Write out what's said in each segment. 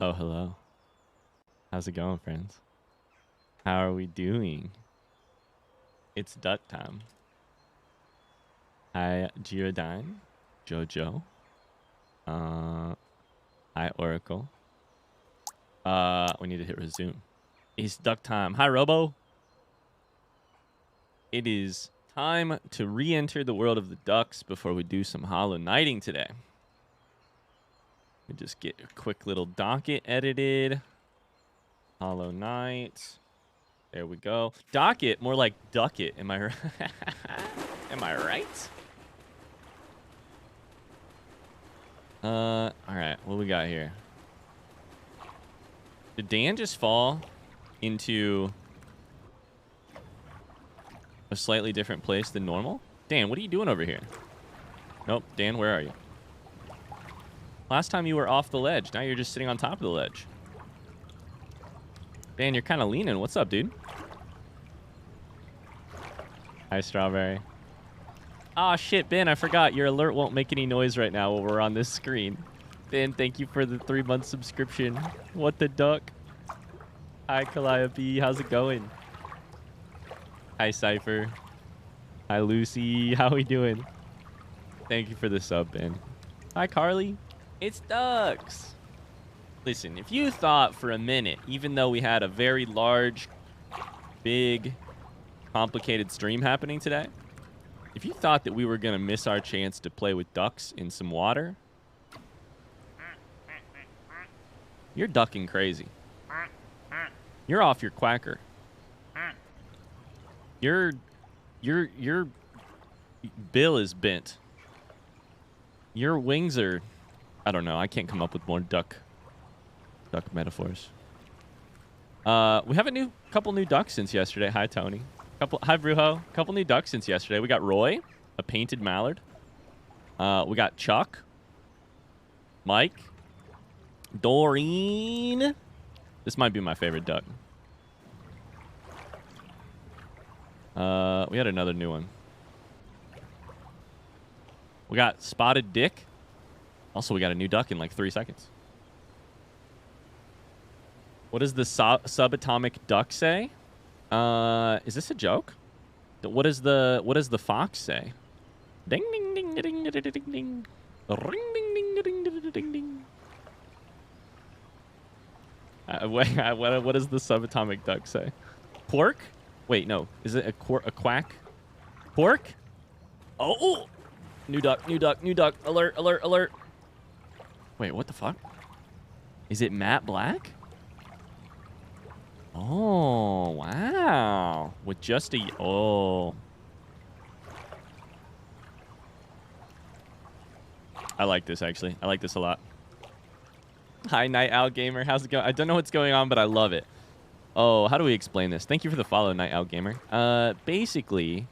Oh, hello. How's it going, friends? How are we doing? It's duck time. Hi, Girodine, Jojo. Hi, Oracle. We need to hit resume. It's duck time. Hi, Robo. It is time to re-enter the world of the ducks before we do some Hollow Knighting today. We just get a quick little docket edited. Hollow Knight. There we go. Docket, more like ducket. Am I right? Am I right? All right. What we got here? Did Dan just fall into a slightly different place than normal? Dan, what are you doing over here? Nope. Dan, where are you? Last time you were off the ledge. Now you're just sitting on top of the ledge. Dan, you're kind of leaning. What's up, dude? Hi, Strawberry. Ah, shit, Ben, I forgot. Your alert won't make any noise right now while we're on this screen. Ben, thank you for the 3-month subscription. What the duck? Hi, Kalaya B. How's it going? Hi, Cypher. Hi, Lucy. How we doing? Thank you for the sub, Ben. Hi, Carly. It's ducks. Listen, if you thought for a minute, even though we had a very large, big, complicated stream happening today, if you thought that we were going to miss our chance to play with ducks in some water, you're ducking crazy. You're off your quacker. Your bill is bent. Your wings are, I don't know. I can't come up with more duck metaphors. We have a couple new ducks since yesterday. Hi, Tony. Hi, Brujo. Couple new ducks since yesterday. We got Roy, a painted mallard. We got Chuck, Mike, Doreen. This might be my favorite duck. We had another new one. We got Spotted Dick. Also, we got a new duck in like 3 seconds. What does the subatomic duck say? Is this a joke? What does the fox say? Ding ding ding ding ding ding ding ding. Ring ding ding ding ding ding ding. What does the subatomic duck say? Pork? Wait, no. Is it a quack? Pork? Oh! New duck, new duck, new duck. Alert, alert, alert. Wait, what the fuck? Is it matte black? Oh, wow. With just a... Oh. I like this, actually. I like this a lot. Hi, Night Owl Gamer. How's it going? I don't know what's going on, but I love it. Oh, how do we explain this? Thank you for the follow, Night Owl Gamer. Basically,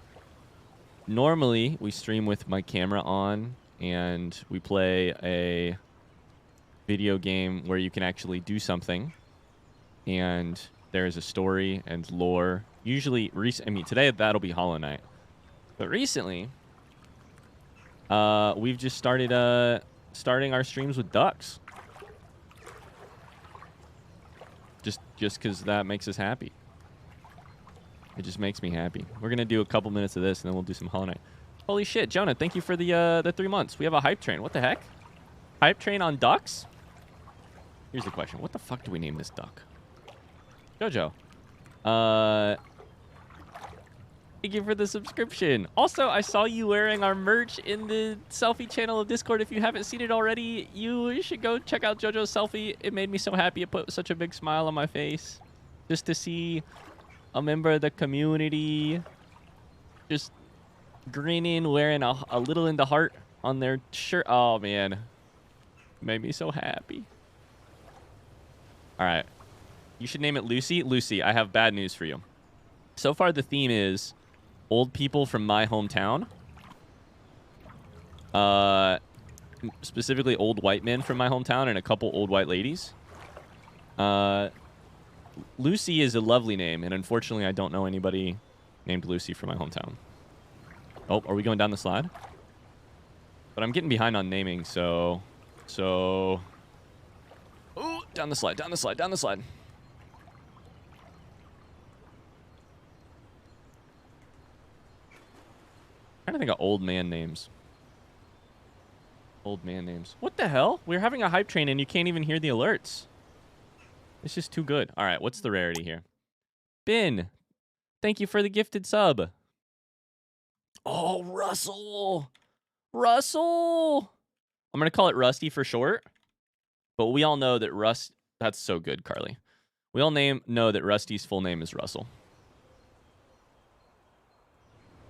normally we stream with my camera on, and we play a video game where you can actually do something, and there is a story and lore. Usually, today that'll be Hollow Knight. But recently, we've just started starting our streams with ducks. Just because that makes us happy. It just makes me happy. We're going to do a couple minutes of this, and then we'll do some Hollow Knight. Holy shit, Jonah, thank you for the 3 months. We have a hype train. What the heck? Hype train on ducks? Here's the question. What the fuck do we name this duck? Jojo. Thank you for the subscription. Also, I saw you wearing our merch in the selfie channel of Discord. If you haven't seen it already, you should go check out JoJo's selfie. It made me so happy. It put such a big smile on my face. Just to see a member of the community just grinning, wearing a little in the heart on their shirt. Oh, man. Made me so happy. All right. You should name it Lucy. Lucy, I have bad news for you. So far, the theme is old people from my hometown. Specifically, old white men from my hometown and a couple old white ladies. Lucy is a lovely name, and unfortunately, I don't know anybody named Lucy from my hometown. Oh, are we going down the slide? But I'm getting behind on naming, so... Ooh, Down the slide, down the slide, down the slide. I'm trying to think of old man names. Old man names. What the hell? We're having a hype train and you can't even hear the alerts. It's just too good. All right, what's the rarity here? Bin, thank you for the gifted sub. Oh, Russell. Russell. I'm going to call it Rusty for short. But we all know that That's so good, Carly. We all know that Rusty's full name is Russell.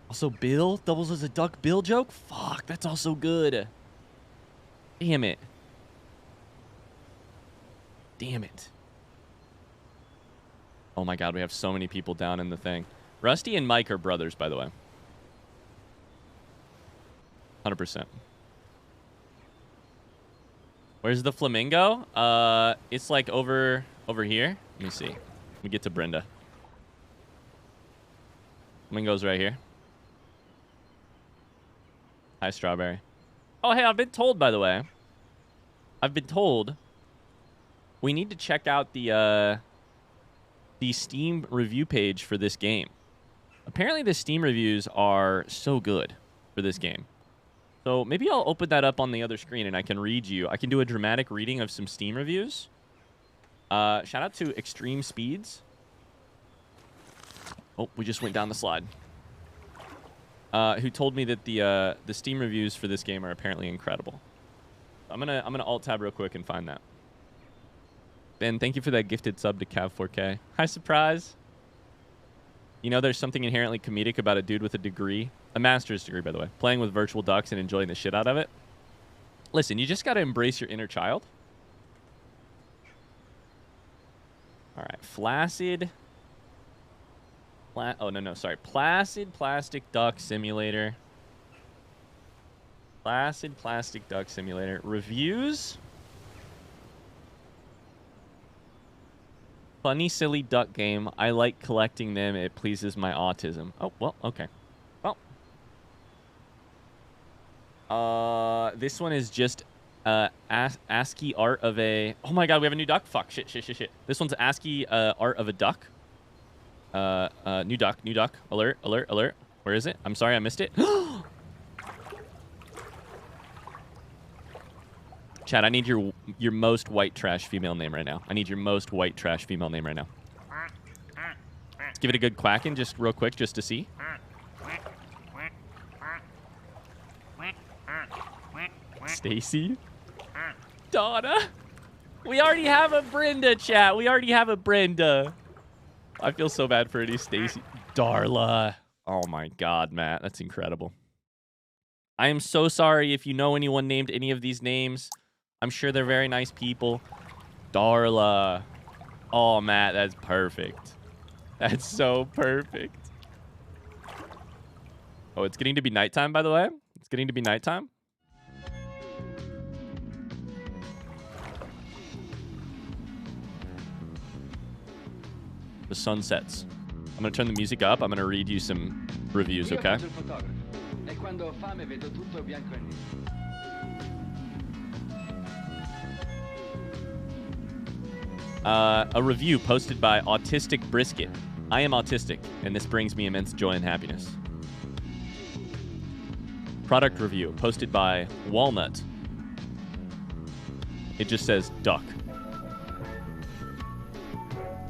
Also, Bill doubles as a duck Bill joke? Fuck, that's also good. Damn it. Damn it. Oh my god, we have so many people down in the thing. Rusty and Mike are brothers, by the way. 100%. Where's the flamingo? It's like over here. Let me see. Let me get to Brenda. Flamingo's right here. Hi, Strawberry. Oh, hey, I've been told, by the way. I've been told we need to check out the Steam review page for this game. Apparently, the Steam reviews are so good for this game. So maybe I'll open that up on the other screen and I can read you. I can do a dramatic reading of some Steam reviews. Shout out to Extreme Speeds. Oh, we just went down the slide. Who told me that the Steam reviews for this game are apparently incredible. I'm gonna alt tab real quick and find that. Ben, thank you for that gifted sub to Cav4K. Hi, surprise. You know, there's something inherently comedic about a dude with a degree, a master's degree, by the way, playing with virtual ducks and enjoying the shit out of it. Listen, you just got to embrace your inner child. All right, Flaccid. Oh, no, sorry. Placid Plastic Duck Simulator. Placid Plastic Duck Simulator. Reviews. Funny, silly duck game. I like collecting them. It pleases my autism. Oh, well, okay. Well. This one is just ASCII art of a... Oh my god, we have a new duck? Fuck, shit. This one's ASCII art of a duck. New duck. Alert. Where is it? I'm sorry, I missed it. Chad, I need your most white trash female name right now. I need your most white trash female name right now. Let's give it a good quacking just real quick just to see. Stacy? Donna? We already have a Brenda, chat. We already have a Brenda. I feel so bad for any Stacy. Darla. Oh my god, Matt. That's incredible. I am so sorry if you know anyone named any of these names. I'm sure they're very nice people. Darla. Oh, Matt, that's perfect. That's so perfect. Oh, it's getting to be nighttime, by the way. It's getting to be nighttime. The sun sets. I'm going to turn the music up. I'm going to read you some reviews, okay? A review posted by Autistic Brisket. I am autistic, and this brings me immense joy and happiness. Product review posted by Walnut. It just says duck.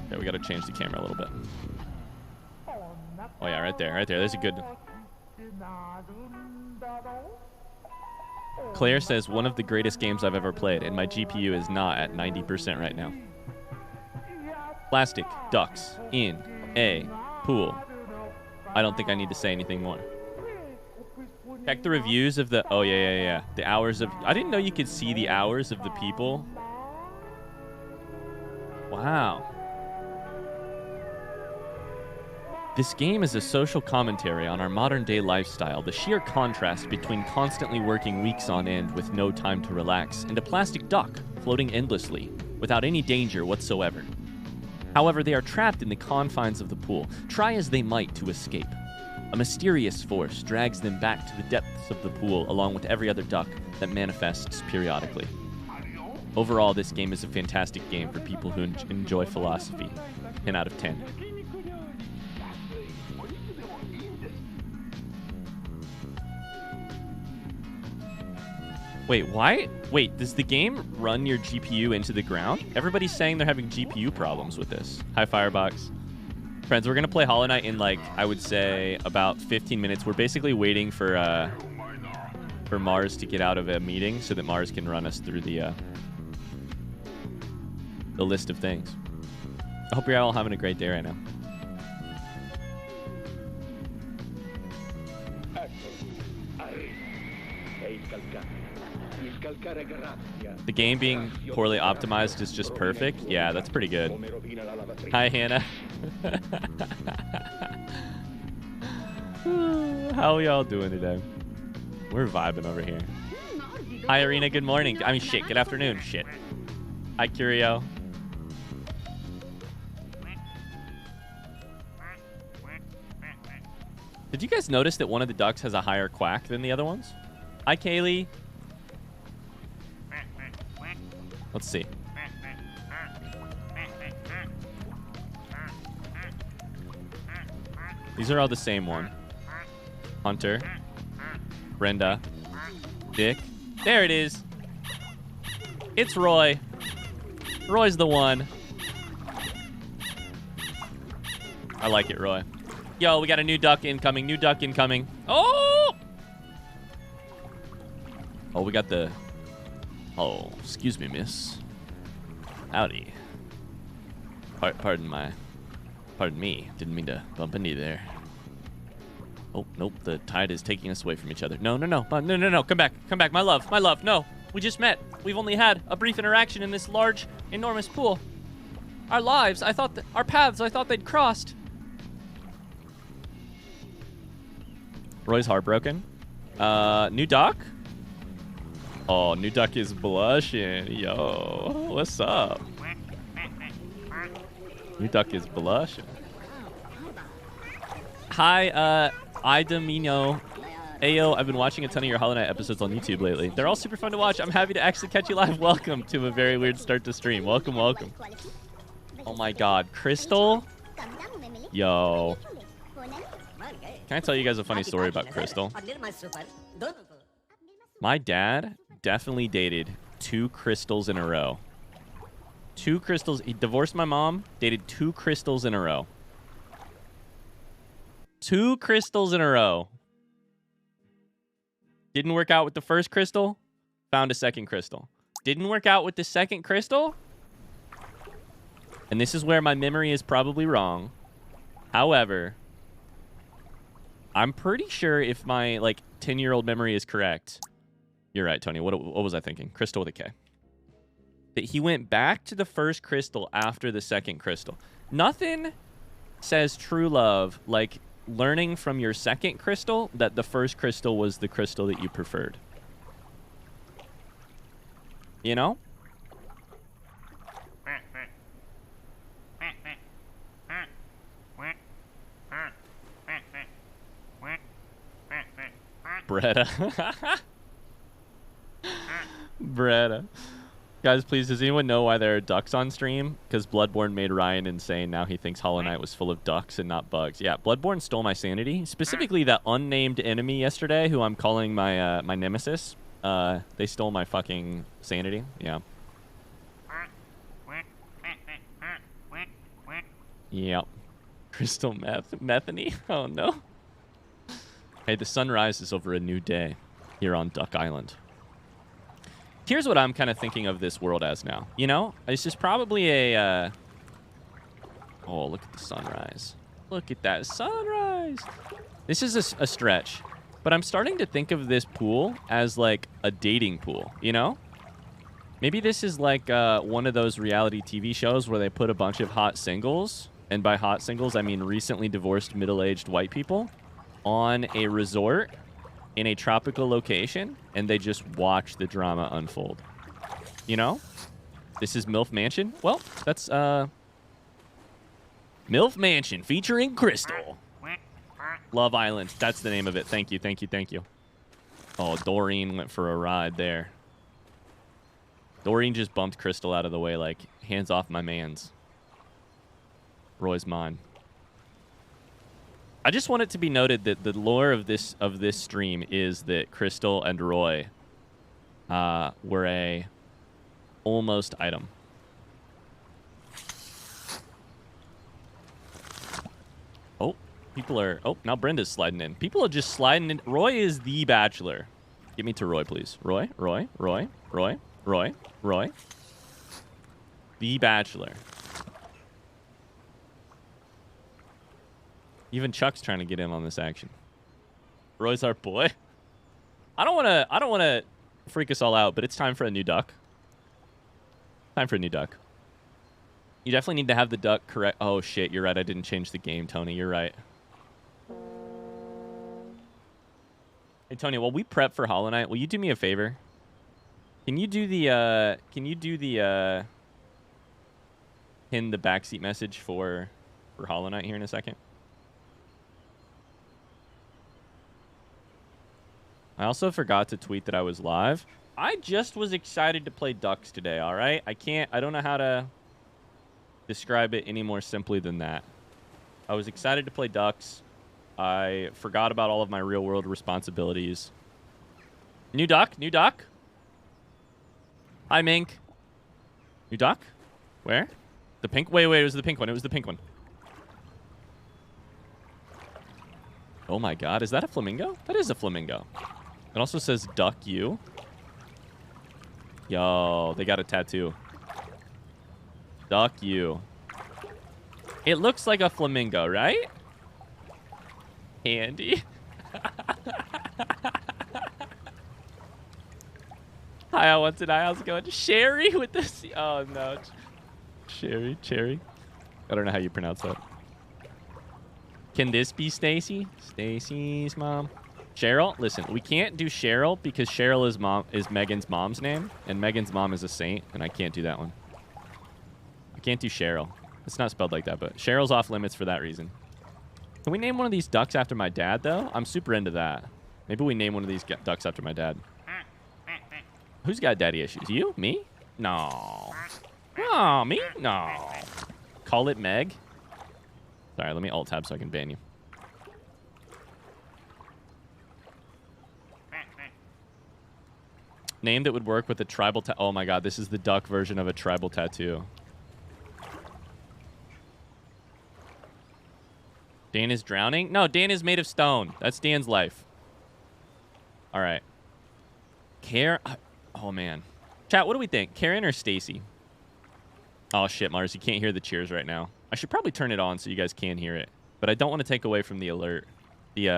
Okay, we got to change the camera a little bit. Oh yeah, right there. There's a good... Claire says, one of the greatest games I've ever played, and my GPU is not at 90% right now. Plastic ducks in a pool. I don't think I need to say anything more. Check the reviews of the... Oh, yeah. The hours of... I didn't know you could see the hours of the people. Wow. This game is a social commentary on our modern-day lifestyle, the sheer contrast between constantly working weeks on end with no time to relax, and a plastic duck floating endlessly, without any danger whatsoever. However, they are trapped in the confines of the pool, try as they might to escape. A mysterious force drags them back to the depths of the pool, along with every other duck that manifests periodically. Overall, this game is a fantastic game for people who enjoy philosophy. 10 out of 10. Wait, why? Wait, does the game run your GPU into the ground? Everybody's saying they're having GPU problems with this. Hi, Firebox. Friends, we're going to play Hollow Knight in, like, I would say about 15 minutes. We're basically waiting for Mars to get out of a meeting so that Mars can run us through the list of things. I hope you're all having a great day right now. The game being poorly optimized is just perfect. Yeah, that's pretty good. Hi, Hannah. How are y'all doing today? We're vibing over here. Hi, Arena. Good morning. I mean, shit. Good afternoon. Shit. Hi, Curio. Did you guys notice that one of the ducks has a higher quack than the other ones? Hi, Kaylee. Let's see. These are all the same one. Hunter. Brenda. Dick. There it is. It's Roy. Roy's the one. I like it, Roy. Yo, we got a new duck incoming. New duck incoming. Oh! Oh, we got the... Oh, excuse me, miss. Howdy. Pardon me. Didn't mean to bump into you there. Oh, nope. The tide is taking us away from each other. No. No. Come back. Come back. My love. No. We just met. We've only had a brief interaction in this large, enormous pool. Our lives, our paths, I thought they'd crossed. Roy's heartbroken. New duck? Oh, new duck is blushing. Yo, what's up? New duck is blushing. Hi, Idamino. Ayo, I've been watching a ton of your Hollow Knight episodes on YouTube lately. They're all super fun to watch. I'm happy to actually catch you live. Welcome to a very weird start to stream. Welcome. Oh my god, Crystal? Yo. Can I tell you guys a funny story about Crystal? My dad definitely dated 2 crystals in a row. 2 crystals. He divorced my mom, dated 2 crystals in a row. 2 crystals in a row. Didn't work out with the first crystal, found a second crystal. Didn't work out with the second crystal. And this is where my memory is probably wrong. However, I'm pretty sure if my, 10-year-old memory is correct. You're right, Tony. What was I thinking? Crystal with a K. That he went back to the first crystal after the second crystal. Nothing says true love like learning from your second crystal that the first crystal was the crystal that you preferred. You know? Bretta. Bretta. Guys, please, does anyone know why there are ducks on stream? Because Bloodborne made Ryan insane. Now he thinks Hollow Knight was full of ducks and not bugs. Yeah, Bloodborne stole my sanity. Specifically that unnamed enemy yesterday, who I'm calling my my nemesis. They stole my fucking sanity. Yeah. Yep. Crystal methany? Oh, no. Hey, the sun rises over a new day here on Duck Island. Here's what I'm kind of thinking of this world as now. You know, this is probably a... Oh, look at the sunrise. Look at that sunrise. This is a stretch. But I'm starting to think of this pool as like a dating pool, you know? Maybe this is like one of those reality TV shows where they put a bunch of hot singles, and by hot singles, I mean recently divorced middle-aged white people, on a resort in a tropical location, and they just watch the drama unfold. You know? This is MILF Mansion. Well, that's MILF Mansion featuring Crystal. Love Island. That's the name of it. Thank you, thank you, thank you. Oh, Doreen went for a ride there. Doreen just bumped Crystal out of the way, like, hands off my mans. Roy's mine. I just want it to be noted that the lore of this stream is that Crystal and Roy were a almost item. Oh, people are... Oh, now Brenda's sliding in. People are just sliding in. Roy is the bachelor. Get me to Roy, please. Roy. The bachelor. Even Chuck's trying to get in on this action. Roy's our boy. I don't want to freak us all out, but it's time for a new duck. Time for a new duck. You definitely need to have the duck correct. Oh, shit. You're right. I didn't change the game, Tony. You're right. Hey, Tony, while we prep for Hollow Knight, will you do me a favor? Can you do the, pin the backseat message for Hollow Knight here in a second? I also forgot to tweet that I was live. I just was excited to play ducks today, all right? I don't know how to describe it any more simply than that. I was excited to play ducks. I forgot about all of my real world responsibilities. New duck? New duck? Hi, Mink. New duck? Where? The pink? Wait, it was the pink one. It was the pink one. Oh my god, is that a flamingo? That is a flamingo. It also says duck you. Yo, they got a tattoo. Duck you. It looks like a flamingo, right? Andy. Hi, I want tonight. How's it going? Sherry with this. Oh no. Cherry. I don't know how you pronounce that. Can this be Stacy? Stacy's mom. Cheryl, listen, we can't do Cheryl because Cheryl is Megan's mom's name, and Megan's mom is a saint, and I can't do that one. I can't do Cheryl. It's not spelled like that, but Cheryl's off limits for that reason. Can we name one of these ducks after my dad, though? I'm super into that. Maybe we name one of these ducks after my dad. Who's got daddy issues? You? Me? No. Oh, me? No. Call it Meg. Sorry, let me alt-tab so I can ban you. Name that would work with a tribal oh my god, this is the duck version of a tribal tattoo. Dan is drowning? No, Dan is made of stone. That's Dan's life. All right. Oh, man. Chat, what do we think? Karen or Stacy? Oh, shit, Mars. You can't hear the cheers right now. I should probably turn it on so you guys can hear it. But I don't want to take away from the alert. The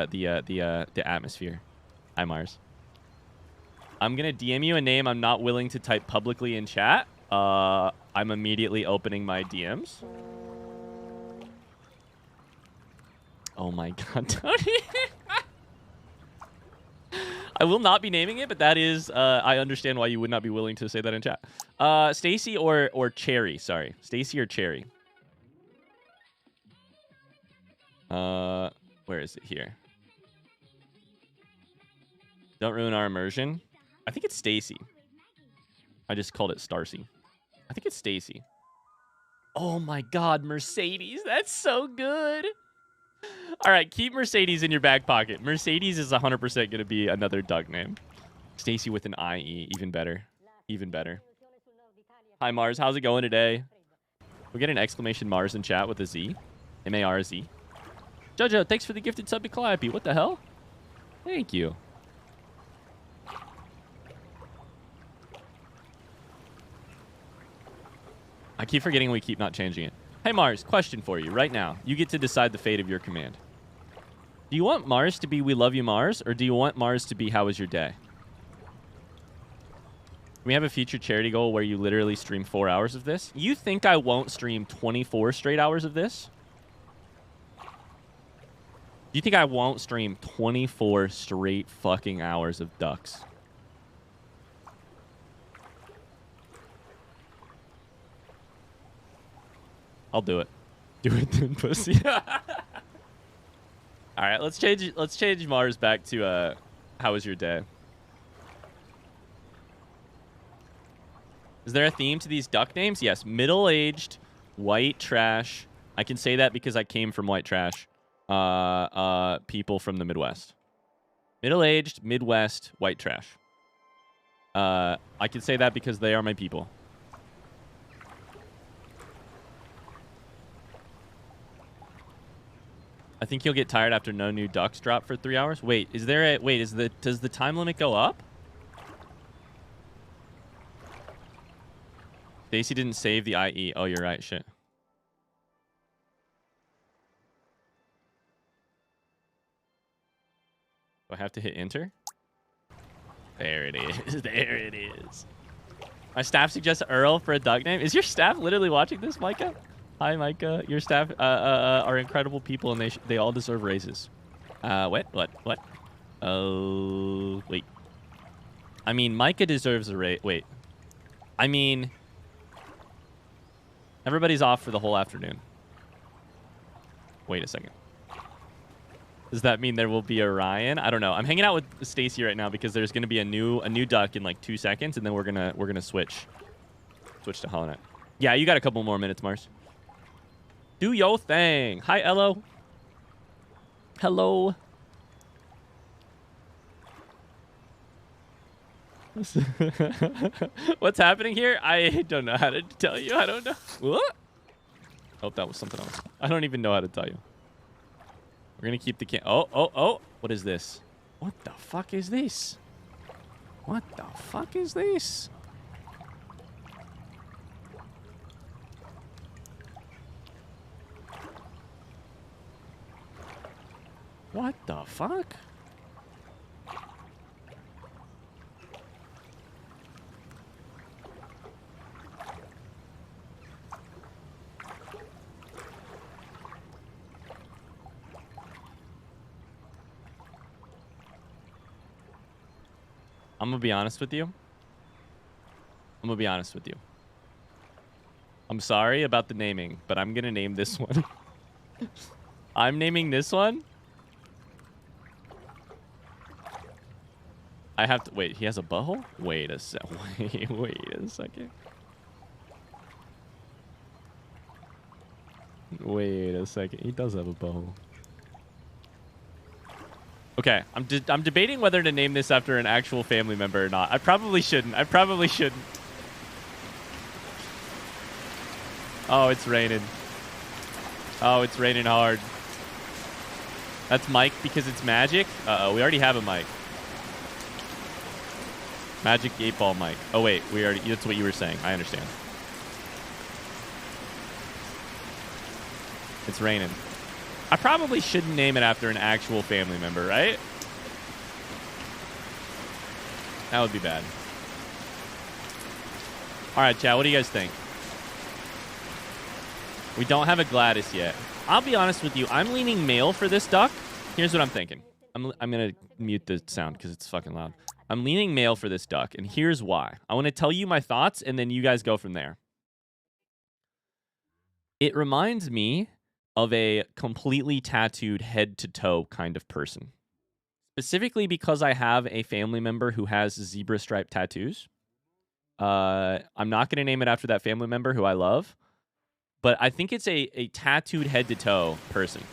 atmosphere. Hi, Mars. I'm going to DM you a name I'm not willing to type publicly in chat. I'm immediately opening my DMs. Oh my god, Tony. I will not be naming it, but that is, I understand why you would not be willing to say that in chat. Stacy or Cherry, sorry. Stacy or Cherry. Where is it here? Don't ruin our immersion. I think it's Stacy. I just called it Starcy. I think it's Stacy. Oh my god, Mercedes. That's so good. All right, keep Mercedes in your back pocket. Mercedes is 100% going to be another duck name. Stacy with an IE, even better. Even better. Hi, Mars. How's it going today? We get an exclamation Mars in chat with a Z. M-A-R-Z. Jojo, thanks for the gifted sub to Calliope. What the hell? Thank you. I keep forgetting we keep not changing it. Hey, Mars, question for you right now. You get to decide the fate of your command. Do you want Mars to be We Love You, Mars, or do you want Mars to be How Was Your Day? We have a future charity goal where you literally stream 4 hours of this. You think I won't stream 24 straight hours of this? You think I won't stream 24 straight fucking hours of ducks? I'll do it. Do it then, pussy. All right, let's change Mars back to How Was Your Day? Is there a theme to these duck names? Yes. Middle-aged, white trash. I can say that because I came from white trash. People from the Midwest. Middle-aged, Midwest, white trash. I can say that because they are my people. I think you'll get tired after no new ducks drop for 3 hours. Wait, is there a does the time limit go up? Stacy didn't save the IE. Oh, you're right. Shit. Do I have to hit enter? There it is. There it is. My staff suggests Earl for a duck name. Is your staff literally watching this, Micah? Hi, Micah. Your staff are incredible people, and they all deserve raises. What? Oh, wait. I mean, Micah deserves a raise. Wait. I mean, everybody's off for the whole afternoon. Wait a second. Does that mean there will be a Ryan? I don't know. I'm hanging out with Stacy right now because there's going to be a new duck in like 2 seconds, and then we're gonna switch to Holonet. Yeah, you got a couple more minutes, Mars. Do your thing. Hi, Ello. Hello. What's happening here? I don't know how to tell you. I don't know. What? Oh, that was something else. I don't even know how to tell you. We're going to keep the Oh. What is this? What the fuck is this? What the fuck is this? What the fuck? I'm gonna be honest with you. I'm sorry about the naming, but I'm gonna name this one. I'm naming this one. I have to wait. He has a butthole. Wait a sec. Wait a second. Wait a second. He does have a butthole. Okay, I'm debating whether to name this after an actual family member or not. I probably shouldn't. Oh, it's raining. Oh, it's raining hard. That's Mike because it's magic? Uh-oh, we already have a Mike. Magic 8-ball Mike. Oh, wait, that's what you were saying. I understand. It's raining. I probably shouldn't name it after an actual family member, right? That would be bad. All right, chat, what do you guys think? We don't have a Gladys yet. I'll be honest with you. I'm leaning male for this duck. Here's what I'm thinking. I'm going to mute the sound because it's fucking loud. I'm leaning male for this duck, and here's why. I want to tell you my thoughts, and then you guys go from there. It reminds me of a completely tattooed head-to-toe kind of person. Specifically because I have a family member who has zebra stripe tattoos. I'm not going to name it after that family member who I love, but I think it's a tattooed head-to-toe person.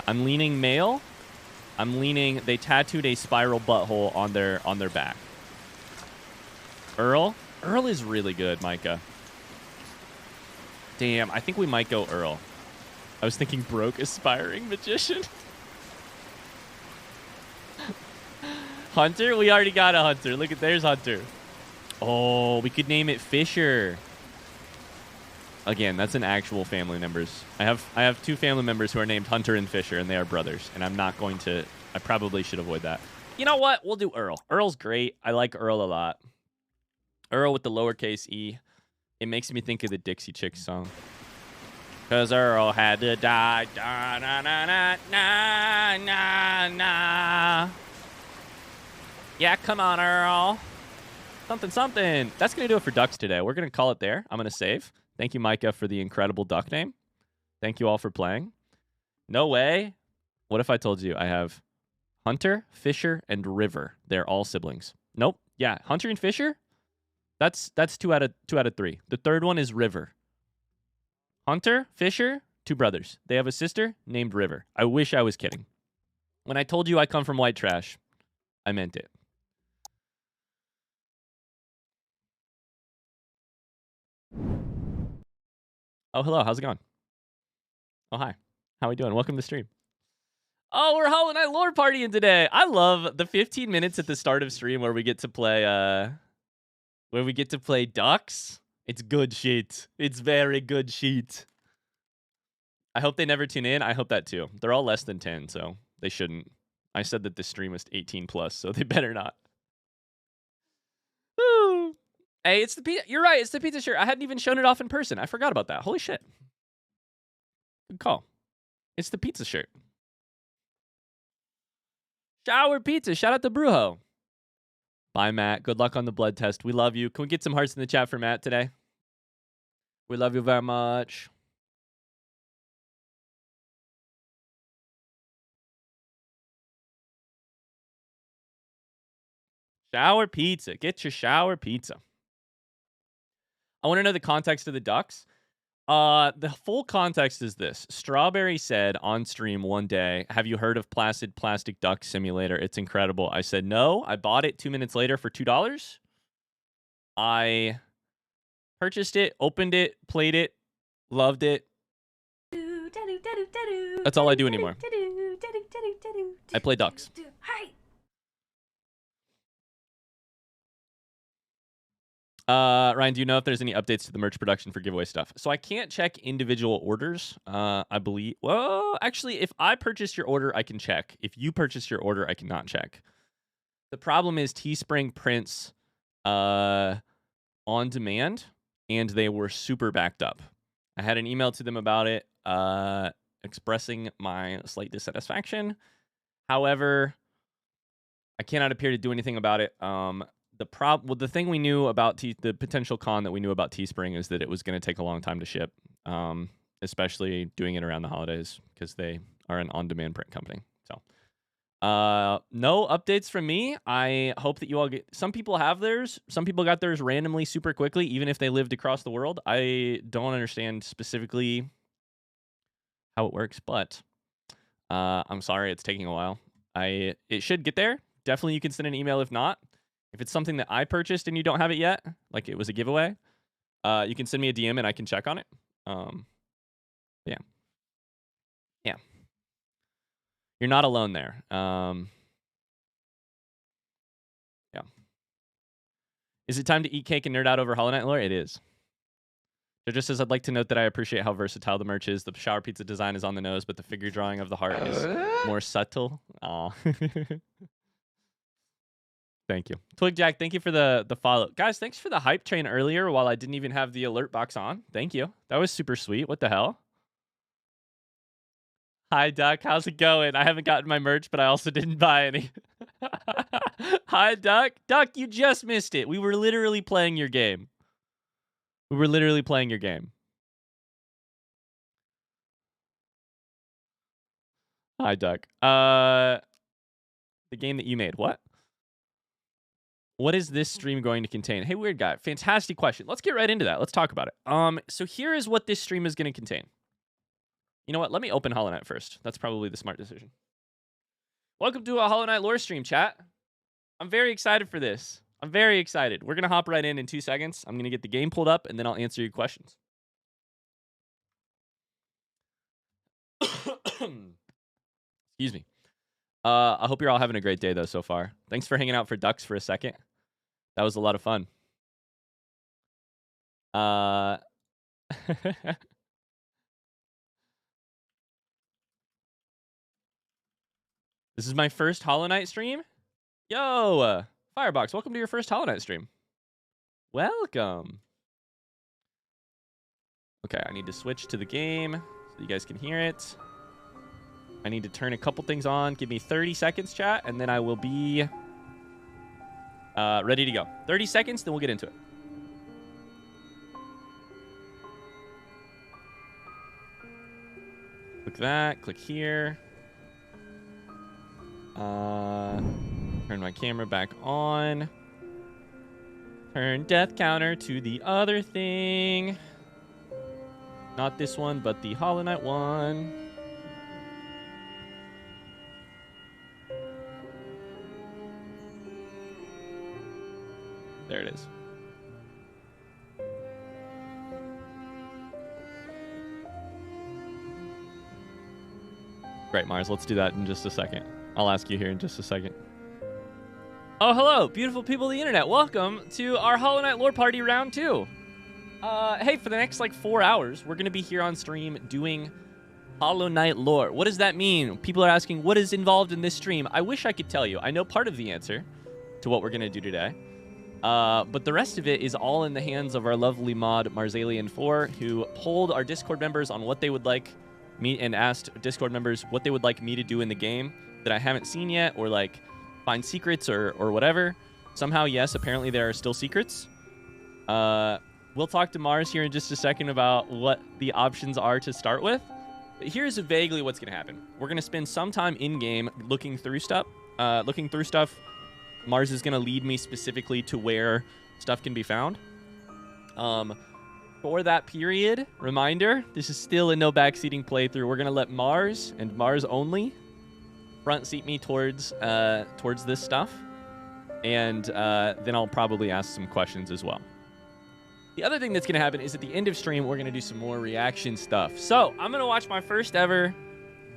I'm leaning male. They tattooed a spiral butthole on their back. Earl is really good, Micah. Damn, I think we might go Earl. I was thinking broke aspiring magician. Hunter? We already got a Hunter. Look at, there's Hunter. Oh, we could name it Fisher. Again, that's an actual family members. I have 2 family members who are named Hunter and Fisher, and they are brothers. And I'm not going to... I probably should avoid that. You know what? We'll do Earl. Earl's great. I like Earl a lot. Earl with the lowercase e. It makes me think of the Dixie Chicks song. Cause Earl had to die. Da, na, na, na, na, na, na. Yeah, come on, Earl. Something. That's going to do it for ducks today. We're going to call it there. I'm going to save. Thank you, Micah, for the incredible duck name. Thank you all for playing. No way. What if I told you I have Hunter, Fisher, and River? They're all siblings. Nope. Yeah, Hunter and Fisher? That's 2 out of 3. The third one is River. Hunter, Fisher, 2 brothers. They have a sister named River. I wish I was kidding. When I told you I come from white trash, I meant it. Oh, hello. How's it going? Oh, hi. How we doing? Welcome to the stream. Oh, we're Hollow Knight lore partying today. I love the 15 minutes at the start of stream where we get to play ducks. It's good shit. It's very good shit. I hope they never tune in. I hope that too. They're all less than 10, so they shouldn't. I said that this stream was 18 plus, so they better not. Woo. Hey, it's the pizza. You're right. It's the pizza shirt. I hadn't even shown it off in person. I forgot about that. Holy shit. Good call. It's the pizza shirt. Shower pizza. Shout out to Brujo. Bye, Matt. Good luck on the blood test. We love you. Can we get some hearts in the chat for Matt today? We love you very much. Shower pizza. Get your shower pizza. I want to know the context of the ducks. The full context is this. Strawberry said on stream one day, have you heard of Placid Plastic Duck Simulator? It's incredible. I said, no. I bought it 2 minutes later for $2. I purchased it, opened it, played it, loved it. That's all I do anymore. I play ducks. Ryan, do you know if there's any updates to the merch production for giveaway stuff? So I can't check individual orders. I believe. Well, actually, if I purchase your order, I can check. If you purchase your order, I cannot check. The problem is Teespring prints on demand, and they were super backed up. I had an email to them about it, expressing my slight dissatisfaction. However, I cannot appear to do anything about it. The thing we knew about the potential con that we knew about Teespring is that it was going to take a long time to ship, especially doing it around the holidays because they are an on-demand print company. So, no updates from me. I hope that you all get. Some people have theirs. Some people got theirs randomly, super quickly, even if they lived across the world. I don't understand specifically how it works, but I'm sorry it's taking a while. It should get there. Definitely, you can send an email if not. If it's something that I purchased and you don't have it yet, like it was a giveaway, you can send me a DM and I can check on it. Yeah. You're not alone there. Yeah. Is it time to eat cake and nerd out over Hollow Knight lore? It is. It just says, I'd like to note that I appreciate how versatile the merch is. The shower pizza design is on the nose, but the figure drawing of the heart is more subtle. Aw. Thank you. Twig Jack, thank you for the follow. Guys, thanks for the hype train earlier while I didn't even have the alert box on. Thank you. That was super sweet. What the hell? Hi, Duck. How's it going? I haven't gotten my merch, but I also didn't buy any. Hi, Duck. Duck, you just missed it. We were literally playing your game. Hi, Duck. The game that you made. What? What is this stream going to contain? Hey, weird guy. Fantastic question. Let's get right into that. Let's talk about it. So here is what this stream is going to contain. You know what? Let me open Hollow Knight first. That's probably the smart decision. Welcome to a Hollow Knight lore stream, chat. I'm very excited for this. I'm very excited. We're going to hop right in 2 seconds. I'm going to get the game pulled up, and then I'll answer your questions. Excuse me. I hope you're all having a great day, though, so far. Thanks for hanging out for ducks for a second. That was a lot of fun. This is my first Hollow Knight stream. Yo, Firebox, welcome to your first Hollow Knight stream. Welcome. Okay, I need to switch to the game so you guys can hear it. I need to turn a couple things on. Give me 30 seconds, chat, and then I will be ready to go. 30 seconds, then we'll get into it. Click that. Click here. Turn my camera back on. Turn death counter to the other thing. Not this one, but the Hollow Knight one. There it is. Great, Mars. Let's do that in just a second. I'll ask you here in just a second. Oh, hello, beautiful people of the internet. Welcome to our Hollow Knight lore party round 2. Hey, for the next, 4 hours, we're going to be here on stream doing Hollow Knight lore. What does that mean? People are asking, what is involved in this stream? I wish I could tell you. I know part of the answer to what we're going to do today. But the rest of it is all in the hands of our lovely mod, Marzalian4, who polled our Discord members on what they would like me and asked Discord members what they would like me to do in the game that I haven't seen yet, or find secrets or whatever. Somehow, yes, apparently there are still secrets. We'll talk to Mars here in just a second about what the options are to start with. But here's vaguely what's going to happen. We're going to spend some time in-game looking through stuff. Mars is going to lead me specifically to where stuff can be found. For that period, reminder, this is still a no backseating playthrough. We're going to let Mars and Mars only front seat me towards this stuff. And then I'll probably ask some questions as well. The other thing that's going to happen is at the end of stream, we're going to do some more reaction stuff. So I'm going to watch my first ever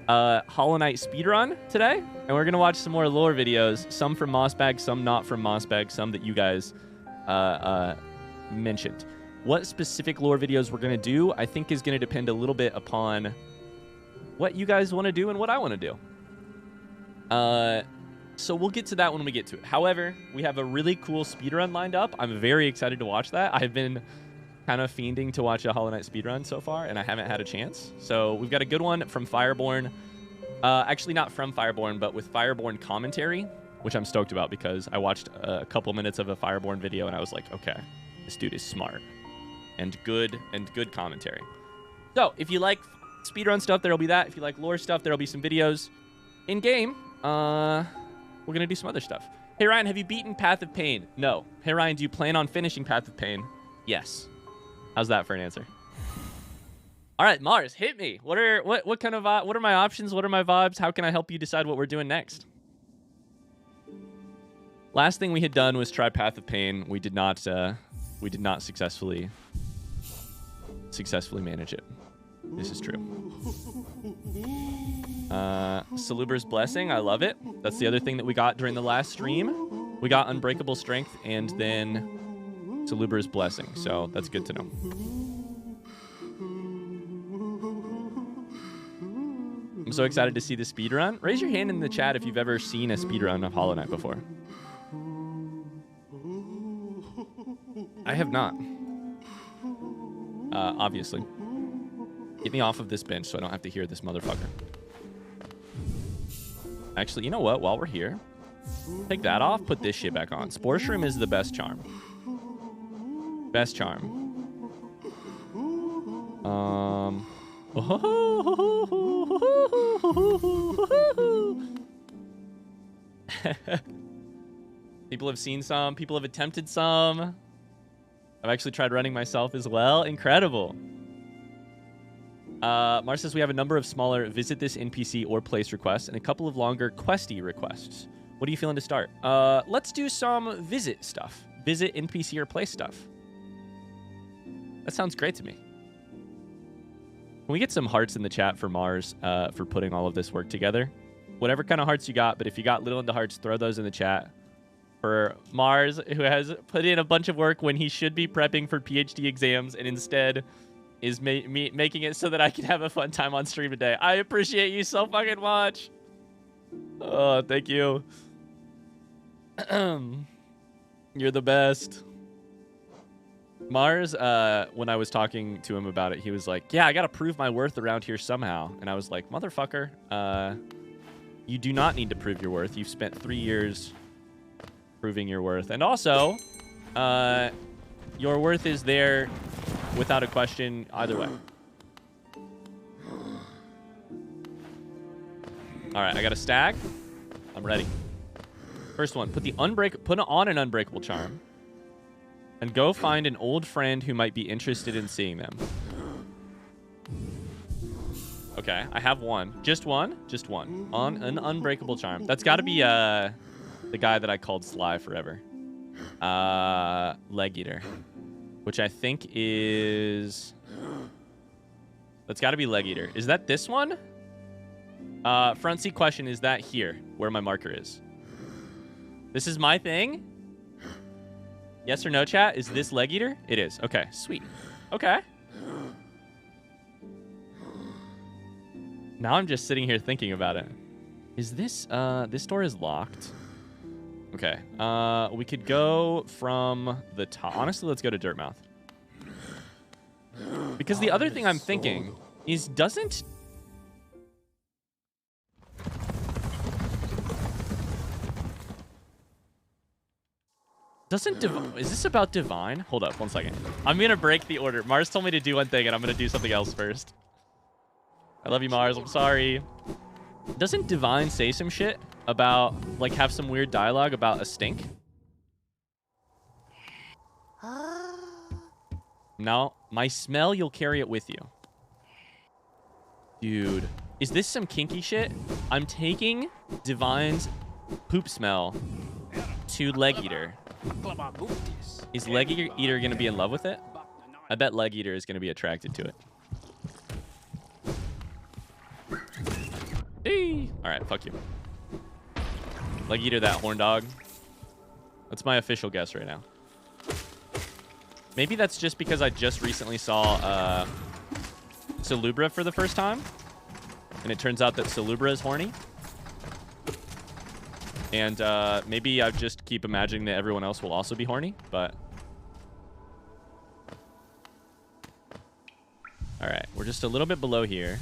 Hollow Knight speedrun today. And we're going to watch some more lore videos. Some from Mossbag, some not from Mossbag, some that you guys mentioned. What specific lore videos we're going to do, I think, is going to depend a little bit upon what you guys want to do and what I want to do. So we'll get to that when we get to it. However, we have a really cool speedrun lined up. I'm very excited to watch that. I've been kind of fiending to watch a Hollow Knight speedrun so far, and I haven't had a chance. So we've got a good one from Fireborn. Actually, not from Fireborn, but with Fireborn commentary, which I'm stoked about because I watched a couple minutes of a Fireborn video, and I was like, okay, this dude is smart and good commentary. So if you like speedrun stuff, there'll be that. If you like lore stuff, there'll be some videos in-game. We're going to do some other stuff. Hey, Ryan, have you beaten Path of Pain? No. Hey, Ryan, do you plan on finishing Path of Pain? Yes. How's that for an answer? All right, Mars, hit me. What are my options? What are my vibes? How can I help you decide what we're doing next? Last thing we had done was try Path of Pain. We did not successfully manage it. This is true. Saluber's Blessing, I love it. That's the other thing that we got during the last stream. We got Unbreakable Strength and then Saluber's Blessing, so that's good to know. I'm so excited to see the speedrun. Raise your hand in the chat if you've ever seen a speedrun of Hollow Knight before. I have not. Obviously. Get me off of this bench so I don't have to hear this motherfucker. Actually, you know what? While we're here, take that off, put this shit back on. Spore Shroom is the best charm. Best charm. People have seen some. People have attempted some. I've actually tried running myself as well. Incredible. Mars says we have a number of smaller visit this NPC or place requests and a couple of longer questy requests. What are you feeling to start? Let's do some visit stuff. Visit NPC or place stuff. That sounds great to me. Can we get some hearts in the chat for Mars for putting all of this work together? Whatever kind of hearts you got, but if you got little into hearts, throw those in the chat. For Mars, who has put in a bunch of work when he should be prepping for PhD exams and instead is making it so that I can have a fun time on stream today. I appreciate you so fucking much. Oh, thank you. You're the best. Mars, when I was talking to him about it, he was like, yeah, I got to prove my worth around here somehow. And I was like, motherfucker, you do not need to prove your worth. You've spent 3 years proving your worth. And also, your worth is there without a question either way. All right, I got a stack. I'm ready. First one, put on an unbreakable charm. And go find an old friend who might be interested in seeing them. Okay, I have one. Just one? Just one. On an unbreakable charm. That's got to be the guy that I called Sly forever. Leg Eater. Which I think is... That's got to be Leg Eater. Is that this one? Front seat question, is that here, where my marker is? This is my thing? Yes or no, chat? Is this Leg Eater? It is. Okay, sweet. Okay. Now I'm just sitting here thinking about it. Is this, this door is locked. Okay, we could go from the top. Honestly, let's go to Dirtmouth. Because the other thing I'm thinking is doesn't... Is this about Divine? Hold up, 1 second. I'm going to break the order. Mars told me to do one thing, and I'm going to do something else first. I love you, Mars. I'm sorry. Doesn't Divine say some shit about, like, have some weird dialogue about a stink? No, my smell, you'll carry it with you. Dude, is this some kinky shit? I'm taking Divine's poop smell to Leg Eater. Is Leg Eater going to be in love with it? I bet Leg Eater is going to be attracted to it. Hey. All right, fuck you. Leg Eater, that horn dog. That's my official guess right now. Maybe that's just because I just recently saw Salubra for the first time. And it turns out that Salubra is horny. And maybe I just keep imagining that everyone else will also be horny, but... Alright, we're just a little bit below here.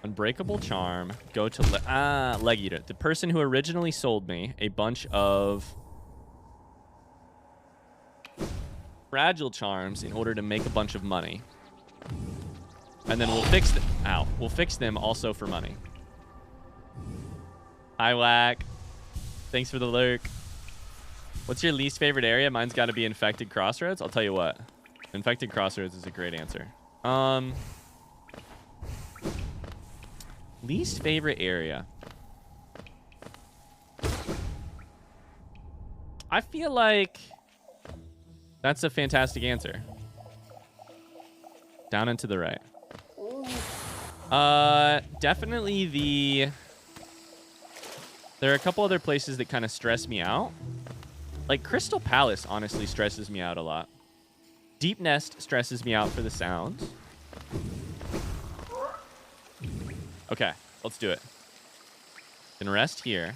Unbreakable Charm. Go to... Leg Eater. The person who originally sold me a bunch of... fragile charms in order to make a bunch of money. And then we'll fix them. Ow. We'll fix them also for money. Hi, Whack. Thanks for the lurk. What's your least favorite area? Mine's got to be Infected Crossroads. I'll tell you what. Infected Crossroads is a great answer. Least favorite area. I feel like that's a fantastic answer. Down and to the right. Definitely the... There are a couple other places that kind of stress me out. Like Crystal Palace honestly stresses me out a lot. Deep Nest stresses me out for the sounds. Okay, let's do it. Then rest here.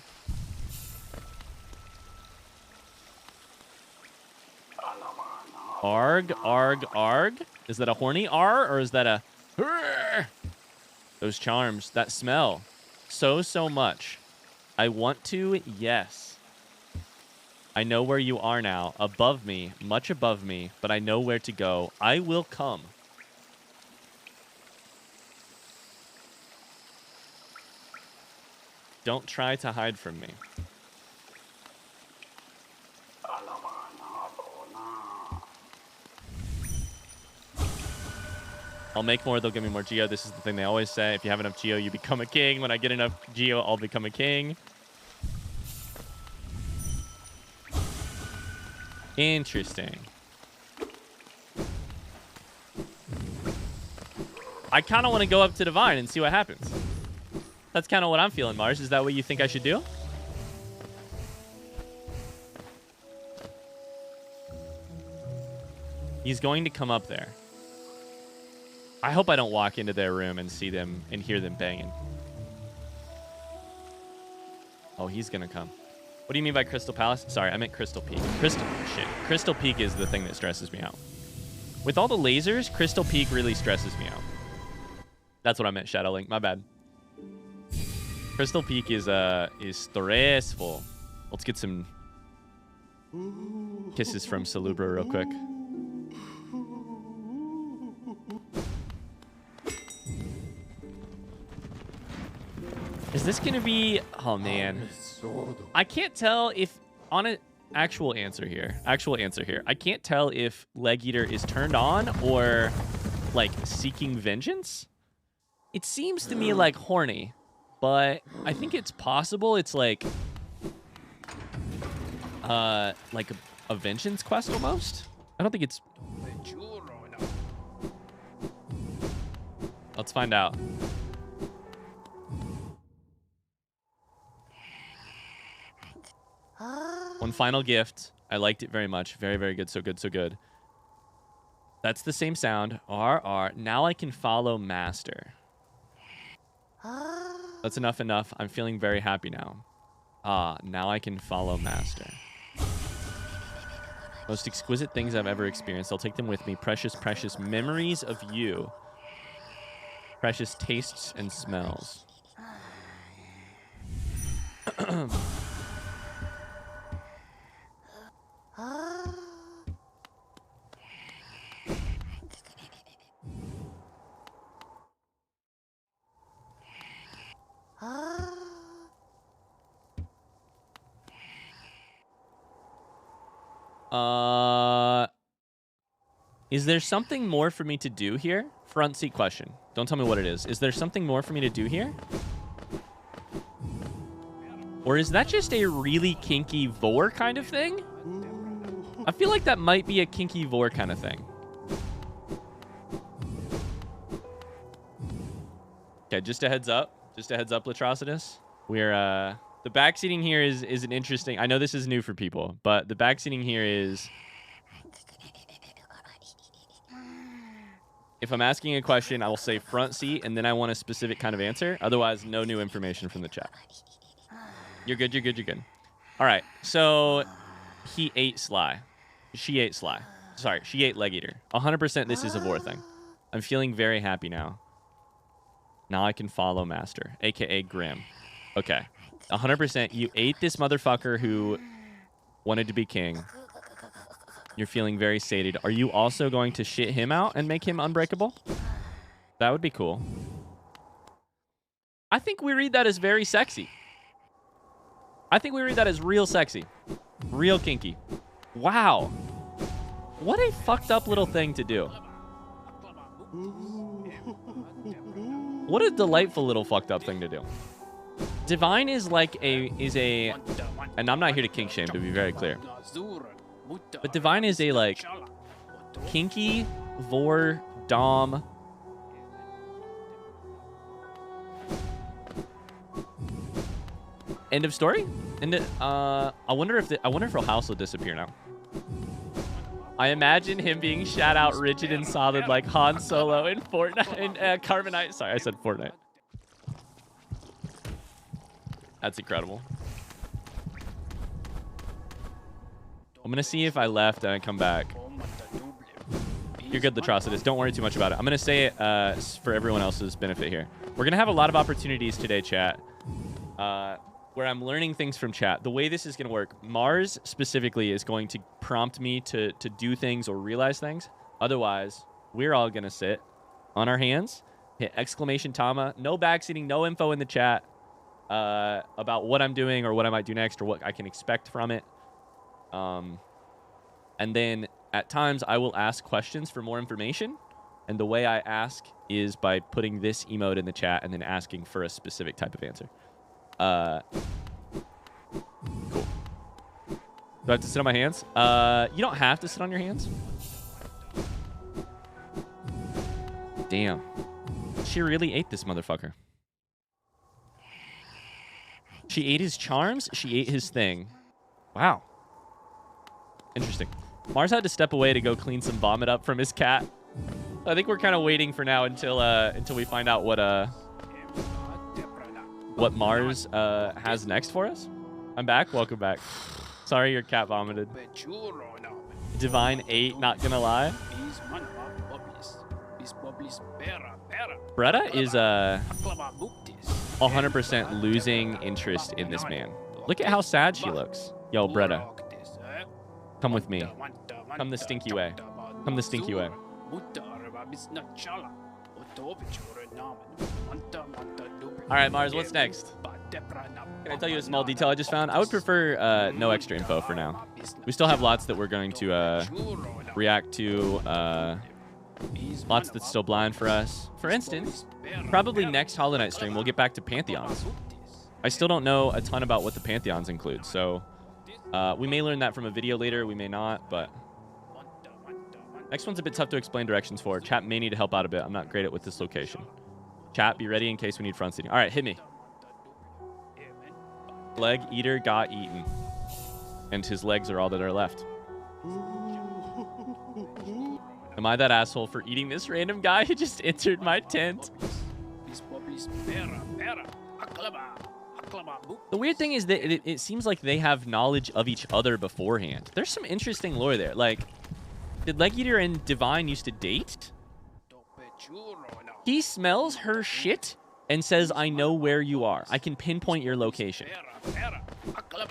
Arg, arg, arg. Is that a horny R or is that a... Those charms, that smell. So much. I want to, yes. I know where you are now. Above me, much above me, but I know where to go. I will come. Don't try to hide from me. I'll make more, they'll give me more Geo. This is the thing they always say. If you have enough Geo, you become a king. When I get enough Geo, I'll become a king. Interesting. I kind of want to go up to Divine and see what happens. That's kind of what I'm feeling, Mars. Is that what you think I should do? He's going to come up there. I hope I don't walk into their room and see them and hear them banging. Oh, he's going to come. What do you mean by Crystal Palace? Sorry, I meant Crystal Peak. Crystal Peak is the thing that stresses me out. With all the lasers, Crystal Peak really stresses me out. That's what I meant, Shadowlink. My bad. Crystal Peak is stressful. Let's get some kisses from Salubra real quick. Is this gonna be... Oh, man. I can't tell if... On it, Actual answer here. Actual answer here. I can't tell if Leg Eater is turned on or like seeking vengeance. It seems to me like horny, but I think it's possible it's like a vengeance quest almost. I don't think it's. Let's find out. One final gift. I liked it very much. Very, very good. So good, so good. That's the same sound. RR. Now I can follow master. That's enough. I'm feeling very happy now. Now I can follow master. Most exquisite things I've ever experienced. I'll take them with me. Precious, precious memories of you. Precious tastes and smells. Is there something more for me to do here? Front seat question. Don't tell me what it is. Is there something more for me to do here? Or is that just a really kinky vor kind of thing? I feel like that might be a kinky vor kind of thing. Okay, just a heads up. Just a heads up, Latrocitus. We're, the backseating here is an interesting... I know this is new for people, but the backseating here is... If I'm asking a question, I will say front seat, and then I want a specific kind of answer. Otherwise, no new information from the chat. You're good, you're good, you're good. All right, so he ate Sly. She ate Sly. Sorry, she ate Leg Eater. 100% this is a vor thing. I'm feeling very happy now. Now I can follow Master, a.k.a. Grim. Okay, 100% you ate this motherfucker who wanted to be king. You're feeling very sated. Are you also going to shit him out and make him unbreakable? That would be cool. I think we read that as very sexy. I think we read that as real sexy. Real kinky. Wow. What a fucked up little thing to do. What a delightful little fucked up thing to do. Divine is like a, and I'm not here to kink shame, to be very clear. But Divine is a, like, kinky, vor, dom. End of story? And I wonder if her house will disappear now. I imagine him being shout out rigid and solid like Han Solo in Fortnite, in Carbonite. Sorry, I said Fortnite. That's incredible. I'm gonna see if I left and I come back. You're good, Latrocitus. Don't worry too much about it. I'm gonna say it for everyone else's benefit here. We're gonna have a lot of opportunities today, chat, where I'm learning things from chat. The way this is gonna work, Mars specifically is going to prompt me to do things or realize things. Otherwise, we're all gonna sit on our hands, hit exclamation Tama, no backseating, no info in the chat about what I'm doing or what I might do next or what I can expect from it. And then at times I will ask questions for more information. And the way I ask is by putting this emote in the chat and then asking for a specific type of answer. Cool. Do I have to sit on my hands? You don't have to sit on your hands. Damn. She really ate this motherfucker. She ate his charms. She ate his thing. Wow. Interesting. Mars had to step away to go clean some vomit up from his cat. I think we're kind of waiting for now until we find out what Mars has next for us. I'm back. Welcome back. Sorry your cat vomited. Divine 8, not gonna lie. Bretta is 100% losing interest in this man. Look at how sad she looks. Yo, Bretta. Come with me. Come the stinky way. Come the stinky way. All right, Mars, what's next? Can I tell you a small detail I just found? I would prefer no extra info for now. We still have lots that we're going to react to. Lots that's still blind for us. For instance, probably next Hollow Knight stream, we'll get back to Pantheons. I still don't know a ton about what the Pantheons include, so we may learn that from a video later. We may not, but... Next one's a bit tough to explain directions for. Chat may need to help out a bit. I'm not great at with this location. Chat, be ready in case we need front seating. All right, hit me. Leg eater got eaten. And his legs are all that are left. Am I that asshole for eating this random guy who just entered my tent? The weird thing is that it seems like they have knowledge of each other beforehand. There's some interesting lore there. Like, did Leg Eater and Divine used to date? He smells her shit and says, I know where you are. I can pinpoint your location.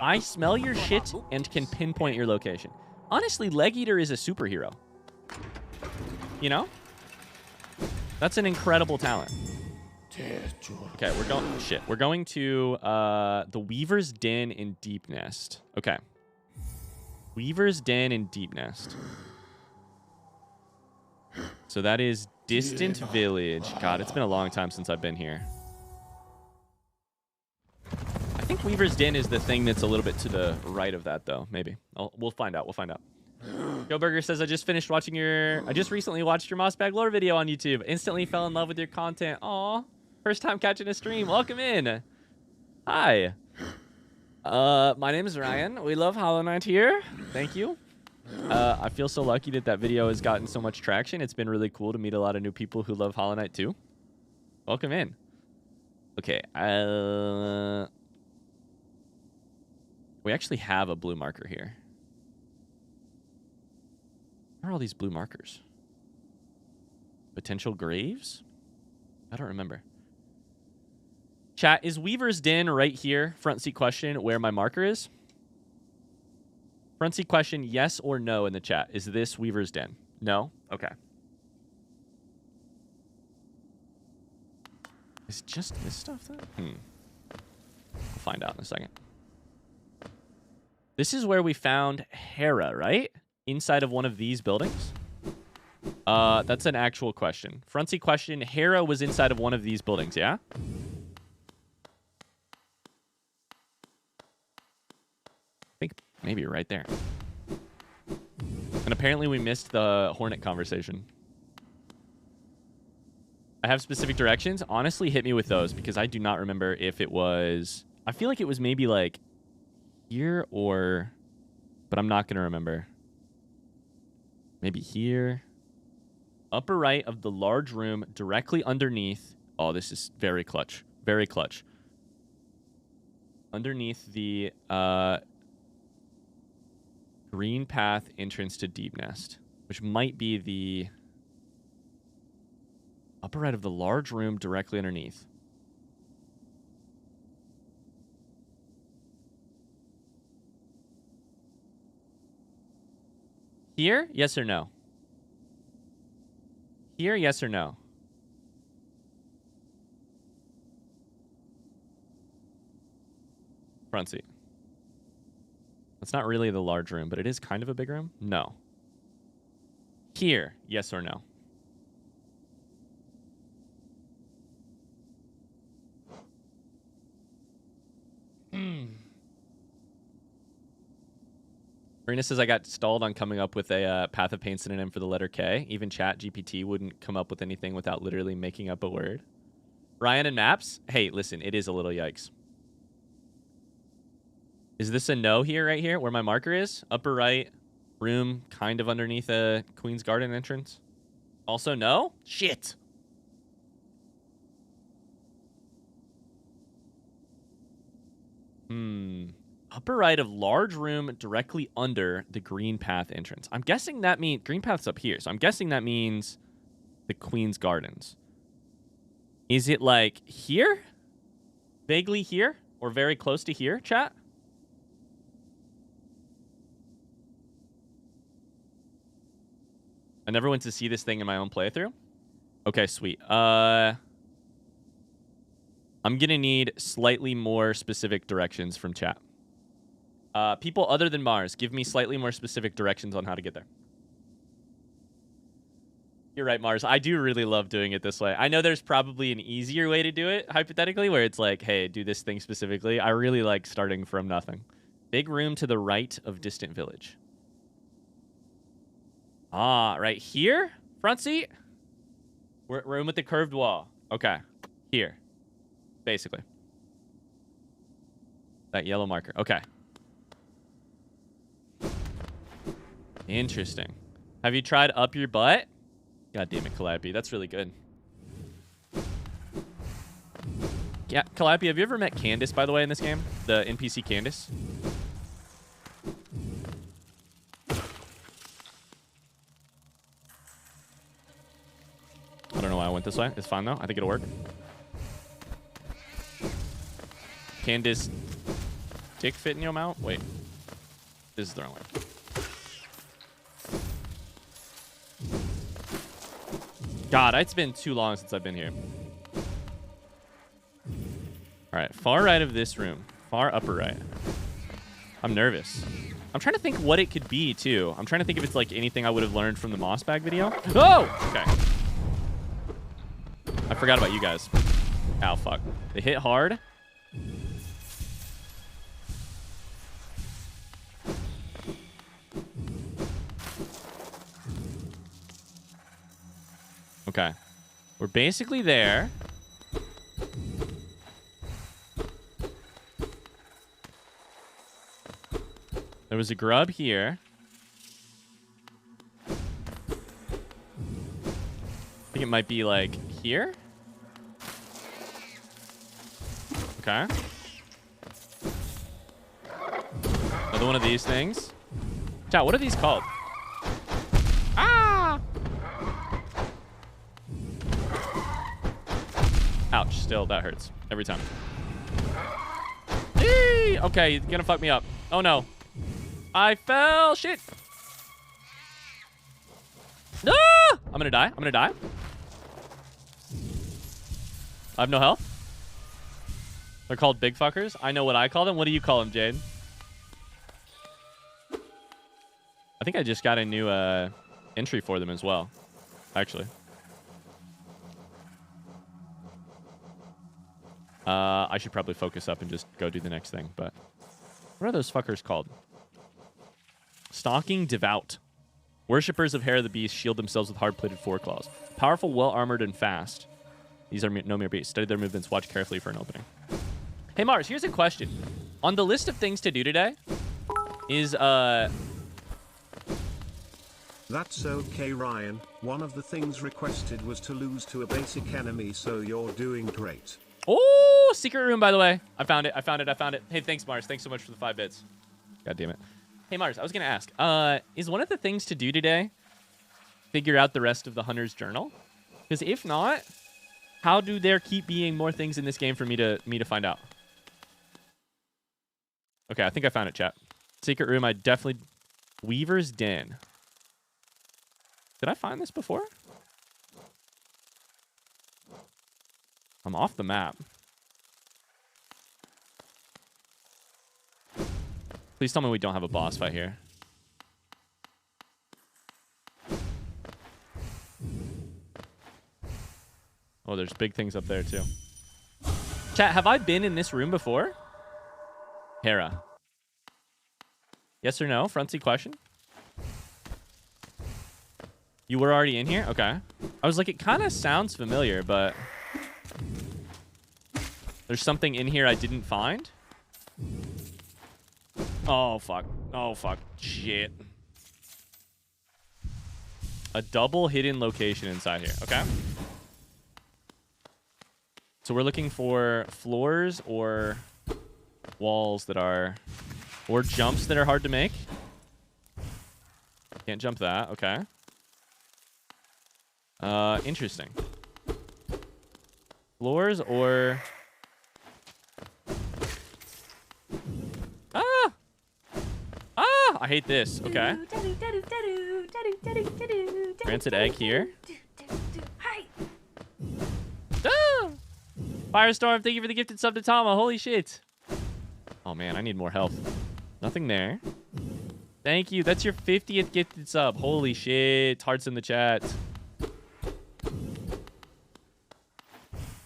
I smell your shit and can pinpoint your location. Honestly, Leg Eater is a superhero. You know? That's an incredible talent. Okay, we're going to the Weaver's Den in Deep Nest. Okay. Weaver's Den in Deep Nest. So that is Distant Village. God, it's been a long time since I've been here. I think Weaver's Den is the thing that's a little bit to the right of that, though. Maybe. We'll find out. We'll find out. Joe Burger says, I just recently watched your Mossbag lore video on YouTube. Instantly fell in love with your content. Aw. First time catching a stream. Welcome in. Hi. My name is Ryan. We love Hollow Knight here. Thank you. I feel so lucky that video has gotten so much traction. It's been really cool to meet a lot of new people who love Hollow Knight too. Welcome in. Okay. We actually have a blue marker here. Where are all these blue markers? Potential graves? I don't remember. Chat, is Weaver's Den right here? Front seat question, where my marker is? Front seat question, yes or no in the chat. Is this Weaver's Den? No? Okay. Is it just this stuff then? We'll find out in a second. This is where we found Hera, right? Inside of one of these buildings? That's an actual question. Front seat question, Hera was inside of one of these buildings, yeah? I think maybe you're right there. And apparently we missed the Hornet conversation. I have specific directions. Honestly, hit me with those because I do not remember if it was... I feel like it was maybe like here or... But I'm not going to remember. Maybe here. Upper right of the large room directly underneath. Oh, this is very clutch. Very clutch. Underneath the green path entrance to Deep Nest, which might be the upper right of the large room directly underneath. Here? Yes or no? Here? Yes or no? Front seat. It's not really the large room, but it is kind of a big room. No. Here? Yes or no? Marina says I got stalled on coming up with a Path of Pain synonym for the letter K. Even Chat GPT wouldn't come up with anything without literally making up a word. Ryan and Maps? Hey, listen, it is a little yikes. Is this a no here, right here, where my marker is? Upper right, room kind of underneath a Queen's Garden entrance. Also no? Shit. Upper right of large room directly under the green path entrance. I'm guessing that means... Green path's up here, so I'm guessing that means the Queen's Gardens. Is it like here? Vaguely here? Or very close to here, chat? I never went to see this thing in my own playthrough. Okay, sweet. I'm going to need slightly more specific directions from chat. People other than Mars, give me slightly more specific directions on how to get there. You're right, Mars. I do really love doing it this way. I know there's probably an easier way to do it, hypothetically, where it's like, hey, do this thing specifically. I really like starting from nothing. Big room to the right of distant village. Ah, right here? Front seat? Room with the curved wall. Okay. Here. Basically. That yellow marker. Okay. Interesting. Have you tried up your butt? God damn it, Calliope. That's really good. Yeah, Calliope, have you ever met Candace, by the way, in this game? The NPC Candace? I don't know why I went this way. It's fine, though. I think it'll work. Candace dick fit in your mouth? Wait. This is the wrong way. God, it's been too long since I've been here. All right, far right of this room. Far upper right. I'm nervous. I'm trying to think what it could be, too. I'm trying to think if it's like anything I would have learned from the moss bag video. Oh! Okay. I forgot about you guys. Ow, fuck. They hit hard. Okay. We're basically there. There was a grub here. I think it might be like here. Okay. Another one of these things. Chat, what are these called? Ah! Ouch, still, that hurts. Every time. Eee! Okay, you're gonna fuck me up. Oh no. I fell! Shit! No! I'm gonna die. I'm gonna die. I have no health. They're called big fuckers. I know what I call them. What do you call them, Jade? I think I just got a new entry for them as well, actually. I should probably focus up and just go do the next thing, but what are those fuckers called? Stalking Devout. Worshippers of Hair of the Beast shield themselves with hard-plated foreclaws. Powerful, well-armored, and fast. These are no mere beasts. Study their movements. Watch carefully for an opening. Hey, Mars, here's a question. On the list of things to do today is, That's okay, Ryan. One of the things requested was to lose to a basic enemy, so you're doing great. Oh, secret room, by the way. I found it. I found it. I found it. Hey, thanks, Mars. Thanks so much for the 5 bits. God damn it. Hey, Mars, I was going to ask, is one of the things to do today figure out the rest of the Hunter's Journal? Because if not, how do there keep being more things in this game for me to find out? Okay, I think I found it, chat. Secret room, I definitely... Weaver's Den. Did I find this before? I'm off the map. Please tell me we don't have a boss fight here. Oh, there's big things up there, too. Chat, have I been in this room before? Hera. Yes or no? Front seat question. You were already in here? Okay. I was like, it kind of sounds familiar, but... There's something in here I didn't find? Oh, fuck. Oh, fuck. Shit. A double hidden location inside here. Okay. So we're looking for floors or walls that are... Or jumps that are hard to make. Can't jump that. Okay. Interesting. Floors or... Ah! Ah! I hate this. Okay. Rancid egg here. Ah! Firestorm, thank you for the gifted sub to Tama. Holy shit. Oh, man, I need more health. Nothing there. Thank you. That's your 50th gifted sub. Holy shit. Hearts in the chat.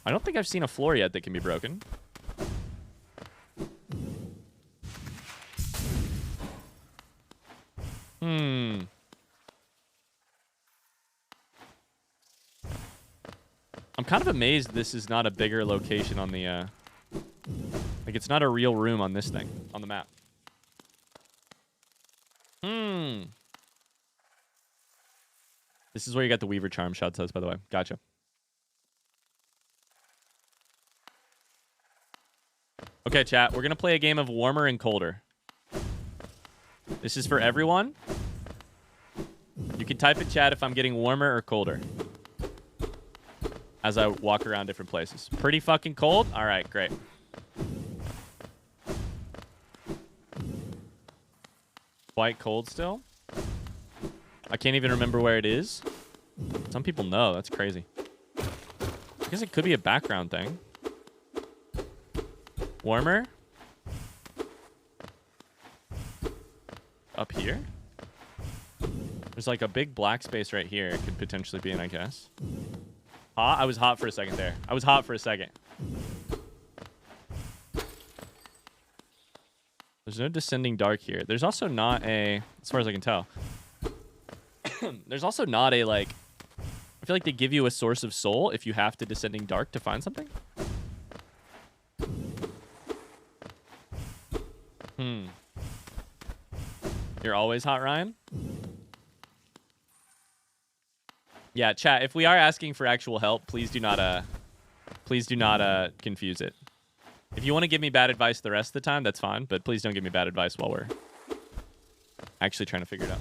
I don't think I've seen a floor yet that can be broken. I'm kind of amazed this is not a bigger location on the, like, it's not a real room on this thing, on the map. This is where you got the Weaver Charm, Shot says, by the way. Gotcha. Okay, chat. We're going to play a game of warmer and colder. This is for everyone. You can type in chat if I'm getting warmer or colder as I walk around different places. Pretty fucking cold? All right, great. Quite cold still? I can't even remember where it is. Some people know. That's crazy. I guess it could be a background thing. Warmer? Up here? There's like a big black space right here. It could potentially be in, I guess. Hot? I was hot for a second there. I was hot for a second. There's no descending dark here. There's also not a, as far as I can tell, there's also not a, like, I feel like they give you a source of soul if you have to descending dark to find something. You're always hot, Ryan? Yeah, chat, if we are asking for actual help, please do not confuse it. If you want to give me bad advice the rest of the time, that's fine, but please don't give me bad advice while we're actually trying to figure it out.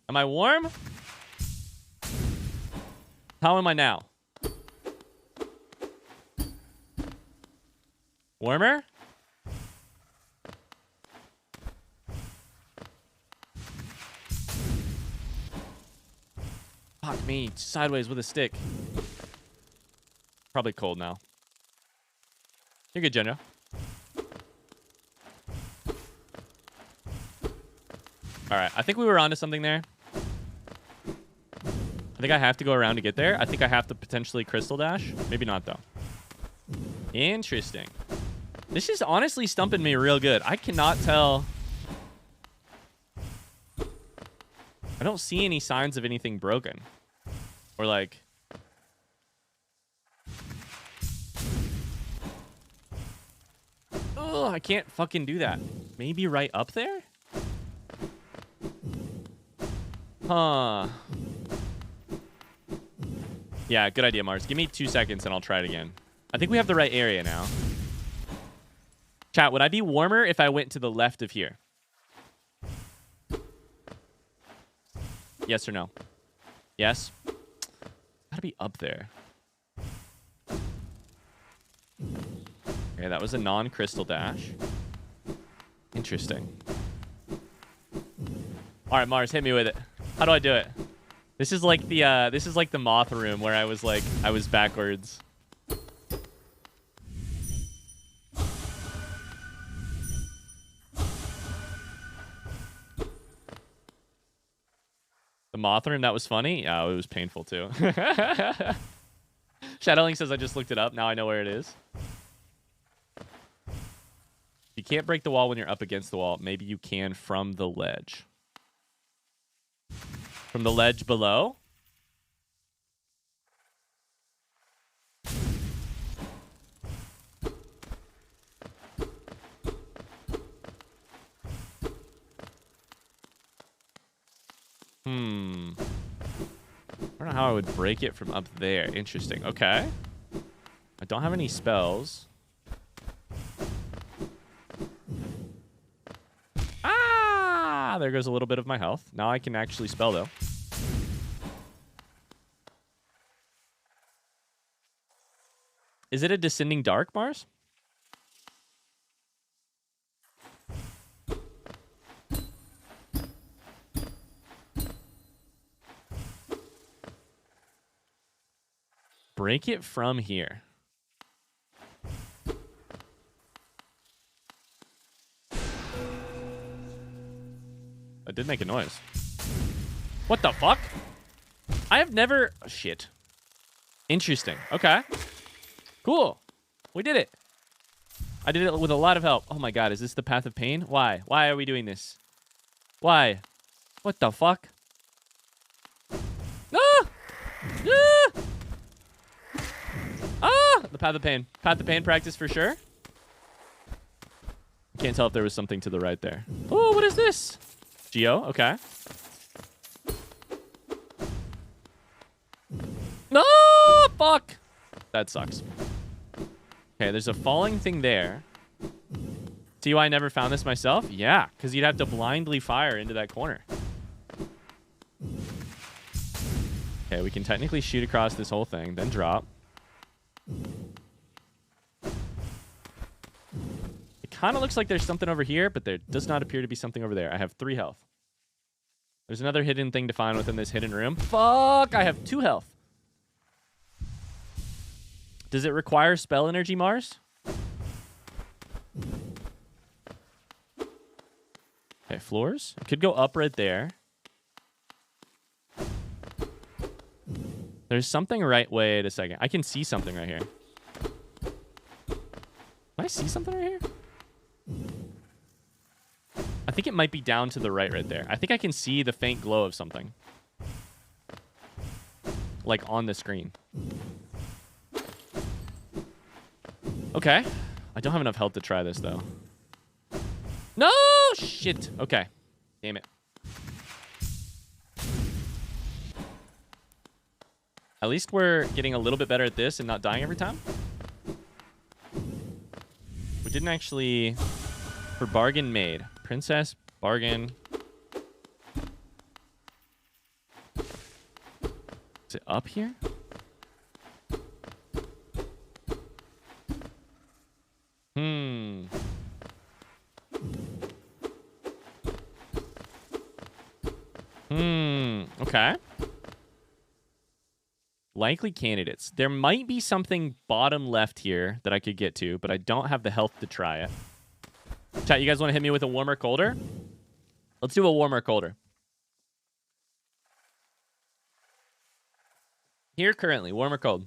Am I warm? How am I now? Warmer? Fuck me, sideways with a stick. Probably cold now. You're good, Jenna. Alright, I think we were onto something there. I think I have to go around to get there. I think I have to potentially crystal dash. Maybe not, though. Interesting. This is honestly stumping me real good. I cannot tell. I don't see any signs of anything broken. Or like... Oh, I can't fucking do that. Maybe right up there? Huh. Yeah, good idea, Mars. Give me 2 seconds and I'll try it again. I think we have the right area now. Chat, would I be warmer if I went to the left of here? Yes or no? Yes? Gotta be up there. Okay, that was a non-crystal dash. Interesting. All right, Mars, hit me with it. How do I do it? This is like the moth room where I was backwards. The moth room, that was funny? Yeah, it was painful too. Shadowling says I just looked it up. Now I know where it is. You can't break the wall when you're up against the wall. Maybe you can from the ledge. From the ledge below? I don't know how I would break it from up there. Interesting. Okay. I don't have any spells. Ah! There goes a little bit of my health. Now I can actually spell, though. Is it a descending dark, Mars? break it from here. That did make a noise. What the fuck? I have never... Oh, shit. Interesting. Okay. Cool. We did it. I did it with a lot of help. Oh my god, is this the path of pain? Why? Why are we doing this? Why? What the fuck? Ah! Ah! Ah! The path of pain. Path of pain practice for sure. Can't tell if there was something to the right there. Oh, what is this? Geo, okay. No, fuck. That sucks. Okay, there's a falling thing there. See why I never found this myself? Yeah, because you'd have to blindly fire into that corner. Okay, we can technically shoot across this whole thing, then drop. It kind of looks like there's something over here, but there does not appear to be something over there. I have 3 health. There's another hidden thing to find within this hidden room. Fuck, I have 2 health. Does it require spell energy, Mars? Okay, floors. It could go up right there. There's something right... Wait a second. I can see something right here. Can I see something right here? I think it might be down to the right there. I think I can see the faint glow of something. Like on the screen. Okay. I don't have enough health to try this, though. No! Shit. Okay. Damn it. At least we're getting a little bit better at this and not dying every time. We didn't actually... For bargain made. Princess, bargain. Is it up here? Okay. Likely candidates. There might be something bottom left here that I could get to, but I don't have the health to try it. Chat, you guys want to hit me with a warmer, colder? Let's do a warmer, colder. Here currently, warm or cold?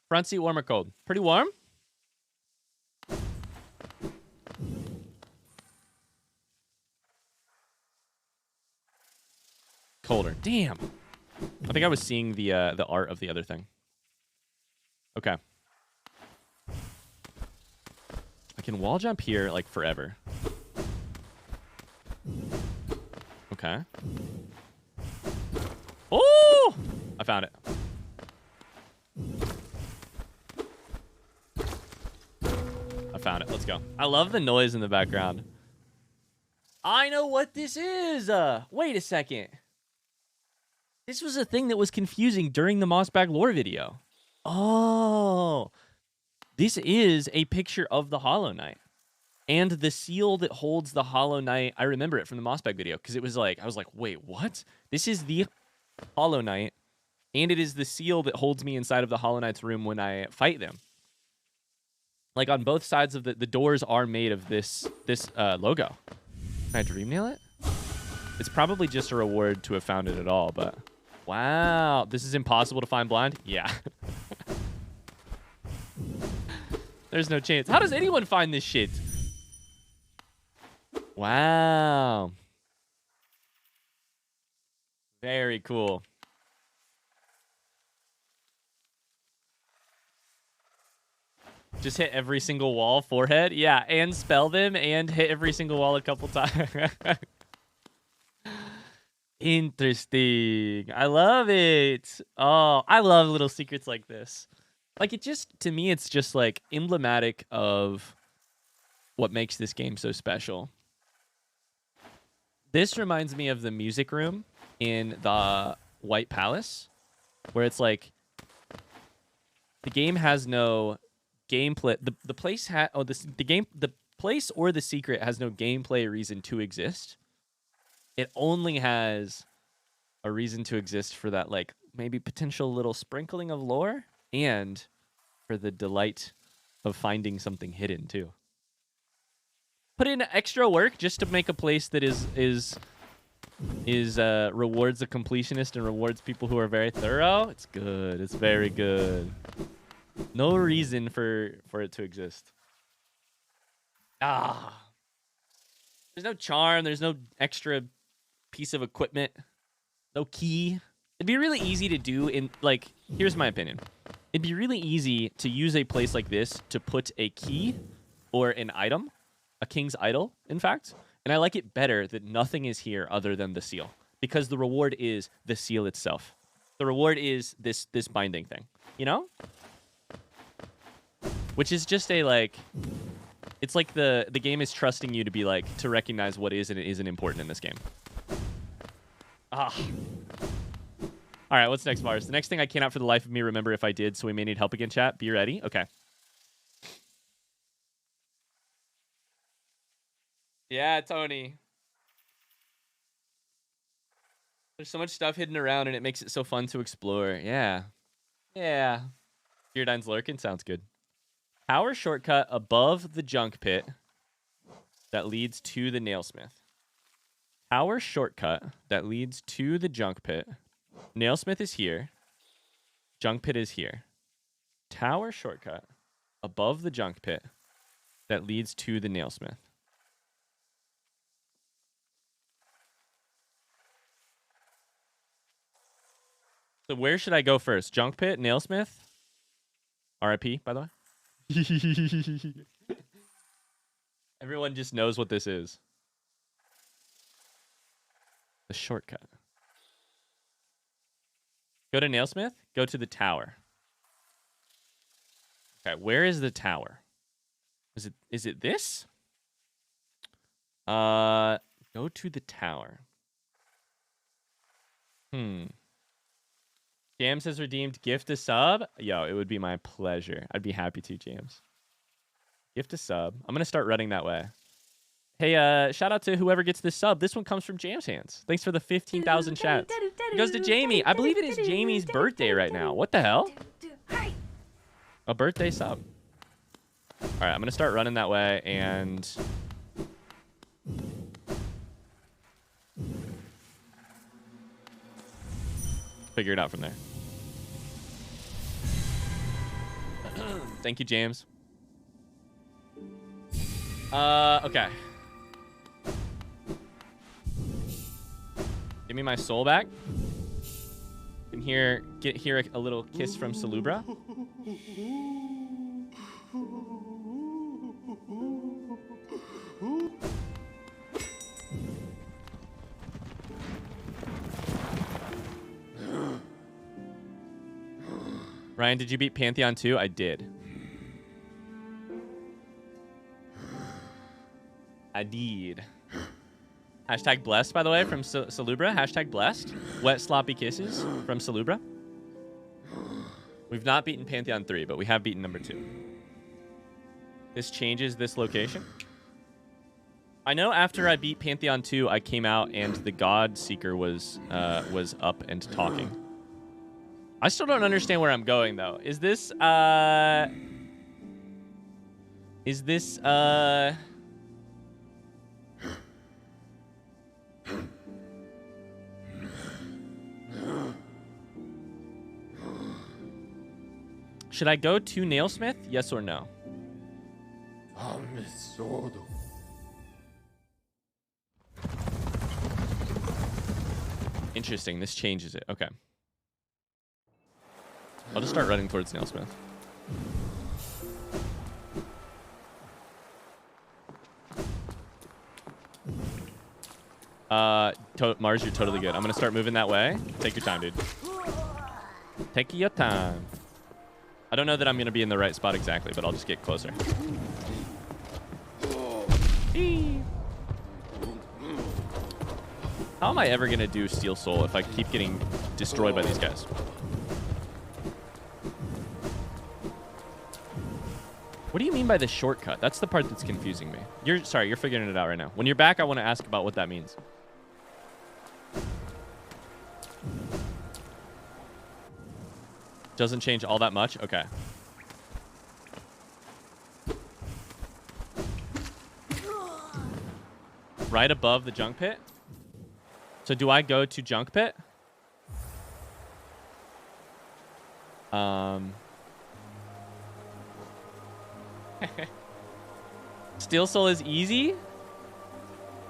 Front seat, warm or cold? Pretty warm? Colder. Damn. I think I was seeing the art of the other thing. Okay. I can wall jump here like forever. Okay. Oh! I found it. I found it. Let's go. I love the noise in the background. I know what this is. Wait a second. This was a thing that was confusing during the Mossbag lore video. Oh. This is a picture of the Hollow Knight. And the seal that holds the Hollow Knight, I remember it from the Mossbag video, because it was like, I was like, wait, what? This is the Hollow Knight, and it is the seal that holds me inside of the Hollow Knight's room when I fight them. Like, on both sides of the doors are made of this logo. Can I dream nail it? It's probably just a reward to have found it at all, but... Wow, this is impossible to find blind? Yeah. There's no chance. How does anyone find this shit? Wow. Very cool. Just hit every single wall, forehead. Yeah, and spell them, and hit every single wall a couple times. Interesting. I love it. Oh, I love little secrets like this. Like, it just, to me, it's just, like, emblematic of what makes this game so special. This reminds me of the music room in the White Palace, where it's like, the game has no gameplay. The place the place or the secret has no gameplay reason to exist. It only has a reason to exist for that, like, maybe potential little sprinkling of lore, and for the delight of finding something hidden too. Put in extra work just to make a place that rewards the completionist and rewards people who are very thorough. It's good. It's very good. No reason for it to exist. Ah. There's no charm. There's no extra piece of equipment. No key. It'd be really easy to do in, like, here's my opinion. It'd be really easy to use a place like this to put a key or an item, a king's idol, in fact. And I like it better that nothing is here other than the seal, because the reward is the seal itself. The reward is this binding thing, you know? Which is just a, like, it's like the game is trusting you to be, like, to recognize what is and isn't important in this game. Ah. All right, what's next, Mars? The next thing I cannot for the life of me remember if I did, so we may need help again, chat. Be ready. Okay. Yeah, Tony. There's so much stuff hidden around, and it makes it so fun to explore. Yeah. Yeah. Beardine's lurking. Sounds good. Power shortcut above the junk pit that leads to the nailsmith. Power shortcut that leads to the junk pit. Nailsmith is here. Junk pit is here. Tower shortcut above the junk pit that leads to the nailsmith. So where should I go first? Junk pit, nailsmith? RIP, by the way. Everyone just knows what this is. The shortcut. Go to nailsmith. Go to the tower. Okay, where is the tower? Is it this? Go to the tower. James has redeemed gift a sub. Yo, it would be my pleasure. I'd be happy to, James. Gift a sub. I'm gonna start running that way. Hey, shout out to whoever gets this sub. This one comes from James Hands. Thanks for the 15,000 chats. It goes to Jamie. I believe it is Jamie's birthday right now. What the hell? A birthday sub. All right, I'm gonna start running that way and figure it out from there. Thank you, James. Okay. Give me my soul back. And hear a little kiss from Salubra. Ryan, did you beat Pantheon 2? I did. I did. Hashtag blessed, by the way, from Salubra. Hashtag blessed. Wet sloppy kisses from Salubra. We've not beaten Pantheon 3, but we have beaten number 2. This changes this location. I know after I beat Pantheon 2, I came out and the God Seeker was up and talking. I still don't understand where I'm going, though. Is this, should I go to Nailsmith? Yes or no? Interesting. This changes it. Okay. I'll just start running towards Nailsmith. Mars, you're totally good. I'm gonna start moving that way. Take your time, dude. Take your time. I don't know that I'm gonna be in the right spot exactly, but I'll just get closer. How am I ever gonna do Steel Soul if I keep getting destroyed by these guys? What do you mean by the shortcut? That's the part that's confusing me. You're figuring it out right now. When you're back, I want to ask about what that means. Doesn't change all that much? Okay. Right above the junk pit? So do I go to junk pit? Steel Soul is easy?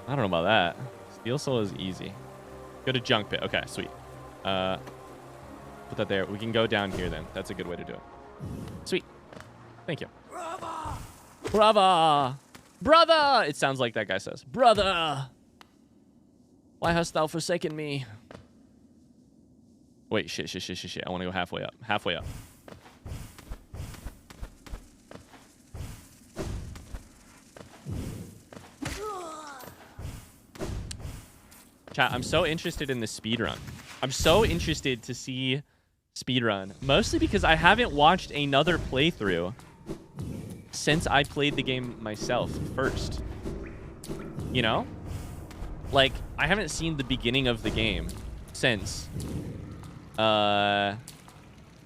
I don't know about that. Steel Soul is easy. Go to junk pit. Okay, sweet. Put that there. We can go down here then. That's a good way to do it. Sweet. Thank you. Brother! Brother! Brother! It sounds like that guy says. Brother! Why hast thou forsaken me? Wait, shit. I want to go halfway up. Halfway up. Chat, I'm so interested in the speedrun. I'm so interested to see speedrun. Mostly because I haven't watched another playthrough since I played the game myself first. You know? Like, I haven't seen the beginning of the game since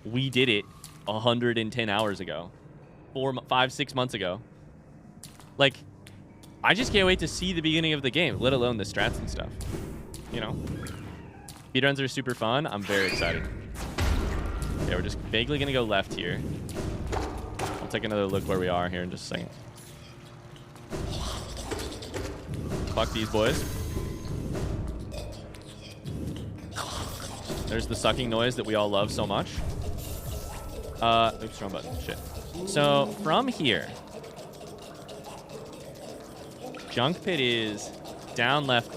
we did it 110 hours ago. 5, 6 months ago. Like, I just can't wait to see the beginning of the game, let alone the strats and stuff. You know? Speedruns are super fun. I'm very excited. Okay, we're just vaguely going to go left here. I'll take another look where we are here in just a second. Fuck these boys. There's the sucking noise that we all love so much. Oops, wrong button. Shit. So, from here, junk pit is down, left.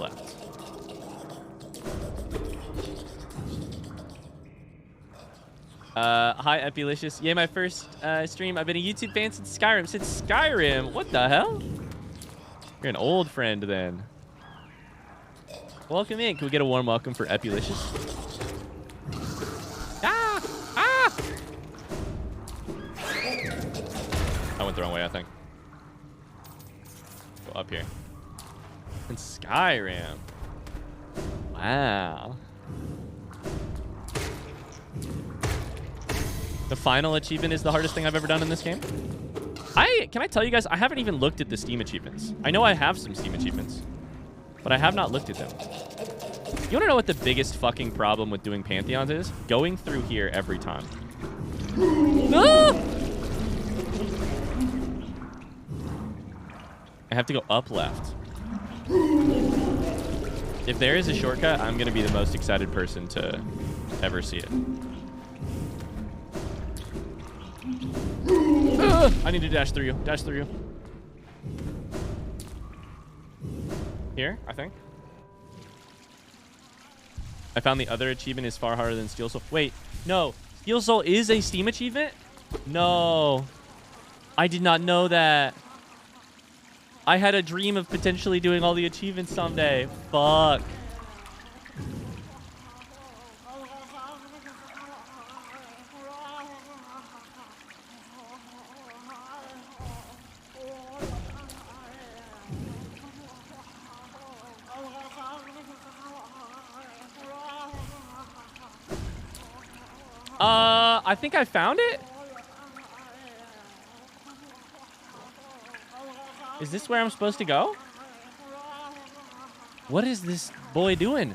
Hi, Epilicious. Yeah, my first stream. I've been a YouTube fan since Skyrim. Since Skyrim? What the hell? You're an old friend, then. Welcome in. Can we get a warm welcome for Epilicious? I went the wrong way, I think. Go up here. In Skyrim. Wow. The final achievement is the hardest thing I've ever done in this game. Can I tell you guys, I haven't even looked at the Steam achievements. I know I have some Steam achievements, but I have not looked at them. You want to know what the biggest fucking problem with doing Pantheons is? Going through here every time. Ah! I have to go up left. If there is a shortcut, I'm going to be the most excited person to ever see it. I need to dash through you. Dash through you. Here, I think. I found the other achievement is far harder than Steel Soul. Wait, no. Steel Soul is a Steam achievement? No. I did not know that. I had a dream of potentially doing all the achievements someday. Fuck. I think I found it. Is this where I'm supposed to go? What is this boy doing?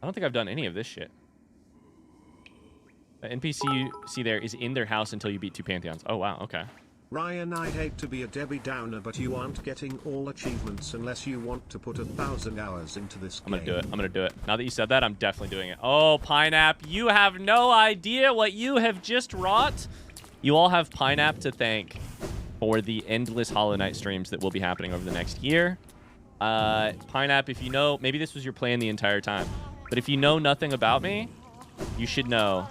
I don't think I've done any of this shit. The NPC you see there is in their house until you beat 2 Pantheons. Oh, wow. Okay. Ryan, I hate to be a Debbie Downer, but you aren't getting all achievements unless you want to put 1,000 hours into this game. I'm going to do it. Now that you said that, I'm definitely doing it. Oh, Pinap, you have no idea what you have just wrought. You all have Pinap to thank for the endless Hollow Knight streams that will be happening over the next year. Pinap, if you know, maybe this was your plan the entire time, but if you know nothing about me, you should know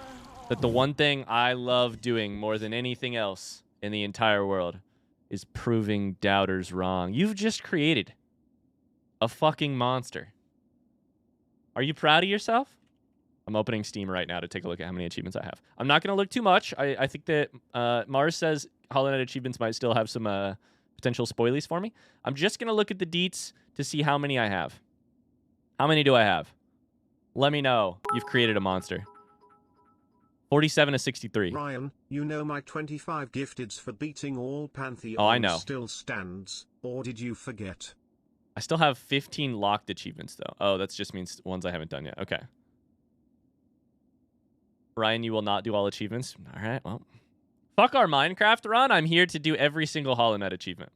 that the one thing I love doing more than anything else in the entire world is proving doubters wrong. You've just created a fucking monster. Are you proud of yourself? I'm opening Steam right now to take a look at how many achievements I have. I'm not going to look too much. I think that Mars says Hollow Knight achievements might still have some potential spoilies for me. I'm just going to look at the deets to see how many I have. How many do I have? Let me know. You've created a monster. 47 to 63. Ryan, you know my 25 gifteds for beating all Pantheons Oh, I know. still stands, or did you forget? I still have 15 locked achievements, though. Oh, that just means ones I haven't done yet. Okay. Ryan, you will not do all achievements? All right, well. Fuck our Minecraft run. I'm here to do every single Hollow Knight achievement.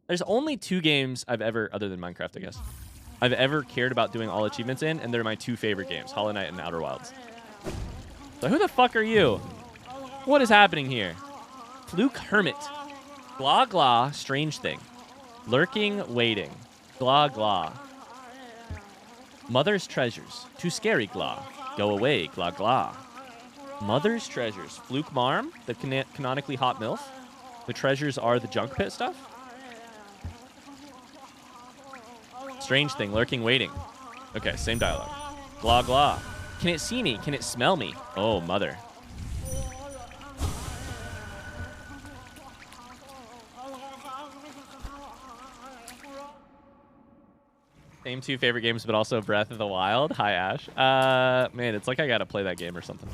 There's only 2 games I've ever, other than Minecraft, I guess, I've ever cared about doing all achievements in, and they're my 2 favorite games, Hollow Knight and Outer Wilds. So who the fuck are you? What is happening here? Fluke Hermit. Glah glah, strange thing. Lurking, waiting. Glah glah. Mother's treasures. Too scary, glah. Go away, glah glah. Mother's treasures. Fluke Marm, the canonically hot MILF. The treasures are the junk pit stuff. Strange thing, lurking, waiting. Okay, same dialogue. Glah glah. Can it see me? Can it smell me? Oh, mother. Same 2 favorite games, but also Breath of the Wild. Hi, Ash. Man, it's like I gotta play that game or something.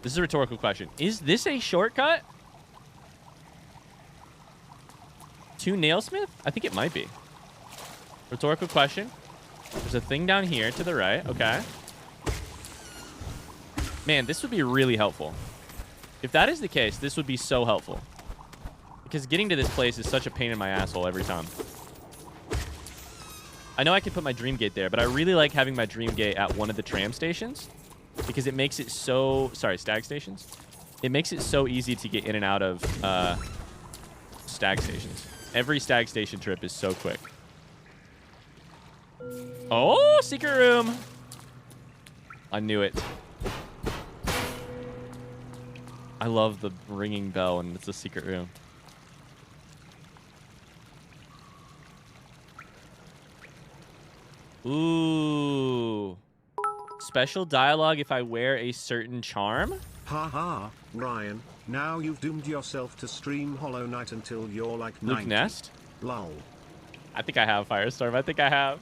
This is a rhetorical question. Is this a shortcut to Nailsmith? I think it might be. Rhetorical question. There's a thing down here to the right. Okay. Man, this would be really helpful. If that is the case, this would be so helpful. Because getting to this place is such a pain in my asshole every time. I know I could put my Dream Gate there, but I really like having my Dream Gate at one of the tram stations. Because it makes it so... Sorry, stag stations. It makes it so easy to get in and out of stag stations. Every stag station trip is so quick. Oh, secret room. I knew it. I love the ringing bell and it's a secret room. Ooh. Special dialogue if I wear a certain charm? Haha, Ryan, now you've doomed yourself to stream Hollow Knight until you're like Luke 90. Nest? Lol. I think I have Firestorm. I think I have.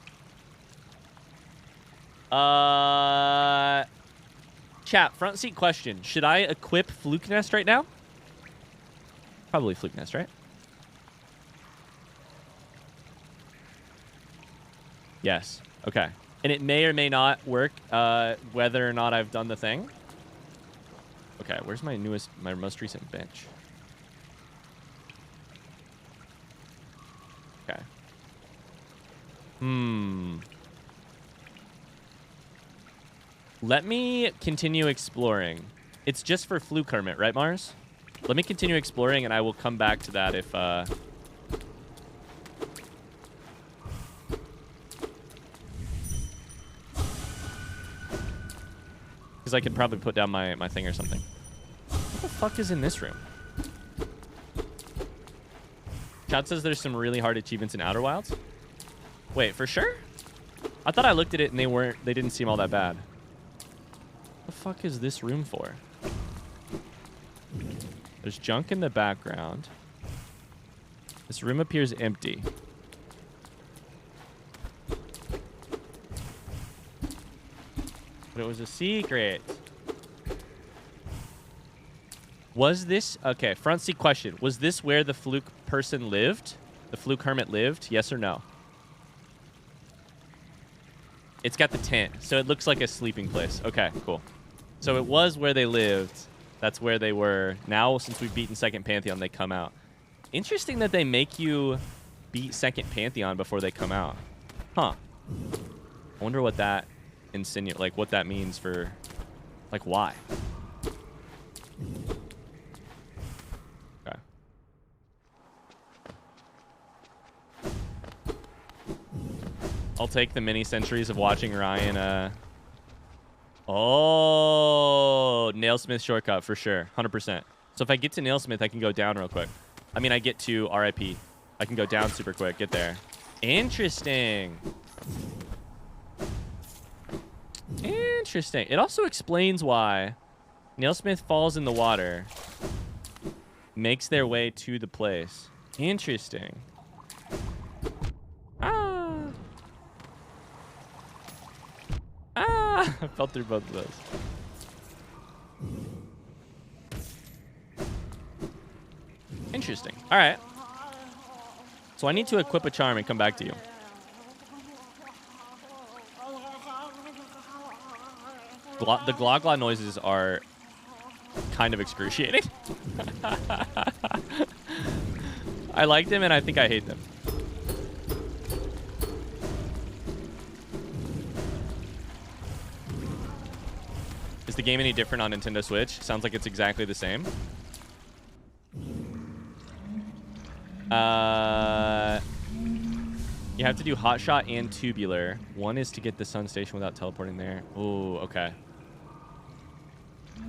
Chat, front seat question. Should I equip Fluke Nest right now? Probably Fluke Nest, right? Yes. Okay. And it may or may not work whether or not I've done the thing. Okay, where's my most recent bench? Okay. Let me continue exploring. It's just for Fluke Hermit, right, Mars? Let me continue exploring, and I will come back to that if... Because I could probably put down my thing or something. What the fuck is in this room? Chat says there's some really hard achievements in Outer Wilds. Wait, for sure? I thought I looked at it and they didn't seem all that bad. What the fuck is this room for? There's junk in the background. This room appears empty. But it was a secret. Was this... Okay, front seat question. Was this where the Fluke person lived? The Fluke Hermit lived? Yes or no? It's got the tent, so it looks like a sleeping place. Okay, cool. So it was where they lived. That's where they were. Now, since we've beaten Second Pantheon, they come out. Interesting that they make you beat Second Pantheon before they come out. Huh. I wonder what that insinuates, like what that means for, like, why? Okay. I'll take the mini centuries of watching Ryan, Oh, Nailsmith shortcut for sure. 100%. So if I get to Nailsmith, I can go down real quick. I mean, I get to RIP. I can go down super quick. Get there. Interesting. Interesting. It also explains why Nailsmith falls in the water. Makes their way to the place. Interesting. Ah. Ah. I fell through both of those. Interesting. All right. So I need to equip a charm and come back to you. The glog glog noises are kind of excruciating. I like them and I think I hate them. Is the game any different on Nintendo Switch? Sounds like it's exactly the same. You have to do hot shot and tubular. One is to get the sun station without teleporting there. Oh, okay.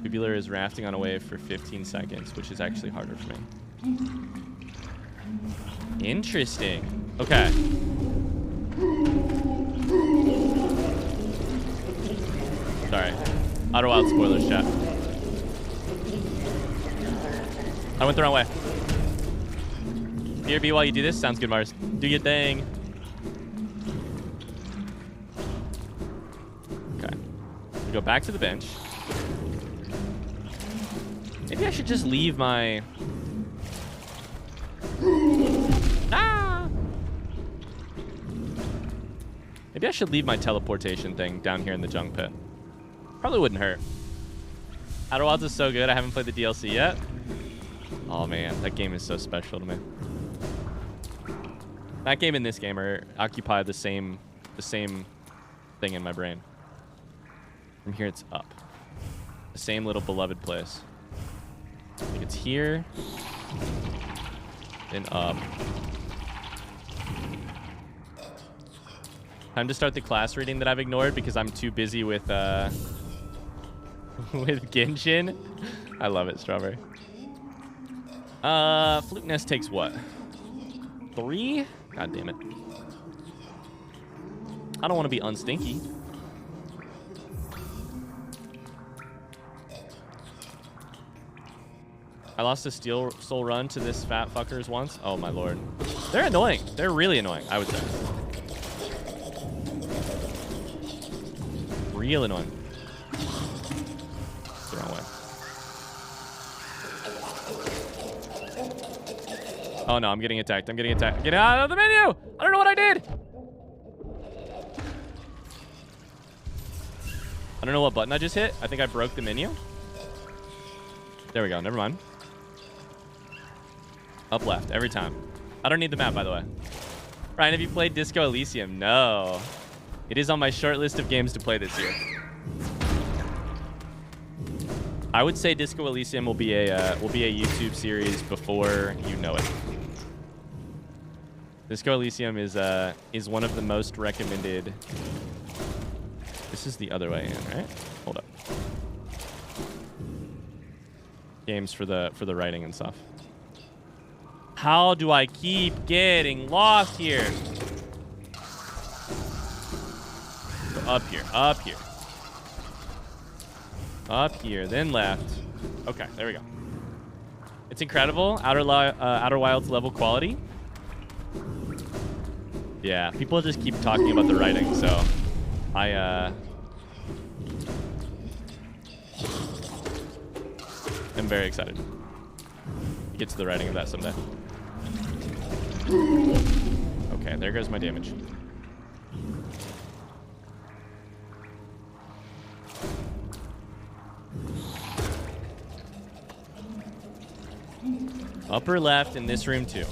Tubular is rafting on a wave for 15 seconds, which is actually harder for me. Interesting. Okay. Sorry. Outer Wild spoilers, chat. I went the wrong way. BRB while you do this? Sounds good, Mars. Do your thing. Okay. We go back to the bench. Maybe I should just leave my... Ah! Maybe I should leave my teleportation thing down here in the junk pit. Probably wouldn't hurt. Outer Wilds is so good. I haven't played the DLC yet. Oh man, that game is so special to me. That game and this game are occupy the same thing in my brain. From here, it's up. The same little beloved place. Like it's here, then up. Time to start the class reading that I've ignored because I'm too busy with with Genshin. I love it, Strawberry. Flute Nest takes what? 3? God damn it. I don't want to be unstinky. I lost a Steel Soul run to this fat fuckers once. Oh my lord. They're annoying. They're really annoying, I would say. Real annoying. It's the wrong way. Oh no, I'm getting attacked. I'm getting attacked. Get out of the menu! I don't know what I did! I don't know what button I just hit. I think I broke the menu. There we go. Never mind. Up left, every time. I don't need the map, by the way. Ryan, have you played Disco Elysium? No. It is on my short list of games to play this year. I would say Disco Elysium will be a YouTube series before you know it. Disco Elysium is one of the most recommended. This is the other way in, right? Hold up. Games for the writing and stuff. How do I keep getting lost here? So up here, up here. Up here, then left. Okay, there we go. It's incredible. Outer Wilds level quality. Yeah, people just keep talking about the writing, so I am very excited to get to the writing of that someday. Okay, there goes my damage. Upper left in this room too.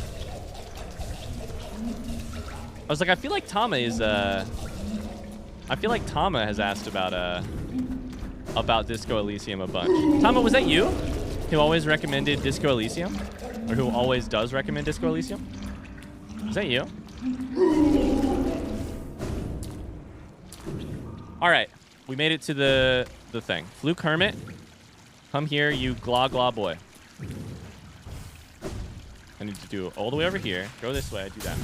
I was like, I feel like Tama is has asked about Disco Elysium a bunch. Tama, was that you who always recommended Disco Elysium? Or who always does recommend Disco Elysium? Is that you? All right, we made it to the thing. Fluke Hermit, come here, you glah glah boy. I need to do it all the way over here. Go this way, do that.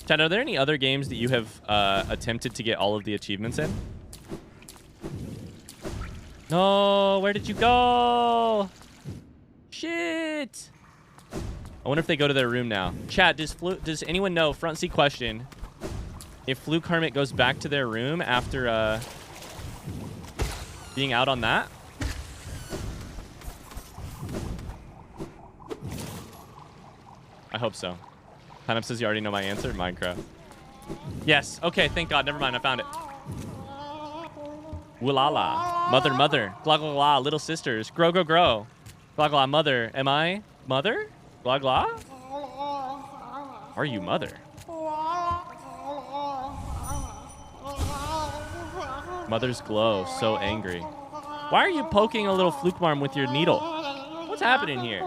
Chad, are there any other games that you have attempted to get all of the achievements in? No, where did you go? Shit. I wonder if they go to their room now. Chat, does anyone know, front seat question, if Fluke Hermit goes back to their room after being out on that? I hope so. Pinup says you already know my answer. Minecraft. Yes. Okay, thank God. Never mind. I found it. Woolala. Mother, mother. Gla, gla, gla. Little sisters. Grow, grow, grow. Gla, gla, mother. Am I mother? Gla, gla? Are you mother? Mother's glow. So angry. Why are you poking a little fluke marm with your needle? What's happening here?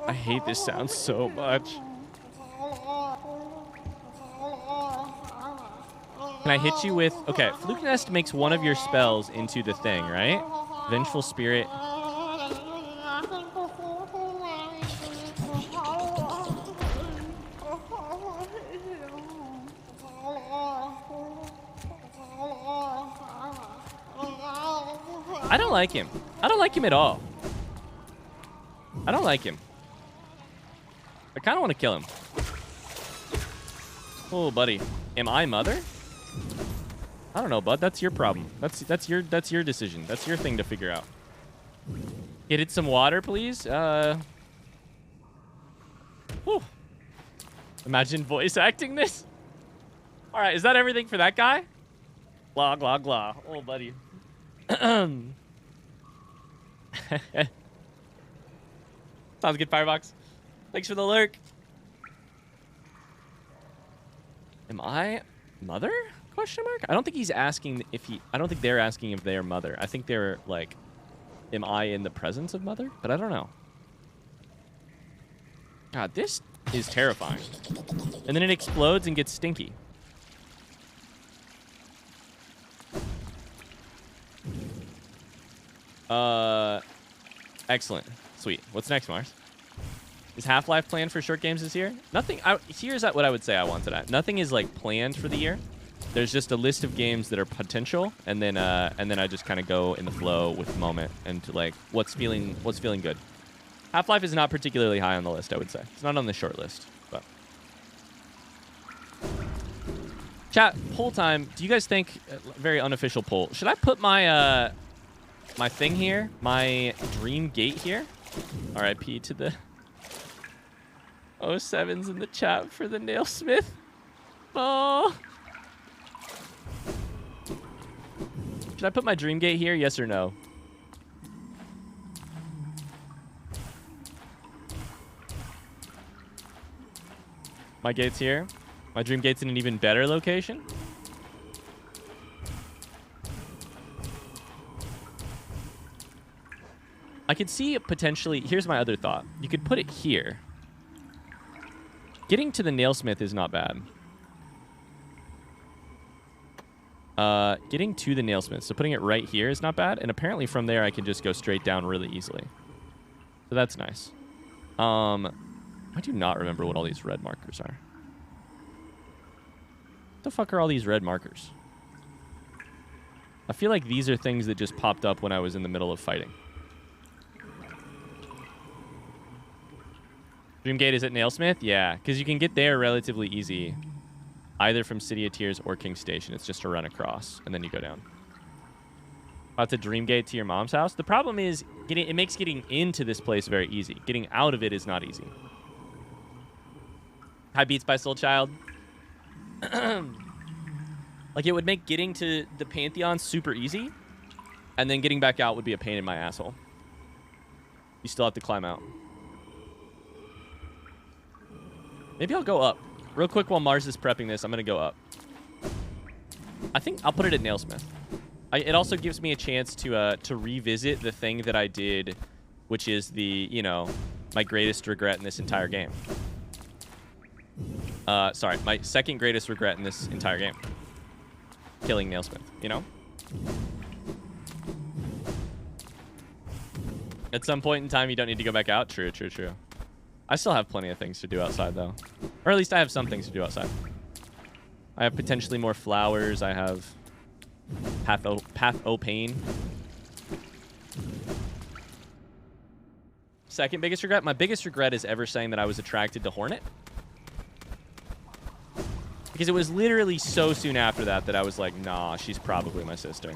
I hate this sound so much. Can I hit you with... Okay, Fluke Nest makes one of your spells into the thing, right? Vengeful Spirit. I don't like him. I don't like him at all. I don't like him. I kind of want to kill him. Oh, buddy. Am I mother? I don't know, bud. That's your problem. That's your decision. That's your thing to figure out. Get it some water, please. Whew. Imagine voice acting this. All right, is that everything for that guy? Glah, glah, glah. Oh, buddy. Sounds good, Firebox. Thanks for the lurk. Am I mother? Question mark? I don't think he's asking if he... I don't think they're asking if they are mother. I think they're like, am I in the presence of mother? But I don't know. God, this is terrifying. And then it explodes and gets stinky. Excellent. Sweet. What's next, Mars? Is Half-Life planned for short games this year? Nothing. Here's what I would say I wanted at. Nothing is like planned for the year. There's just a list of games that are potential, and then I just kind of go in the flow with the moment and to like what's feeling good. Half-Life is not particularly high on the list, I would say. It's not on the short list, but. Chat, poll time. Do you guys think, very unofficial poll, should I put my my thing here, my dream gate here? RIP to the 07s in the chat for the nailsmith. Oh. Should I put my dream gate here? Yes or no? My gate's here. My dream gate's in an even better location. I could see potentially... Here's my other thought. You could put it here. Getting to the nailsmith is not bad. Getting to the nailsmith. So putting it right here is not bad. And apparently from there I can just go straight down really easily. So that's nice. I do not remember what all these red markers are. What the fuck are all these red markers? I feel like these are things that just popped up when I was in the middle of fighting. Dreamgate is at Nailsmith? Yeah, because you can get there relatively easy. Either from City of Tears or King Station. It's just to run across, and then you go down. Out to Dreamgate to your mom's house. The problem is, it makes getting into this place very easy. Getting out of it is not easy. High Beats by Soul Child. Like, it would make getting to the Pantheon super easy, and then getting back out would be a pain in my asshole. You still have to climb out. Maybe I'll go up. Real quick while Mars is prepping this, I'm going to go up. I think I'll put it at Nailsmith. It also gives me a chance to revisit the thing that I did, which is the, you know, my greatest regret in this entire game. Sorry, my second greatest regret in this entire game. Killing Nailsmith, you know? At some point in time, you don't need to go back out. True, true, true. I still have plenty of things to do outside, though. Or at least I have some things to do outside. I have potentially more flowers. I have Path O Pain. Second biggest regret? My biggest regret is ever saying that I was attracted to Hornet. Because it was literally so soon after that that I was like, nah, she's probably my sister.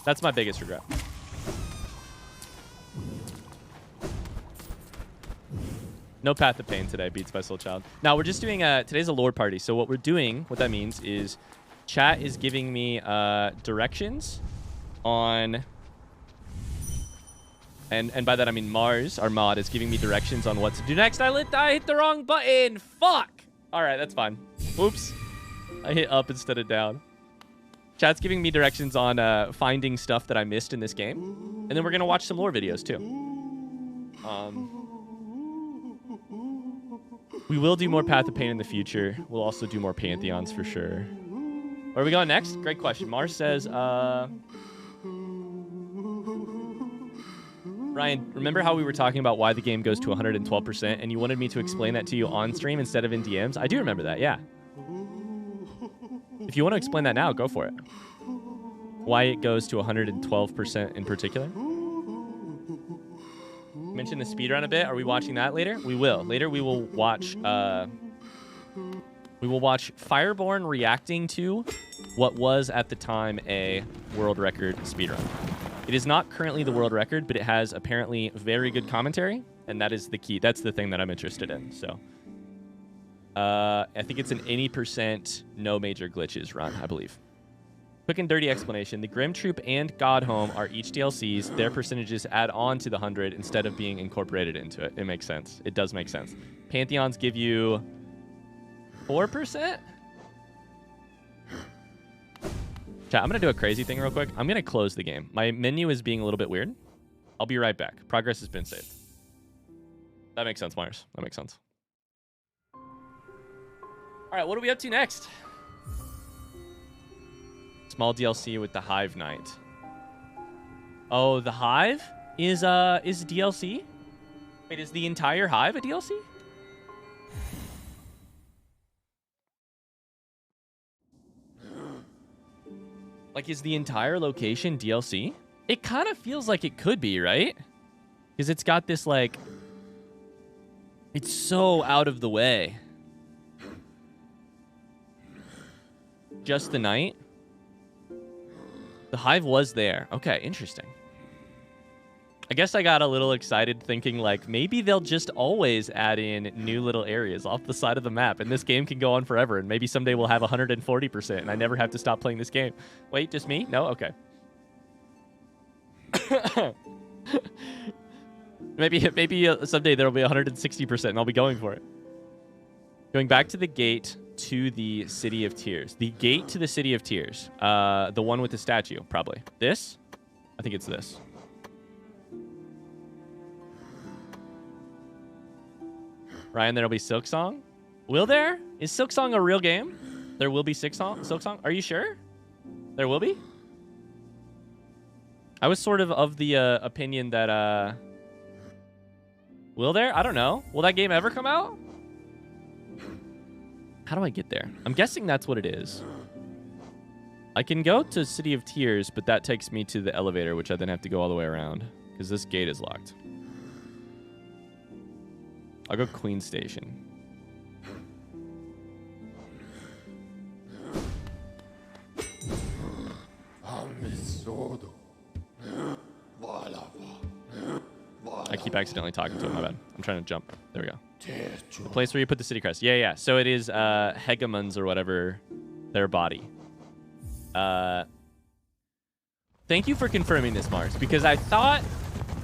That's my biggest regret. No Path of Pain today, Beats by Soul Child. Now, we're just doing today's a lore party. So what we're doing, what that means is chat is giving me directions on... And by that, I mean Mars, our mod, is giving me directions on what to do next. I hit the wrong button. Fuck. All right, that's fine. Oops. I hit up instead of down. Chat's giving me directions on finding stuff that I missed in this game. And then we're going to watch some lore videos, too. We will do more Path of Pain in the future. We'll also do more Pantheons for sure. Where are we going next? Great question. Mars says... Ryan, remember how we were talking about why the game goes to 112% and you wanted me to explain that to you on stream instead of in DMs? I do remember that, yeah. If you want to explain that now, go for it. Why it goes to 112% in particular? Mention the speedrun a bit. Are we watching that later? We will. Later we will watch Fireborn reacting to what was at the time a world record speedrun. It is not currently the world record, but it has apparently very good commentary, and that is the key. That's the thing that I'm interested in. So, I think it's an 80% no major glitches run, I believe. Quick and dirty explanation. The Grim Troop and Godhome are each DLCs. Their percentages add on to the 100 instead of being incorporated into it. It makes sense. It does make sense. Pantheons give you 4%? Chat, I'm going to do a crazy thing real quick. I'm going to close the game. My menu is being a little bit weird. I'll be right back. Progress has been saved. That makes sense, Myers. That makes sense. All right, what are we up to next? Small DLC with the Hive Knight. Oh, the Hive is DLC? Wait, is the entire Hive a DLC? Like, is the entire location DLC? It kind of feels like it could be, right? Because it's got this, like... It's so out of the way. Just the night? The Hive was there. Okay, interesting. I guess I got a little excited thinking, like, maybe they'll just always add in new little areas off the side of the map, and this game can go on forever, and maybe someday we'll have 140%, and I never have to stop playing this game. Wait, just me? No? Okay. maybe someday there'll be 160%, and I'll be going for it. Going back to the gate to the City of Tears. The gate to the City of Tears. The one with the statue, probably. This? I think it's this. Ryan, there'll be Silksong? Will there? Is Silksong a real game? There will be Silksong? Are you sure? There will be? I was sort of the opinion that... Will there? I don't know. Will that game ever come out? How do I get there? I'm guessing that's what it is. I can go to City of Tears, but that takes me to the elevator, which I then have to go all the way around. Because this gate is locked. I'll go Queen Station. I keep accidentally talking to him, my bad. I'm trying to jump. There we go. The place where you put the city crest. Yeah. So it is Hegemons or whatever, their body. Thank you for confirming this, Mars, because I thought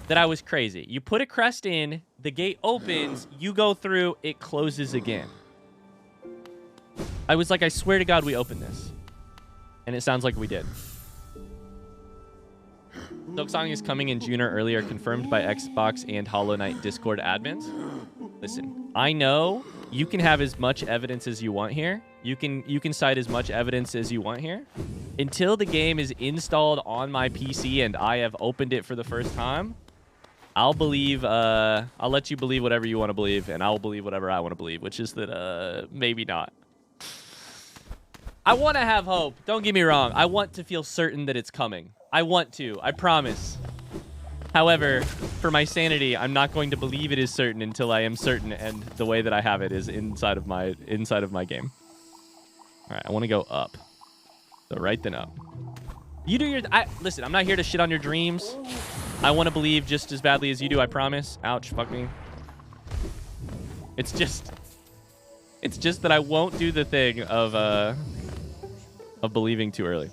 that I was crazy. You put a crest in, the gate opens, you go through, it closes again. I was like, I swear to God we opened this. And it sounds like we did. Silksong is coming in June or earlier, confirmed by Xbox and Hollow Knight Discord admins. Listen, I know you can have as much evidence as you want here. You can cite as much evidence as you want here. Until the game is installed on my PC and I have opened it for the first time, I'll let you believe whatever you want to believe, and I'll believe whatever I want to believe, which is that maybe not. I want to have hope. Don't get me wrong. I want to feel certain that it's coming. I want to. I promise. However, for my sanity, I'm not going to believe it is certain until I am certain, and the way that I have it is inside of my game. All right, I want to go up. So right then up. You do your... listen, I'm not here to shit on your dreams. I want to believe just as badly as you do, I promise. Ouch, fuck me. It's just that I won't do the thing of believing too early.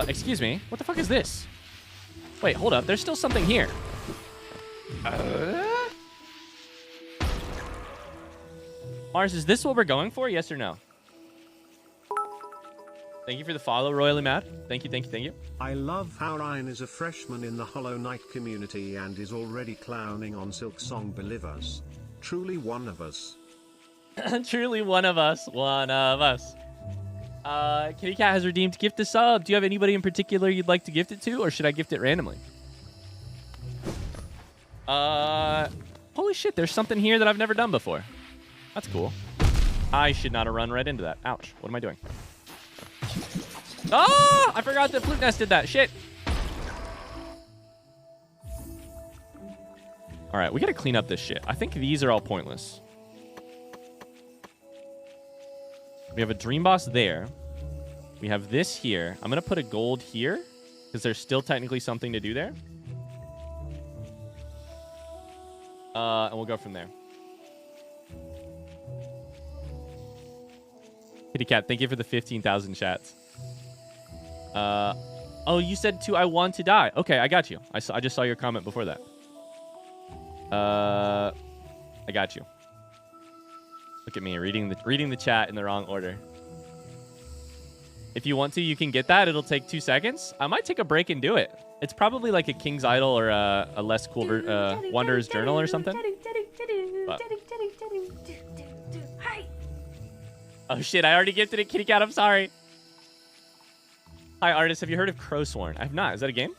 Excuse me. What the fuck is this? Wait, hold up. There's still something here. Mars, is this what we're going for? Yes or no? Thank you for the follow, Royally Mad. Thank you, thank you, thank you. I love how Ryan is a freshman in the Hollow Knight community and is already clowning on Silksong Believers. Truly one of us. Truly one of us. One of us. Kitty Cat has redeemed gift a sub. Do you have anybody in particular you'd like to gift it to, or should I gift it randomly? Holy shit, there's something here that I've never done before. That's cool. I should not have run right into that. Ouch. What am I doing? Oh! I forgot that Flute Nest did that. Shit. All right, we got to clean up this shit. I think these are all pointless. We have a Dream Boss there. We have this here. I'm going to put a gold here because there's still technically something to do there. And we'll go from there. Kitty Cat, thank you for the 15,000 chats. Oh, you said too, I want to die. Okay, I got you. I just saw your comment before that. I got you. Look at me reading the chat in the wrong order. If you want to, you can get that. It'll take 2 seconds. I might take a break and do it. It's probably like a King's Idol or a less cool Wanderer's Journal or something. But... Oh shit, I already gifted it, Kitty Cat. I'm sorry. Hi, artist. Have you heard of Crowsworn? I have not. Is that a game?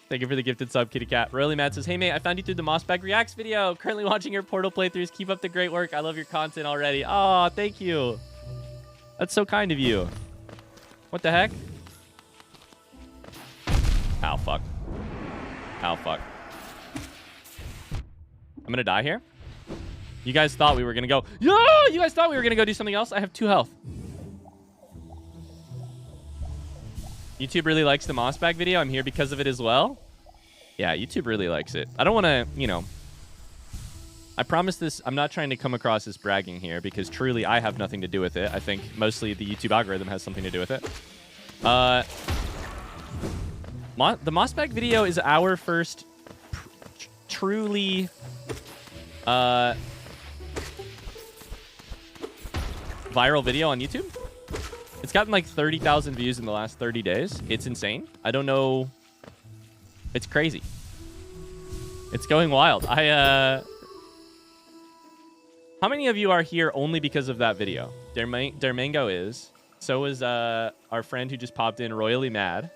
Thank you for the gifted sub, Kitty Cat. Royally Matt says, hey, mate, I found you through the Mossbag Reacts video. Currently watching your Portal playthroughs. Keep up the great work. I love your content already. Oh, thank you. That's so kind of you. What the heck? Ow, fuck. Ow, fuck. I'm going to die here. You guys thought we were going to go... Yo! You guys thought we were going to go do something else? I have 2 health. YouTube really likes the Mossbag video. I'm here because of it as well. Yeah, YouTube really likes it. I don't want to, you know... I promise this... I'm not trying to come across as bragging here because truly I have nothing to do with it. I think mostly the YouTube algorithm has something to do with it. The Mossbag video is our first truly... viral video on YouTube. It's gotten like 30,000 views in the last 30 days. It's insane. I don't know. It's crazy. It's going wild. How many of you are here only because of that video? Dermango is. So is our friend who just popped in, Royally Mad.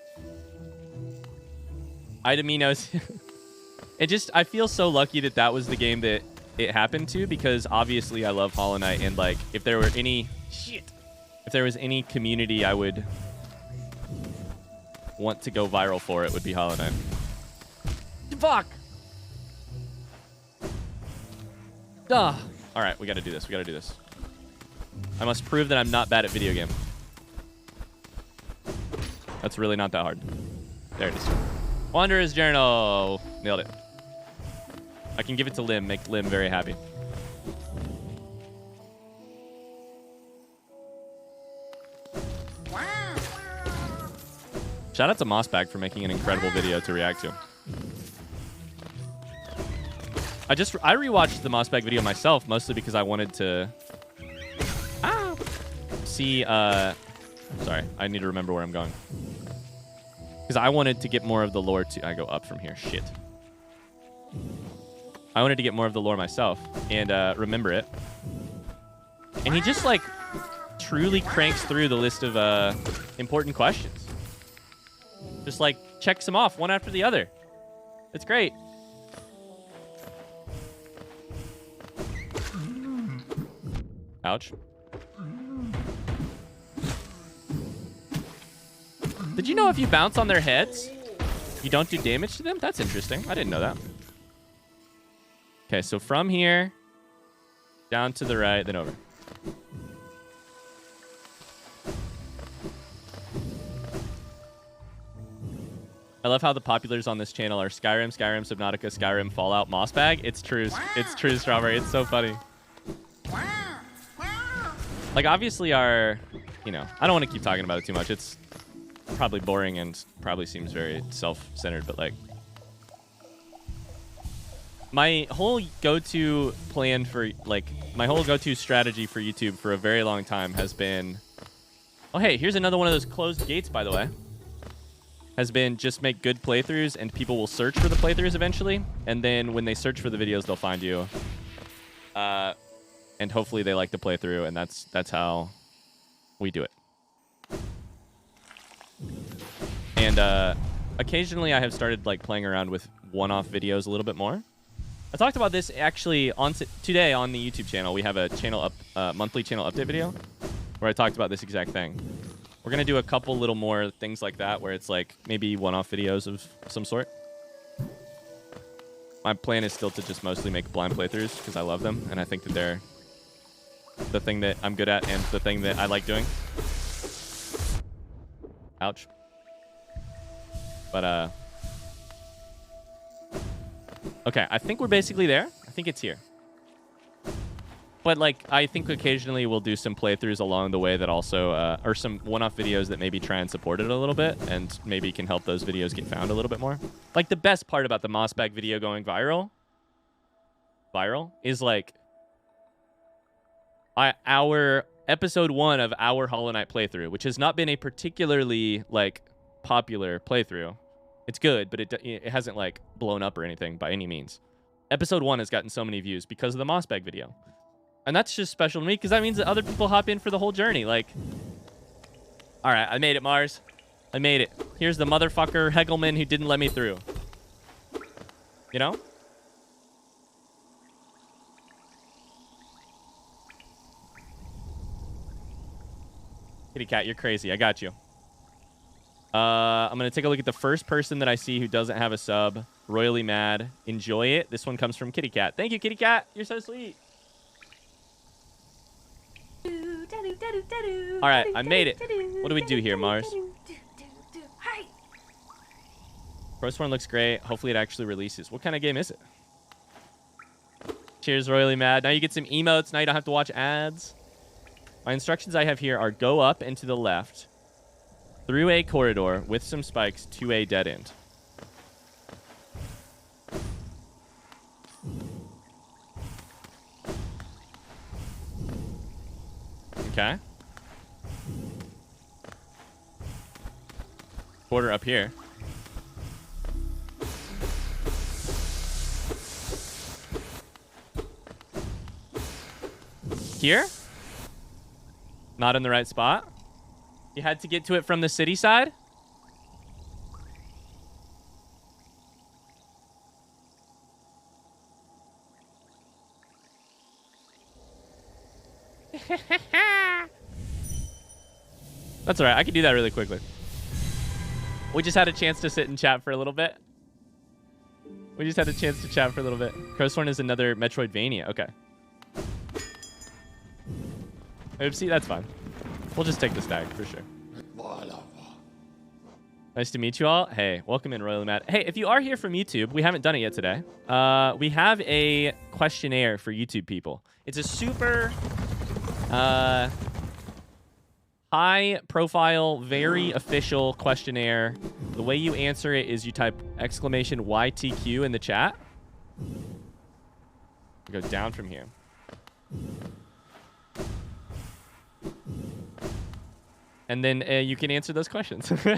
Idamino's. I feel so lucky that that was the game that it happened to, because obviously I love Hollow Knight, and like if there were any if there was any community I would want to go viral for, it would be Hollow Knight. Fuck. Duh. All right, we got to do this. We got to do this. I must prove that I'm not bad at video game. That's really not that hard. There it is. Wanderer's Journal. Nailed it. I can give it to Lim, make Lim very happy. Shout out to Mossbag for making an incredible video to react to. I rewatched the Mossbag video myself, mostly because I wanted to see... sorry, I need to remember where I'm going. Because I wanted to get more of the lore to... I go up from here. Shit. I wanted to get more of the lore myself and remember it. And he just like truly cranks through the list of important questions. Just like checks them off one after the other. It's great. Ouch. Did you know if you bounce on their heads, you don't do damage to them? That's interesting. I didn't know that. Okay, so from here, down to the right, then over. I love how the populars on this channel are Skyrim, Subnautica, Skyrim, Fallout, Mossbag. It's true. It's true, Strawberry. It's so funny. Like, obviously our, you know, I don't want to keep talking about it too much. It's probably boring and probably seems very self-centered, but like, my whole go-to plan for, like, my whole go-to strategy for YouTube for a very long time has been, oh, hey, here's another one of those closed gates, by the way, has been just make good playthroughs and people will search for the playthroughs eventually. And then when they search for the videos, they'll find you. And hopefully they like the playthrough, and that's how we do it. And occasionally I have started like playing around with one-off videos a little bit more. I talked about this actually on today on the YouTube channel. We have a channel monthly channel update video where I talked about this exact thing. We're gonna do a couple little more things like that where it's like maybe one-off videos of some sort. My plan is still to just mostly make blind playthroughs because I love them and I think that they're the thing that I'm good at and the thing that I like doing. Ouch. But okay, I think we're basically there. I think it's here. But like, I think occasionally we'll do some playthroughs along the way that also, or some one-off videos that maybe try and support it a little bit and maybe can help those videos get found a little bit more. Like the best part about the Mossbag video going viral is like our episode 1 of our Hollow Knight playthrough, which has not been a particularly like popular playthrough. It's good, but it hasn't like blown up or anything by any means. Episode 1 has gotten so many views because of the Mossbag video. And that's just special to me because that means that other people hop in for the whole journey. Like, all right, I made it, Mars. I made it. Here's the motherfucker Hegelman who didn't let me through. You know? Kitty cat, you're crazy. I got you. I'm going to take a look at the first person that I see who doesn't have a sub. Royally mad. Enjoy it. This one comes from Kitty Cat. Thank you, Kitty Cat. You're so sweet. All right, I made it. What do we do here, Mars? First one looks great. Hopefully it actually releases. What kind of game is it? Cheers, Royally Mad. Now you get some emotes. Now you don't have to watch ads. My instructions I have here are go up and to the left, through a corridor with some spikes to a dead end. Okay. Quarter up here. Here? Not in the right spot. You had to get to it from the city side? That's all right. I can do that really quickly. We just had a chance to sit and chat for a little bit. Crowstorn is another Metroidvania. Okay. Oopsie, that's fine. We'll just take the stag for sure. Nice to meet you all. Hey, welcome in, Royally Mad. Hey, if you are here from YouTube, we haven't done it yet today. We have a questionnaire for YouTube people. It's a super high profile, very official questionnaire. The way you answer it is you type exclamation YTQ in the chat. We go down from here. And then you can answer those questions. Thank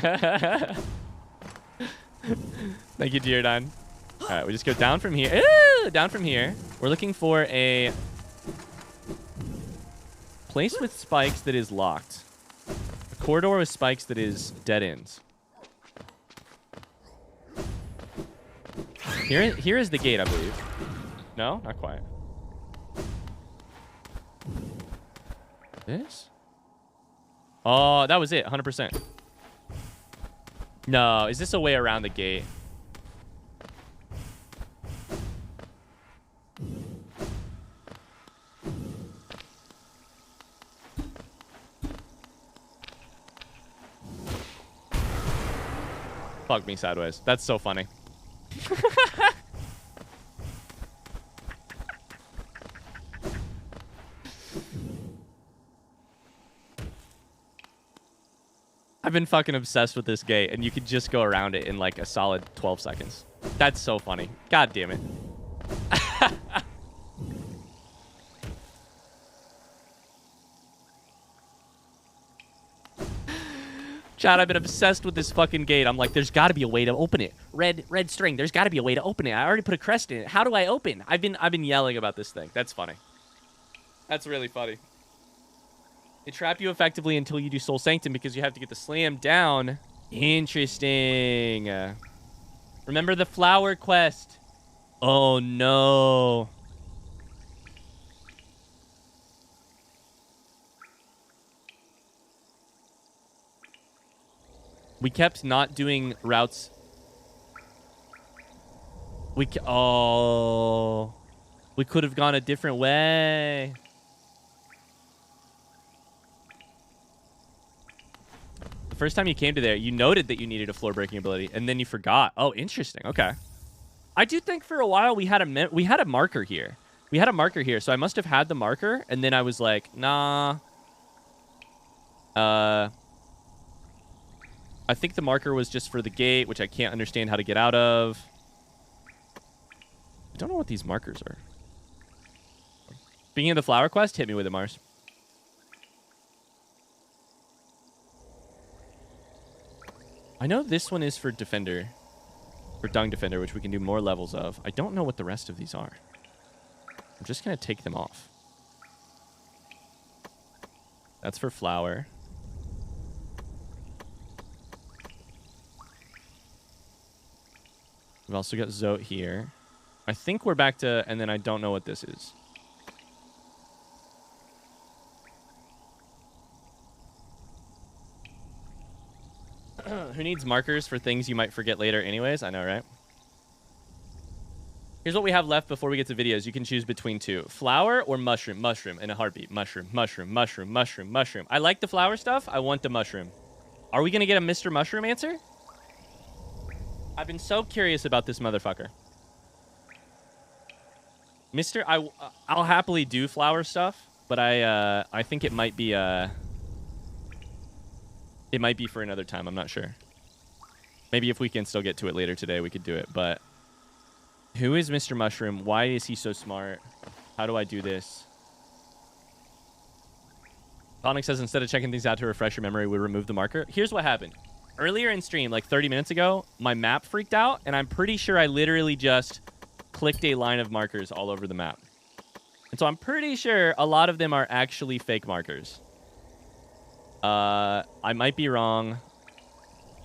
you, Deardine. All right, we just go down from here. Ew! down from here. We're looking for a place with spikes that is locked. A corridor with spikes that is dead ends. Here is the gate, I believe. No, not quite. This? Oh, that was it. 100%. No, is this a way around the gate? Fuck me sideways. That's so funny. I've been fucking obsessed with this gate, and you could just go around it in like a solid 12 seconds. That's so funny. God damn it. Chad, I've been obsessed with this fucking gate. I'm like, there's got to be a way to open it. Red string. There's got to be a way to open it. I already put a crest in it. How do I open? I've been yelling about this thing. That's funny. That's really funny. They trap you effectively until you do Soul Sanctum because you have to get the slam down. Interesting. Remember the flower quest. Oh, no. We kept not doing routes. We could have gone a different way. The first time you came to there, you noted that you needed a floor breaking ability, and then you forgot. Oh, interesting. Okay. I do think for a while we had a marker here. We had a marker here, so I must have had the marker, and then I was like, nah. I think the marker was just for the gate, which I can't understand how to get out of. I don't know what these markers are. Speaking of the flower quest, hit me with it, Mars. I know this one is for Defender. For Dung Defender, which we can do more levels of. I don't know what the rest of these are. I'm just going to take them off. That's for Flower. We've also got Zote here. I think we're back to... And then I don't know what this is. Who needs markers for things you might forget later anyways? I know, right? Here's what we have left before we get to videos. You can choose between two. Flower or mushroom? Mushroom in a heartbeat. Mushroom, mushroom, mushroom, mushroom, mushroom. I like the flower stuff. I want the mushroom. Are we going to get a Mr. Mushroom answer? I've been so curious about this motherfucker. I'll happily do flower stuff, but I think it might be for another time. I'm not sure. Maybe if we can still get to it later today, we could do it. But who is Mr. Mushroom? Why is he so smart? How do I do this? Sonic says instead of checking things out to refresh your memory, we remove the marker. Here's what happened. Earlier in stream, like 30 minutes ago, my map freaked out, and I'm pretty sure I literally just clicked a line of markers all over the map. And so I'm pretty sure a lot of them are actually fake markers. I might be wrong,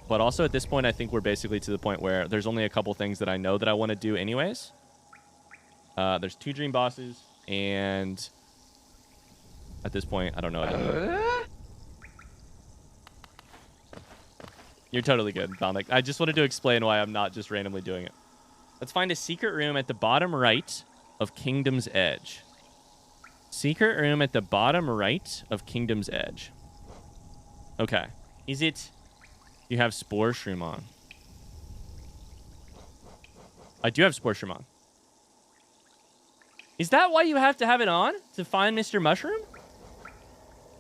but also at this point, I think we're basically to the point where there's only a couple things that I know that I want to do anyways. There's 2 dream bosses, and at this point, I don't know. You're totally good, Dominic. I just wanted to explain why I'm not just randomly doing it. Let's find a secret room at the bottom right of Kingdom's Edge. Secret room at the bottom right of Kingdom's Edge. Okay. Is it... You have Spore Shroom on. I do have Spore Shroom on. Is that why you have to have it on? To find Mr. Mushroom?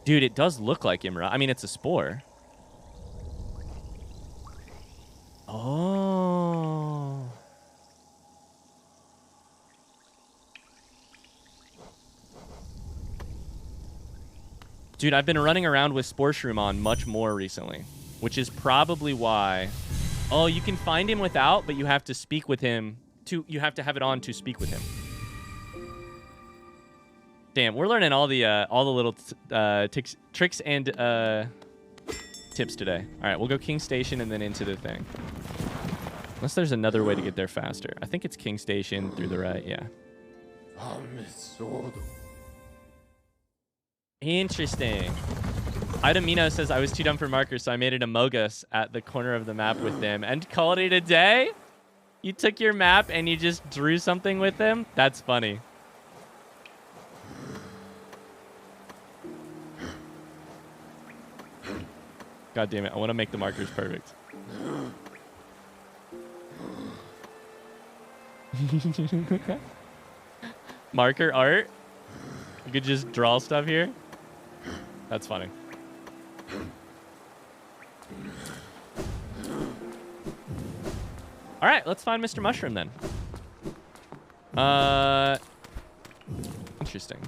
Dude, it does look like him, right? I mean, it's a spore. Oh. Dude, I've been running around with Spore Shroom on much more recently, which is probably why... Oh, you can find him without, but you have to speak with him you have to have it on to speak with him. Damn, we're learning all the little tricks and tips today. All right, we'll go King Station and then into the thing. Unless there's another way to get there faster. I think it's King Station through the right. Yeah. Interesting. Idamino says, I was too dumb for markers, so I made an Amogus at the corner of the map with them and called it a day? You took your map and you just drew something with them? That's funny. God damn it, I want to make the markers perfect. Marker art? You could just draw stuff here? That's funny. All right, let's find Mr. Mushroom then. Interesting.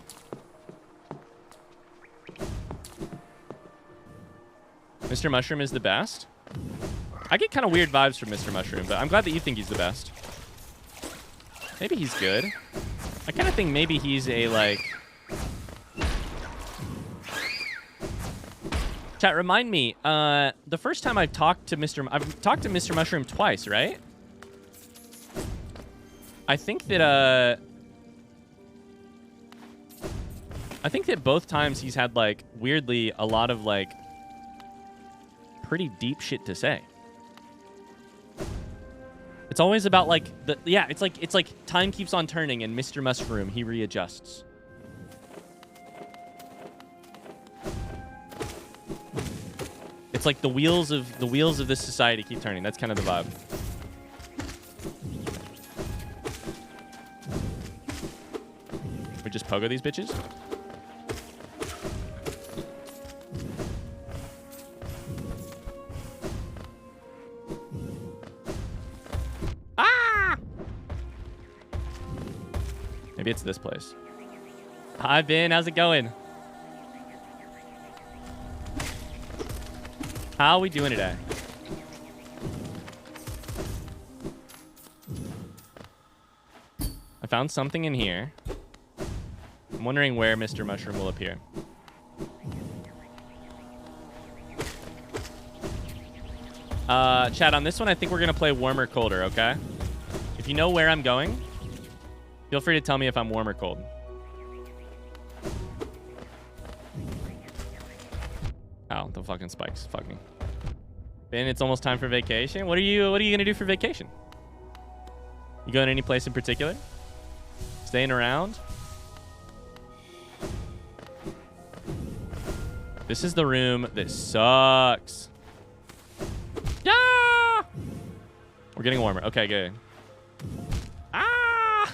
Mr. Mushroom is the best. I get kind of weird vibes from Mr. Mushroom, but I'm glad that you think he's the best. Maybe he's good. I kind of think maybe he's a, like... Chat, remind me, the first time I've talked to Mr. Mushroom twice, right? I think that both times he's had, like, weirdly a lot of, like, pretty deep shit to say. It's always about, like, it's like time keeps on turning and Mr. Mushroom, he readjusts. It's like the wheels of this society keep turning. That's kind of the vibe. We just pogo these bitches? Ah! Maybe it's this place. Hi, Ben. How's it going? How are we doing today? I found something in here. I'm wondering where Mr. Mushroom will appear. Chat, on this one, I think we're going to play warm or colder, okay? If you know where I'm going, feel free to tell me if I'm warm or cold. Oh, the fucking spikes. Fuck me. Ben, it's almost time for vacation. What are you gonna do for vacation? You going any place in particular? Staying around? This is the room that sucks. Yeah! We're getting warmer. Okay, good. Ah!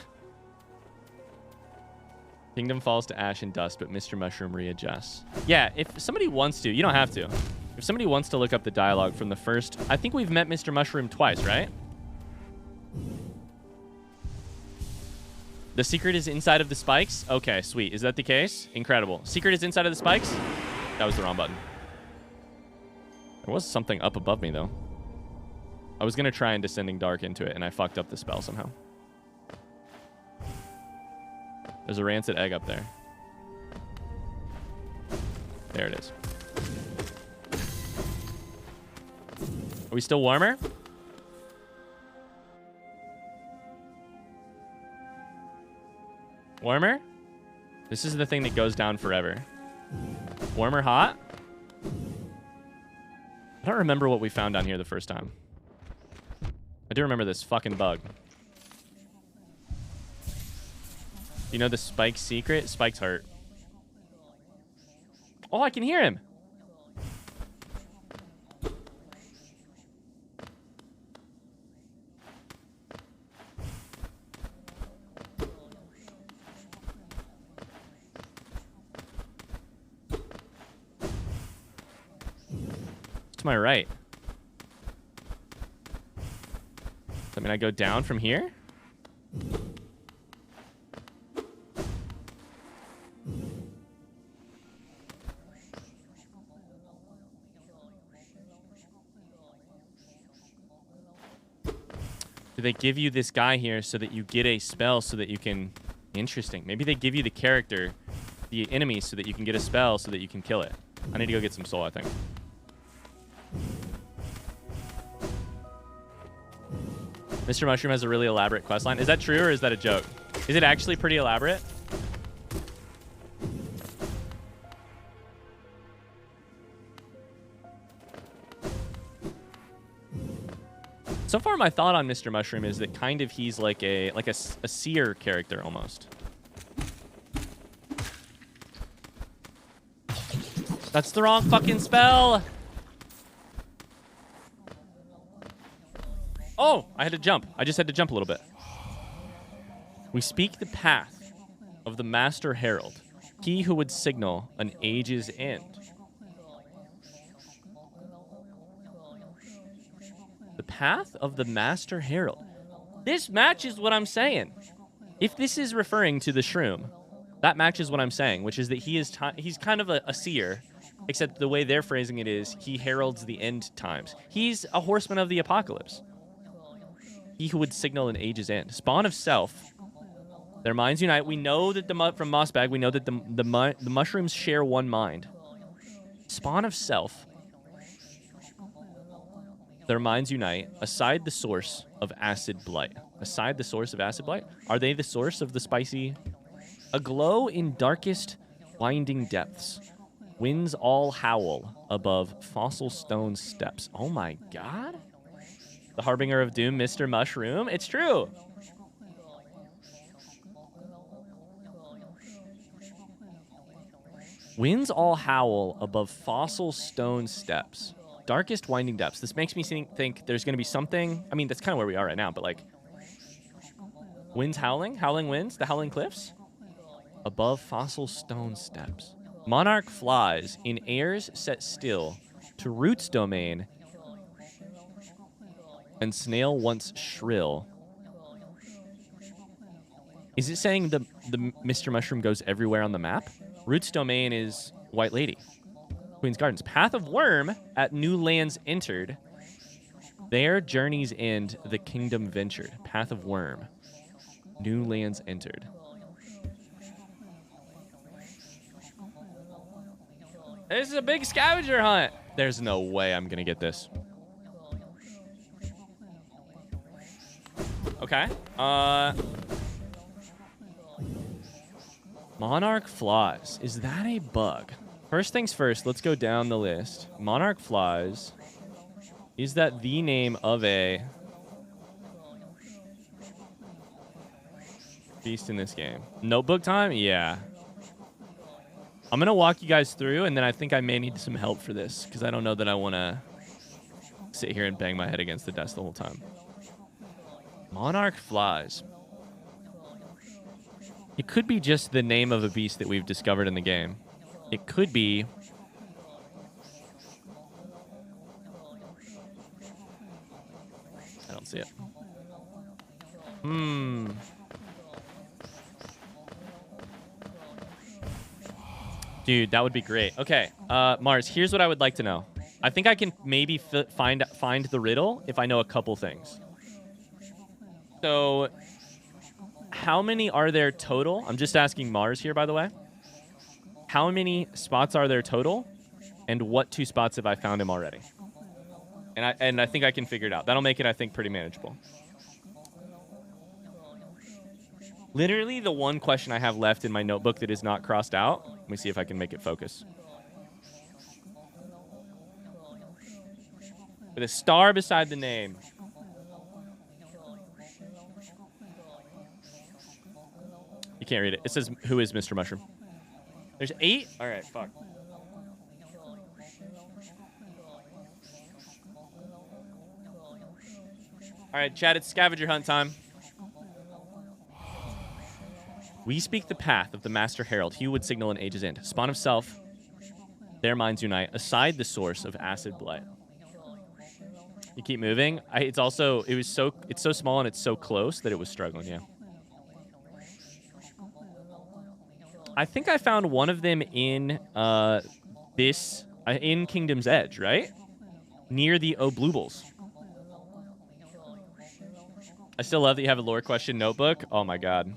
Kingdom falls to ash and dust, but Mr. Mushroom readjusts. Yeah, if somebody wants to, you don't have to. If somebody wants to look up the dialogue from the first... I think we've met Mr. Mushroom twice, right? The secret is inside of the spikes? Okay, sweet. Is that the case? Incredible. Secret is inside of the spikes? That was the wrong button. There was something up above me, though. I was going to try and Descending Dark into it, and I fucked up the spell somehow. There's a rancid egg up there. There it is. Are we still warmer? Warmer? This is the thing that goes down forever. Warmer, hot? I don't remember what we found down here the first time. I do remember this fucking bug. You know the Spike secret? Spike's hurt. Oh, I can hear him. To my right. Does that mean I go down from here? Do they give you this guy here so that you get a spell so that you can... Interesting. Maybe they give you the character, the enemy, so that you can get a spell so that you can kill it. I need to go get some soul, I think. Mr. Mushroom has a really elaborate questline. Is that true or is that a joke? Is it actually pretty elaborate? So far, my thought on Mr. Mushroom is that kind of he's like a seer character almost. That's the wrong fucking spell. Oh, I had to jump. I just had to jump a little bit. We speak the path of the Master Herald, he who would signal an age's end. The path of the Master Herald. This matches what I'm saying. If this is referring to the shroom, that matches what I'm saying, which is that he's kind of a seer, except the way they're phrasing it is he heralds the end times. He's a horseman of the apocalypse. He who would signal an age's end. Spawn of self. Their minds unite. We know that from Mossbag, we know that the mushrooms share one mind. Spawn of self. Their minds unite. Aside the source of acid blight. Aside the source of acid blight? Are they the source of the spicy? Aglow in darkest, winding depths. Winds all howl above fossil stone steps. Oh my god. The harbinger of doom, Mr. Mushroom. It's true. Winds all howl above fossil stone steps. Darkest winding depths. This makes me think there's going to be something. I mean, that's kind of where we are right now, but like... Winds howling? Howling winds? The howling cliffs? Above fossil stone steps. Monarch flies in airs set still to roots domain and snail once shrill. Is it saying the Mr. Mushroom goes everywhere on the map? Roots domain is White Lady. Queen's Gardens. Path of Worm at new lands entered. There journeys end, the kingdom ventured. Path of Worm. New lands entered. This is a big scavenger hunt. There's no way I'm gonna get this. Okay. Monarch flies. Is that a bug? First things first, let's go down the list. Monarch flies. Is that the name of a beast in this game? Notebook time? Yeah. I'm going to walk you guys through, and then I think I may need some help for this, because I don't know that I want to sit here and bang my head against the desk the whole time. Monarch flies. It could be just the name of a beast that we've discovered in the game. It could be... I don't see it. Dude, that would be great. Okay, Mars, here's what I would like to know. I think I can maybe find the riddle if I know a couple things. So, how many are there total? I'm just asking Mars here, by the way. How many spots are there total? And what 2 spots have I found him already? And I think I can figure it out. That'll make it, I think, pretty manageable. Literally the one question I have left in my notebook that is not crossed out. Let me see if I can make it focus. With a star beside the name. You can't read it. It says, who is Mr. Mushroom? There's 8? All right, fuck. All right, chat, it's scavenger hunt time. We speak the path of the Master Herald. He would signal an age's end. Spawn of self. Their minds unite. Aside the source of acid blight. You keep moving. It's so small and it's so close that it was struggling, yeah. I think I found one of them in in Kingdom's Edge, right? Near the Obloobles. I still love that you have a lore question notebook. Oh my god.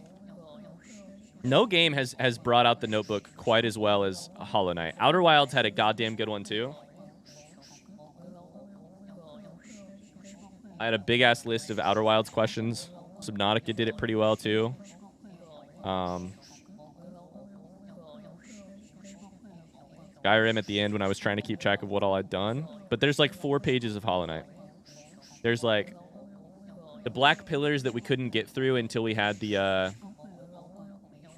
No game has brought out the notebook quite as well as Hollow Knight. Outer Wilds had a goddamn good one too. I had a big-ass list of Outer Wilds questions. Subnautica did it pretty well too. Skyrim at the end when I was trying to keep track of what all I'd done. But there's like 4 pages of Hollow Knight. There's like the black pillars that we couldn't get through until we had the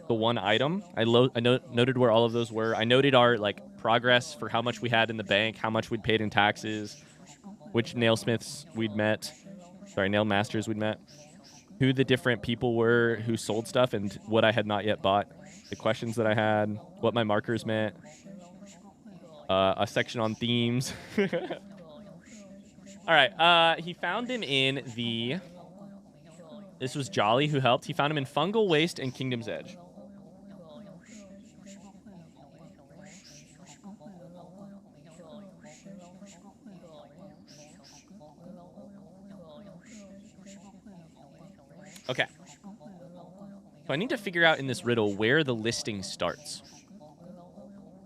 one item. I noted where all of those were. I noted our like progress for how much we had in the bank, how much we'd paid in taxes, which nailsmiths we'd met. Sorry, nail masters we'd met. Who the different people were who sold stuff and what I had not yet bought. The questions that I had, what my markers meant. A section on themes. All right, he found him in the... This was Jolly who helped. He found him in Fungal Waste and Kingdom's Edge. Okay. So I need to figure out in this riddle where the listing starts.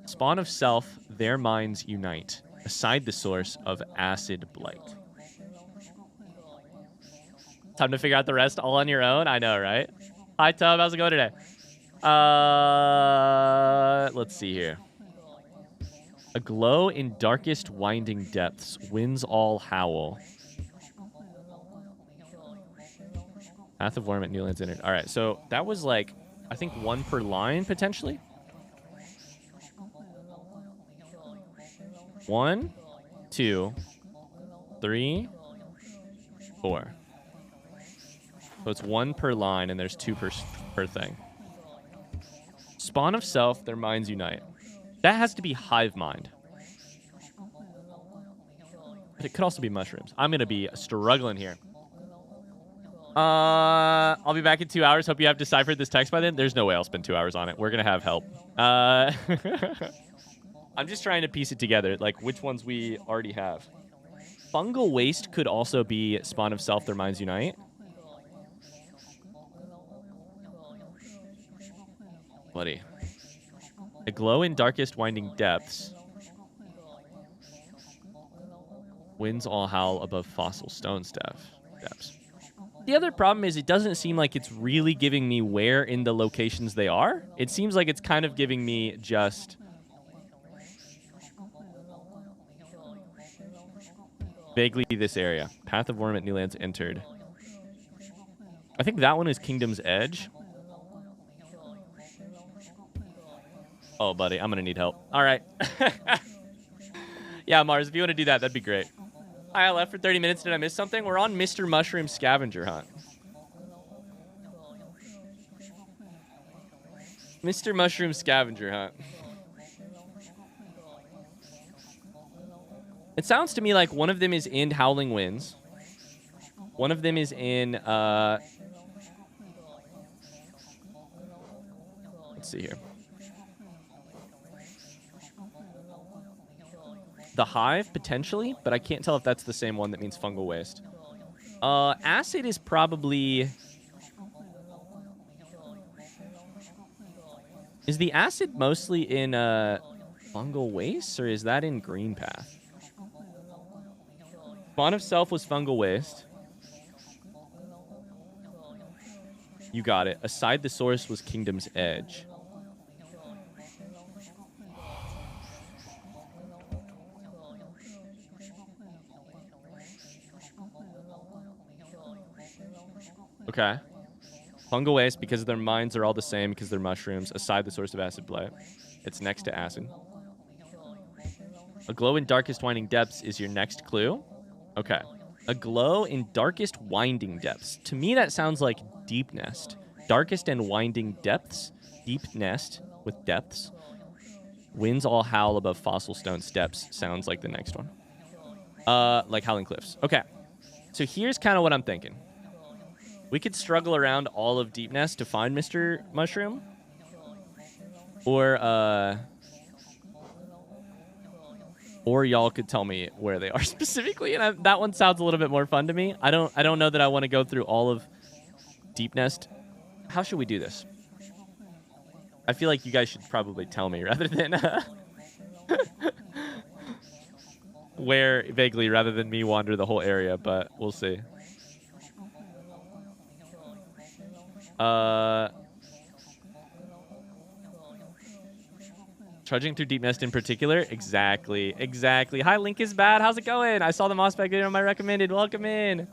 Spawn of self, their minds unite. Aside the source of acid blight. Time to figure out the rest all on your own? I know, right? Hi, Tub. How's it going today? Let's see here. A glow in darkest winding depths. Winds all howl. Path of Worm at Newlands entered. All right, so that was like, I think 1 per line, potentially. 1, 2, 3, 4. So it's 1 per line, and there's 2 per thing. Spawn of self, their minds unite. That has to be hive mind. But it could also be mushrooms. I'm going to be struggling here. I'll be back in 2 hours. Hope you have deciphered this text by then. There's no way I'll spend 2 hours on it. We're going to have help. I'm just trying to piece it together, like which ones we already have. Fungal Waste could also be Spawn of Self, Their Minds Unite. Buddy. A glow in darkest winding depths. Winds all howl above fossil stone depths. The other problem is it doesn't seem like it's really giving me where in the locations they are. It seems like it's kind of giving me just... vaguely this area. Path of Worm at Newlands entered. I think that one is Kingdom's Edge. Oh, buddy, I'm going to need help. All right. Yeah, Mars, if you want to do that, that'd be great. I left for 30 minutes. Did I miss something? We're on Mr. Mushroom Scavenger Hunt. Mr. Mushroom Scavenger Hunt. It sounds to me like one of them is in Howling Winds. One of them is in... let's see here. The Hive, potentially, but I can't tell if that's the same one that means fungal waste. Acid is probably... Is the acid mostly in fungal waste, or is that in Green Path? Spawn of Self was fungal waste. You got it. Aside the source was Kingdom's Edge. Okay. Fungal waste, because their minds are all the same, because they're mushrooms. Aside the source of acid blight. It's next to acid. A glow in darkest winding depths is your next clue. Okay. A glow in darkest winding depths. To me, that sounds like deep nest. Darkest and winding depths. Deep nest with depths. Winds all howl above fossil stone steps. Sounds like the next one. Like Howling Cliffs. Okay. So here's kind of what I'm thinking. We could struggle around all of Deep Nest to find Mr. Mushroom. Or, Or y'all could tell me where they are specifically, and that one sounds a little bit more fun to me. I don't know that I want to go through all of Deep Nest. How should we do this? I feel like you guys should probably tell me rather than where vaguely rather than me wander the whole area, but we'll see. Trudging through Deep Nest in particular? Exactly. Hi, Link is bad. How's it going? I saw the Mossback video on my recommended. Welcome in.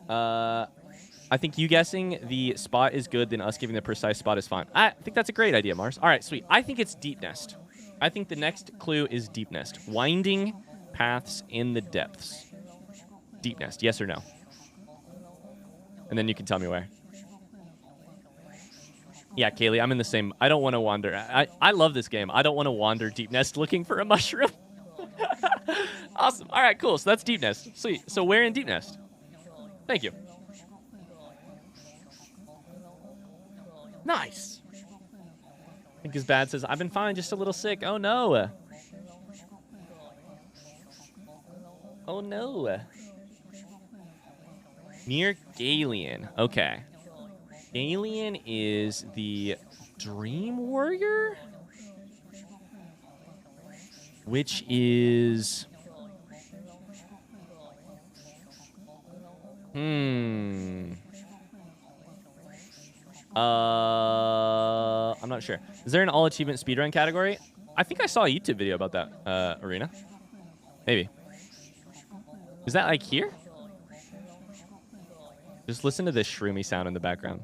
I think you guessing the spot is good, then us giving the precise spot is fine. I think that's a great idea, Mars. All right, sweet. I think it's Deep Nest. I think the next clue is Deep Nest. Winding paths in the depths. Deep Nest, yes or no? And then you can tell me where. Yeah, Kaylee, I'm in the same. I don't want to wander. I love this game. I don't want to wander Deep Nest looking for a mushroom. Awesome. All right, cool. So that's Deep Nest. Sweet. So where in Deep Nest? Thank you. Nice. I think his bad says, I've been fine, just a little sick. Oh, no. Oh, no. Near Galian. Okay. Galian is the Dream Warrior? Which is... I'm not sure. Is there an all achievement speedrun category? I think I saw a YouTube video about that, Arena. Maybe. Is that like here? Just listen to this shroomy sound in the background.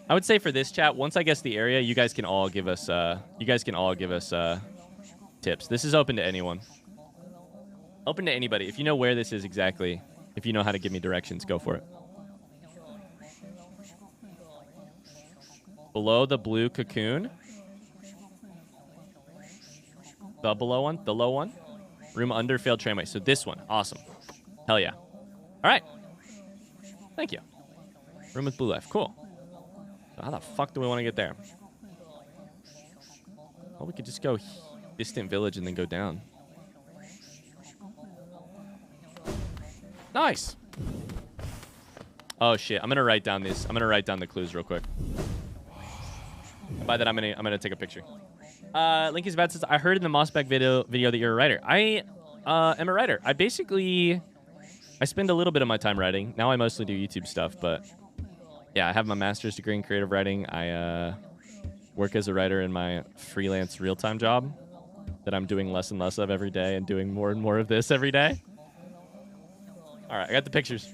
I would say for this chat, once I guess the area, you guys can all give us tips. This is open to anyone. Open to anybody. If you know where this is exactly, if you know how to give me directions, go for it. Below the blue cocoon. The below one? The low one? Room under failed tramway. So this one. Awesome. Hell yeah. All right. Thank you. Room with blue life. Cool. So how the fuck do we want to get there? Well, we could just go distant village and then go down. Nice. Oh shit. I'm gonna write down this. I'm gonna write down the clues real quick. By that, I'm gonna take a picture. Linky's Bad says, I heard in the Mossback video that you're a writer. I am a writer. I spend a little bit of my time writing. Now I mostly do YouTube stuff, but yeah, I have my master's degree in creative writing. I work as a writer in my freelance real-time job that I'm doing less and less of every day and doing more and more of this every day. All right, I got the pictures.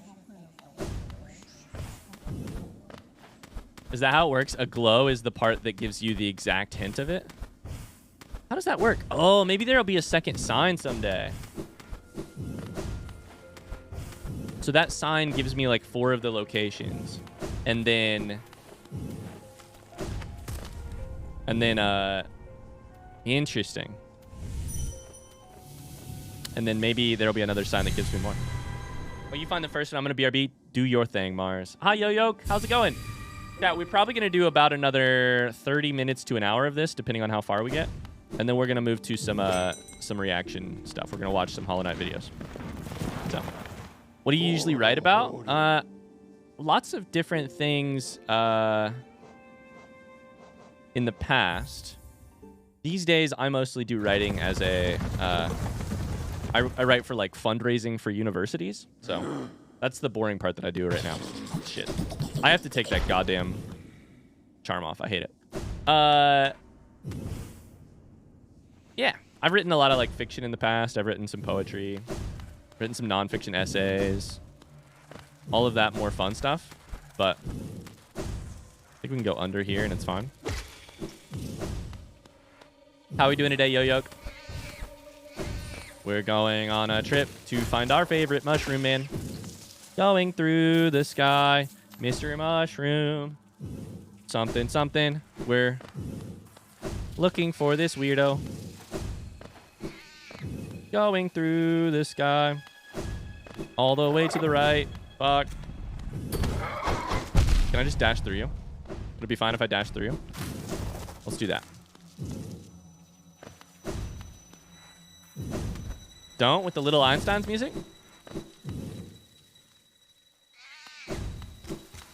Is that how it works? A glow is the part that gives you the exact hint of it? How does that work? Oh, maybe there'll be a second sign someday. So that sign gives me like 4 of the locations. And then interesting. And then maybe there'll be another sign that gives me more. Well, you find the first one. I'm going to BRB. Do your thing, Mars. Hi, Yo-Yo. How's it going? Yeah, we're probably going to do about another 30 minutes to an hour of this, depending on how far we get. And then we're going to move to some reaction stuff. We're going to watch some Hollow Knight videos. So, what do you usually write about? Lots of different things in the past. These days, I mostly do writing as a... I write for, like, fundraising for universities. So, that's the boring part that I do right now. Shit. I have to take that goddamn charm off. I hate it. Yeah. I've written a lot of, like, fiction in the past. I've written some poetry. Written some nonfiction essays. All of that more fun stuff. But I think we can go under here and it's fine. How are we doing today, Yo-Yo? We're going on a trip to find our favorite mushroom man. Going through the sky, Mr. Mushroom. Something, something. We're looking for this weirdo. Going through the sky. All the way to the right. Fuck. Can I just dash through you? Would it be fine if I dash through you? Let's do that. Don't with the Little Einsteins music?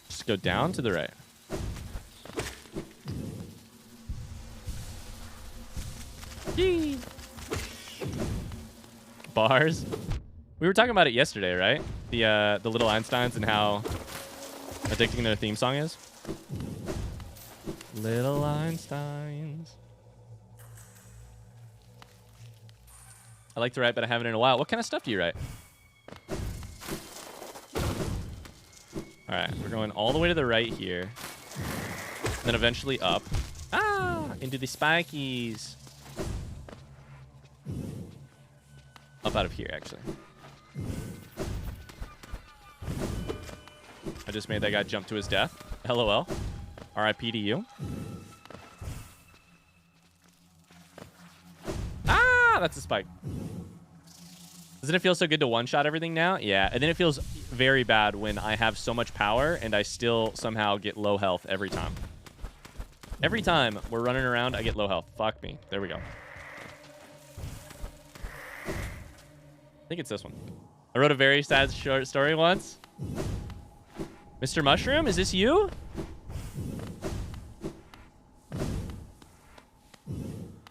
Just go down to the right. Yee. Bars. We were talking about it yesterday, right? The Little Einsteins and how addicting their theme song is. Little Einsteins. I like to write, but I haven't in a while. What kind of stuff do you write? All right, we're going all the way to the right here. Then eventually up. Ah, into the spikies. Up out of here, actually. I just made that guy jump to his death. LOL. RIP to you. Ah, that's a spike. Doesn't it feel so good to one-shot everything now? Yeah, and then it feels very bad when I have so much power and I still somehow get low health every time. Every time we're running around, I get low health. Fuck me. There we go. I think it's this one. I wrote a very sad short story once. Mr. Mushroom, is this you?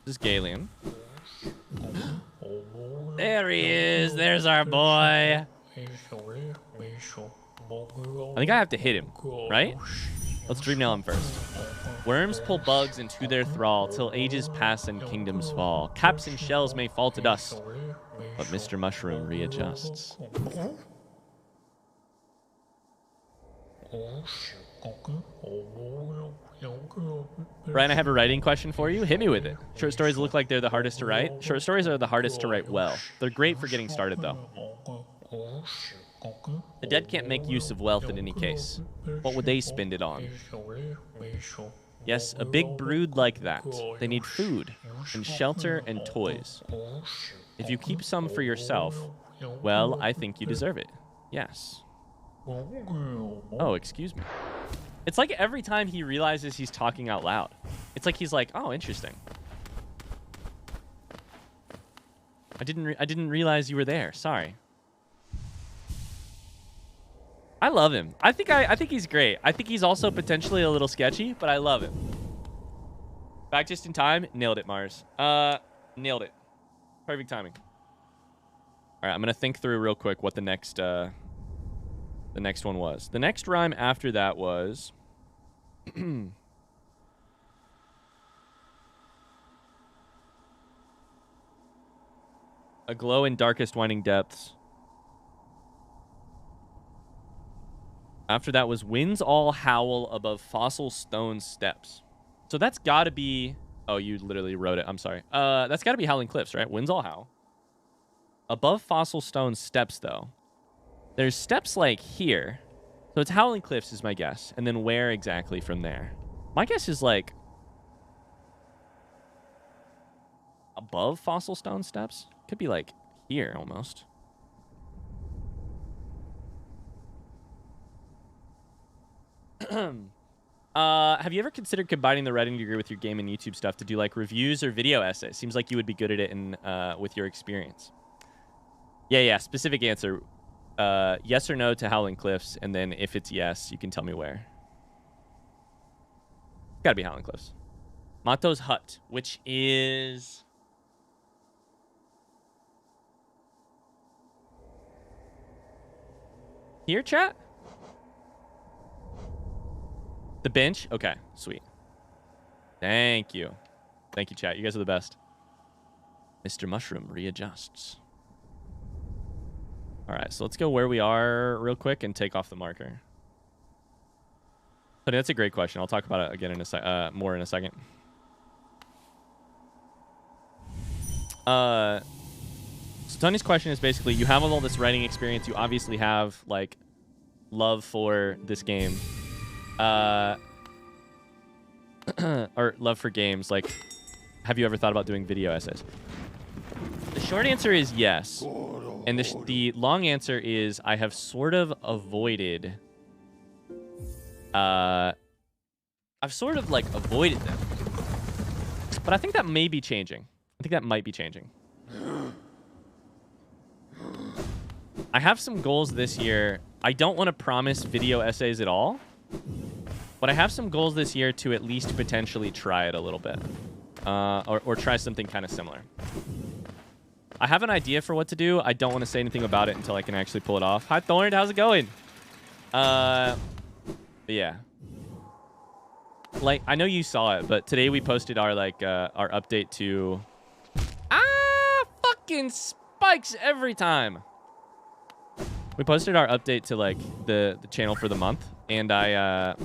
This is Galen. There he is. There's our boy. I think I have to hit him, right? Let's dream nail him first. Worms pull bugs into their thrall till ages pass and kingdoms fall. Caps and shells may fall to dust, but Mr. Mushroom readjusts. Ryan, I have a writing question for you. Hit me with it. Short stories look like they're the hardest to write. Short stories are the hardest to write well. They're great for getting started, though. The dead can't make use of wealth in any case. What would they spend it on? Yes, a big brood like that. They need food and shelter and toys. If you keep some for yourself, well, I think you deserve it. Yes. Oh, excuse me. It's like every time he realizes he's talking out loud. It's like he's like, oh, interesting. I didn't realize you were there. Sorry. I love him. I think he's great. I think he's also potentially a little sketchy, but I love him. Back just in time. Nailed it, Mars. Nailed it. Perfect timing. All right, I'm gonna think through real quick what the next one was. The next rhyme after that was a glow in darkest winding depths. After that was winds all howl above fossil stone steps. So that's got to be... Oh, you literally wrote it. I'm sorry. That's got to be Howling Cliffs, right? Winds all howl. Above fossil stone steps, though. There's steps like here. So it's Howling Cliffs is my guess. And then where exactly from there? My guess is like... above fossil stone steps? Could be like here almost. Have you ever considered combining the writing degree with your game and YouTube stuff to do like reviews or video essays? Seems like you would be good at it in with your experience. Yeah. Specific answer. Yes or no to Howling Cliffs, and then if it's yes, you can tell me where. Gotta be Howling Cliffs. Mato's Hut, which is... here, chat? The bench? Okay, sweet. Thank you. Thank you, chat. You guys are the best. Mr. Mushroom readjusts. All right, so let's go where we are real quick and take off the marker. But that's a great question. I'll talk about it again in a more in a second. So Tony's question is basically, you have all this writing experience. You obviously have like love for this game. Or love for games. Like, have you ever thought about doing video essays? The short answer is yes. And the long answer is I have sort of avoided... I've sort of, like, avoided them. But I think that may be changing. I think that might be changing. I have some goals this year. I don't want to promise video essays at all, but I have some goals this year to at least potentially try it a little bit, or try something kind of similar. I have an idea for what to do. I don't want to say anything about it until I can actually pull it off. Hi, Thorn. How's it going? But yeah. Like, I know you saw it, but today we posted our, like, our update to... fucking spikes every time. We posted our update to, like, the channel for the month, and I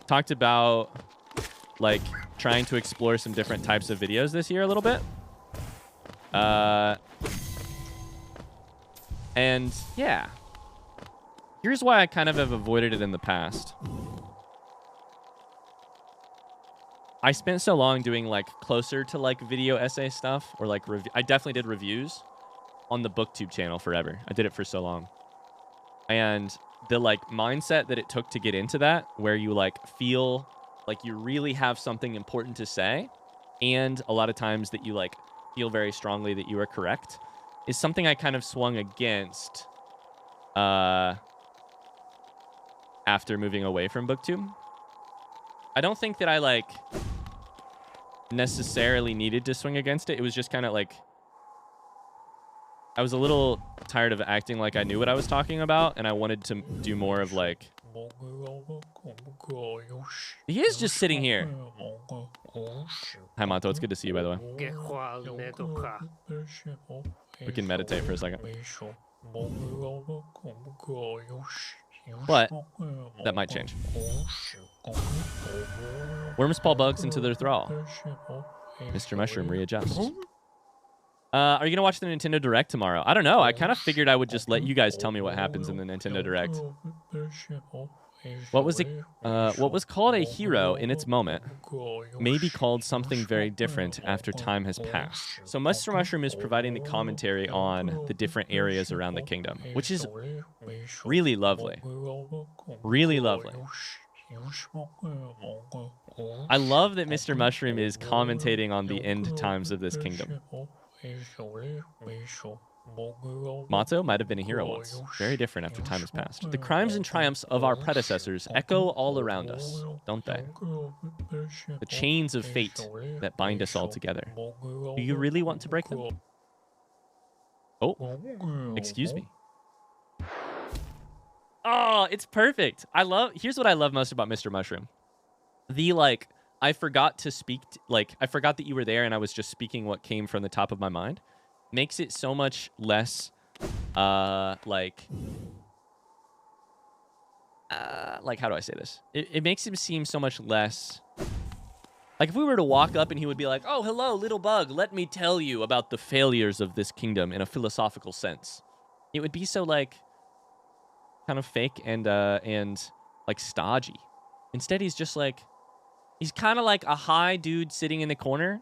talked about, like, trying to explore some different types of videos this year a little bit. And yeah, here's why I kind of have avoided it in the past. I spent so long doing like closer to like video essay stuff, or like I definitely did reviews on the BookTube channel forever. I did it for so long. And the like mindset that it took to get into that, where you like feel like you really have something important to say, and a lot of times that you like feel very strongly that you are correct, is something I kind of swung against after moving away from BookTube. I don't think that I like necessarily needed to swing against it. It was just kind of like I was a little tired of acting like I knew what I was talking about, and I wanted to do more of like... He is just sitting here. Hi, Mato. It's good to see you, by the way. We can meditate for a second. But that might change. Worms paw bugs into their thrall. Mr. Mushroom readjusts. Are you going to watch the Nintendo Direct tomorrow? I don't know. I kind of figured I would just let you guys tell me what happens in the Nintendo Direct. What was it? What was called a hero in its moment may be called something very different after time has passed. So Mr. Mushroom is providing the commentary on the different areas around the kingdom, which is really lovely. Really lovely. I love that Mr. Mushroom is commentating on the end times of this kingdom. Mato might have been a hero once, very different after time has passed. The crimes and triumphs of our predecessors echo all around us, don't they? The chains of fate that bind us all together. Do you really want to break them? Oh, excuse me. Oh, it's perfect. Here's what I love most about Mr. Mushroom. The, like, I forgot to speak, I forgot that you were there and I was just speaking what came from the top of my mind. Makes it so much less, how do I say this? It makes him seem so much less... Like, if we were to walk up and he would be like, oh, hello, little bug, let me tell you about the failures of this kingdom in a philosophical sense. It would be so, like, kind of fake and like, stodgy. Instead, he's just, like... He's kind of like a high dude sitting in the corner,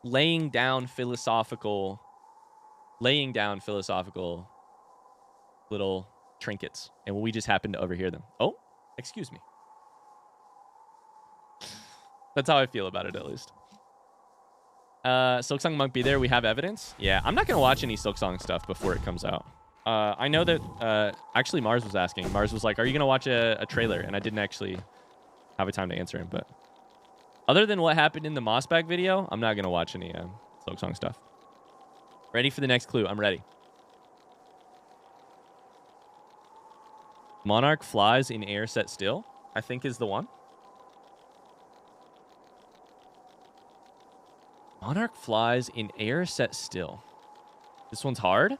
laying down philosophical little trinkets, and we just happen to overhear them. Oh, excuse me. That's how I feel about it, at least. Silksong Monk be there. We have evidence. Yeah, I'm not going to watch any Silksong stuff before it comes out. I know that, actually Mars was asking. Mars was like, are you going to watch a trailer? And I didn't actually have a time to answer him, but... Other than what happened in the Mossbag video, I'm not going to watch any Silksong stuff. Ready for the next clue. I'm ready. Monarch flies in air set still, I think is the one. Monarch flies in air set still. This one's hard.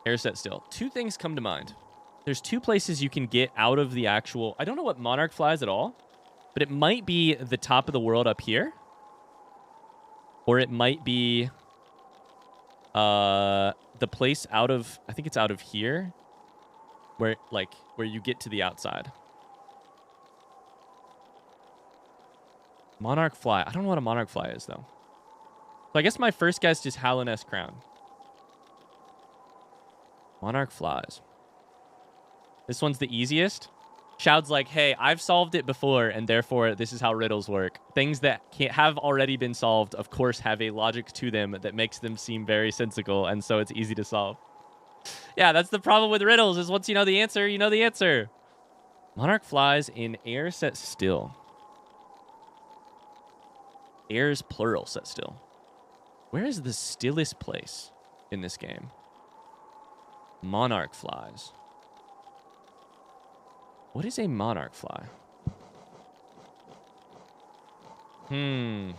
Air set still. Two things come to mind. There's two places you can get out of the actual... I don't know what Monarch flies at all, but it might be the top of the world up here. Or it might be the place out of... I think it's out of here. Where you get to the outside. Monarch fly. I don't know what a Monarch fly is, though. So I guess my first guess is Hallownest Crown. Monarch flies. This one's the easiest. Shoud's like, hey, I've solved it before, and therefore this is how riddles work. Things that have already been solved, of course, have a logic to them that makes them seem very sensical, and so it's easy to solve. Yeah, that's the problem with riddles, is once you know the answer, you know the answer. Monarch flies in air set still. Air's plural set still. Where is the stillest place in this game? Monarch flies. What is a monarch fly? The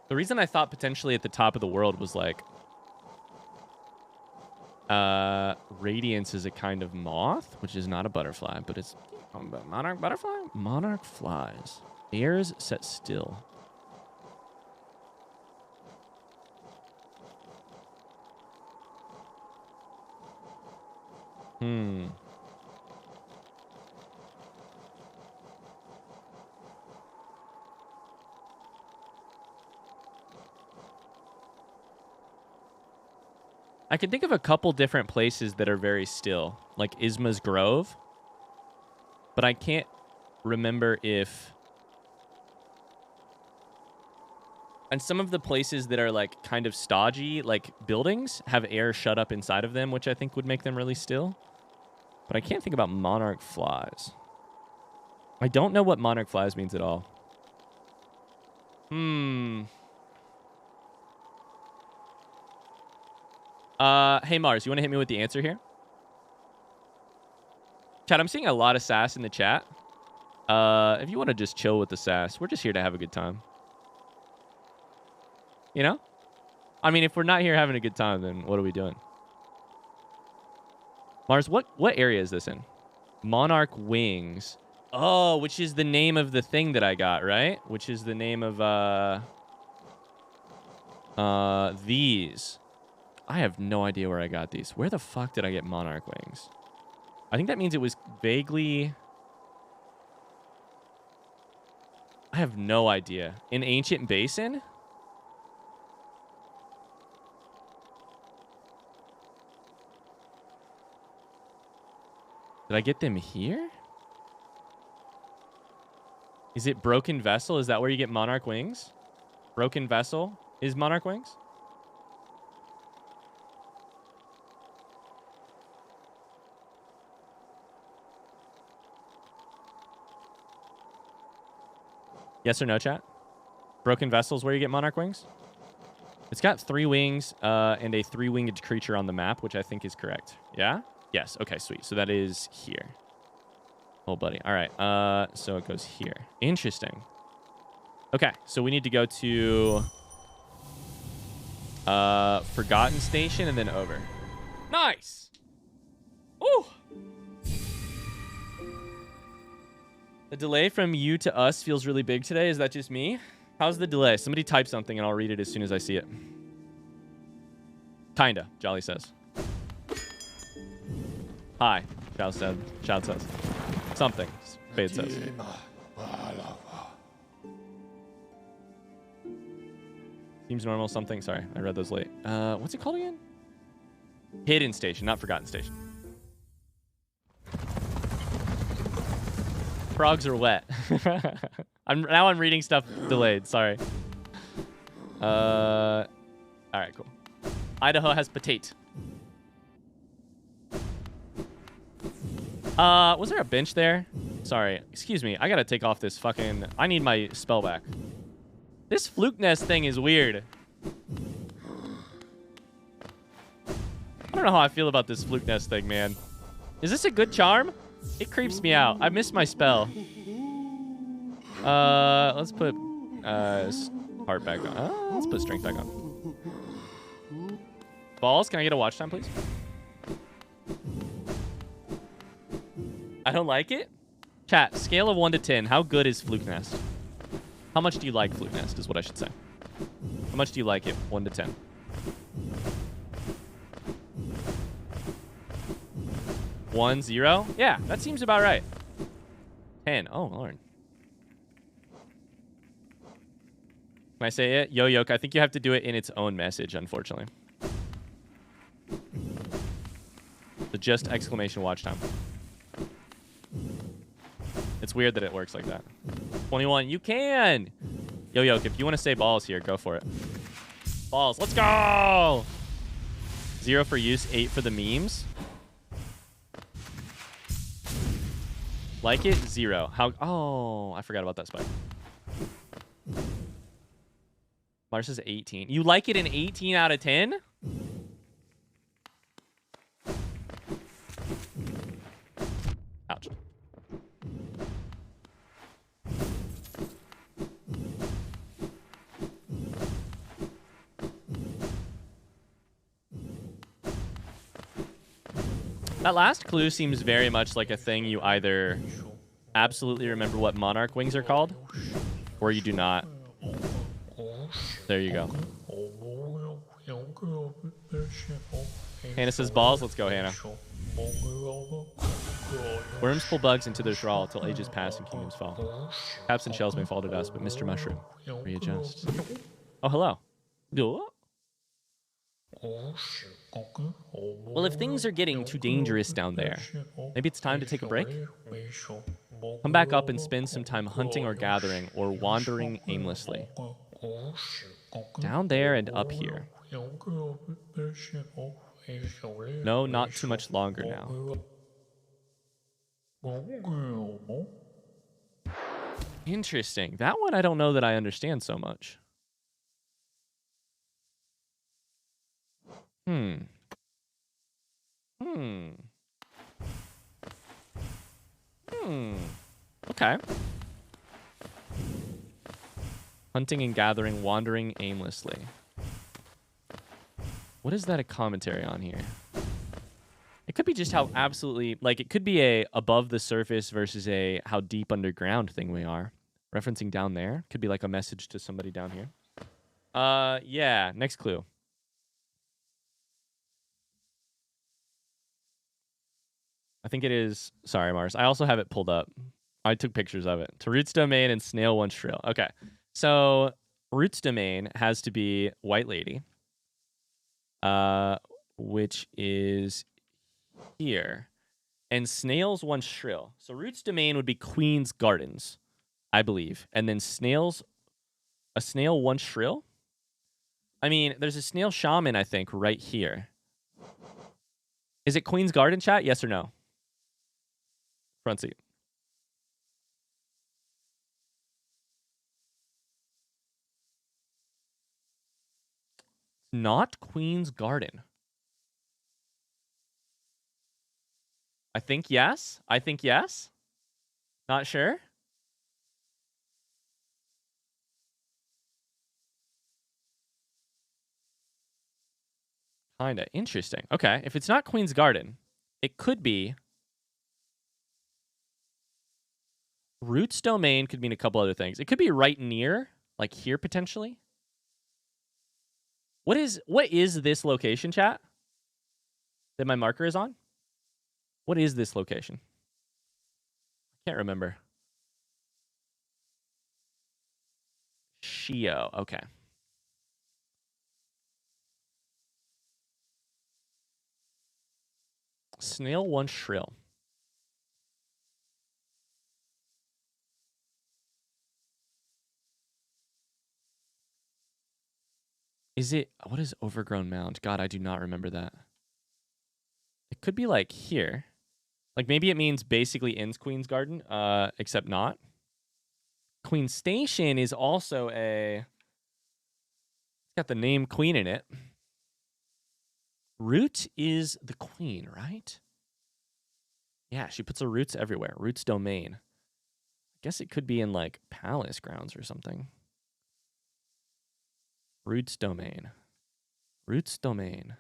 reason I thought potentially at the top of the world was like Radiance is a kind of moth, which is not a butterfly, but it's monarch butterfly? Monarch flies. Airs set still. I can think of a couple different places that are very still, like Isma's Grove, but I can't remember if... And some of the places that are like kind of stodgy, like buildings, have air shut up inside of them, which I think would make them really still. But I can't think about monarch flies. I don't know what monarch flies means at all. Hey Mars, you want to hit me with the answer here? Chat, I'm seeing a lot of sass in the chat. If you want to just chill with the sass, we're just here to have a good time. You know? I mean, if we're not here having a good time, then what are we doing? Mars, what area is this in? Monarch Wings. Oh, which is the name of the thing that I got, right? Which is the name of, these. I have no idea where I got these. Where the fuck did I get Monarch Wings? I think that means it was vaguely... I have no idea. In Ancient Basin? Did I get them here? Is it Broken Vessel? Is that where you get Monarch Wings? Broken Vessel is Monarch Wings? Yes or no, chat? Broken Vessel's where you get Monarch Wings? It's got 3 wings and a 3-winged creature on the map, which I think is correct. Yeah? Yes. Okay, sweet. So that is here. Oh, buddy. All right. So it goes here. Interesting. Okay, so we need to go to Forgotten Station and then over. Nice! Ooh! The delay from you to us feels really big today. Is that just me? How's the delay? Somebody type something and I'll read it as soon as I see it. Kinda, Jolly says. Hi, Shout says. Something, Spade says. Seems normal, something. Sorry, I read those late. What's it called again? Hidden Station, not Forgotten Station. Frogs are wet. I'm reading stuff delayed. Sorry. All right, cool. Idaho has potato. Was there a bench there? Sorry. Excuse me. I gotta take off this fucking... I need my spell back. This fluke nest thing is weird. I don't know how I feel about this fluke nest thing, man. Is this a good charm? It creeps me out. I missed my spell. Let's put heart back on. Let's put strength back on. Balls, can I get a watch time, please? I don't like it? Chat, scale of 1 to 10. How good is Fluke Nest? How much do you like Fluke Nest is what I should say. How much do you like it? 1 to 10. 1, 0? Yeah, that seems about right. 10. Oh, Lord. Can I say it? Yo-Yoke, I think you have to do it in its own message, unfortunately. The just exclamation watch time. It's weird that it works like that. 21, you can! Yo-Yoke, if you want to say balls here, go for it. Balls, let's go! 0 for use, 8 for the memes. Like it? 0. How? Oh, I forgot about that spike. Mars is 18. You like it in 18 out of 10? Ouch. That last clue seems very much like a thing you either absolutely remember what monarch wings are called, or you do not. There you go. Hannah says balls. Let's go, Hannah. Worms pull bugs into their straw till ages pass and kingdoms fall. Caps and shells may fall to dust, but Mr. Mushroom, readjust. Oh, hello. Well, if things are getting too dangerous down there, maybe it's time to take a break? Come back up and spend some time hunting or gathering or wandering aimlessly. Down there and up here. No, not too much longer now. Interesting. That one I don't know that I understand so much. Okay. Hunting and gathering, wandering aimlessly. What is that a commentary on here? It could be just how absolutely, like, it could be a above the surface versus a how deep underground thing we are. Referencing down there. Could be like a message to somebody down here. Yeah, next clue. I think it is, sorry, Mars. I also have it pulled up. I took pictures of it. To Roots Domain and Snail One Shrill. Okay. So Roots Domain has to be White Lady. Which is here. And Snail's One Shrill. So Roots Domain would be Queen's Gardens, I believe. And then a Snail One Shrill? I mean, there's a Snail Shaman, I think, right here. Is it Queen's Garden, chat? Yes or no? Front seat. Not Queen's Garden. I think yes. I think yes. Not sure. Kinda. Interesting. Okay. If it's not Queen's Garden, it could be Roots Domain could mean a couple other things. It could be right near, like here potentially. What is this location, chat? That my marker is on? What is this location? I can't remember. Shio. Okay. Snail One Shrill. Is it... What is Overgrown Mound? God, I do not remember that. It could be like here. Like maybe it means basically ends Queen's Garden, except not. Queen Station is also a... It's got the name Queen in it. Root is the queen, right? Yeah, she puts her roots everywhere. Roots Domain. I guess it could be in like palace grounds or something. Roots Domain. Roots Domain.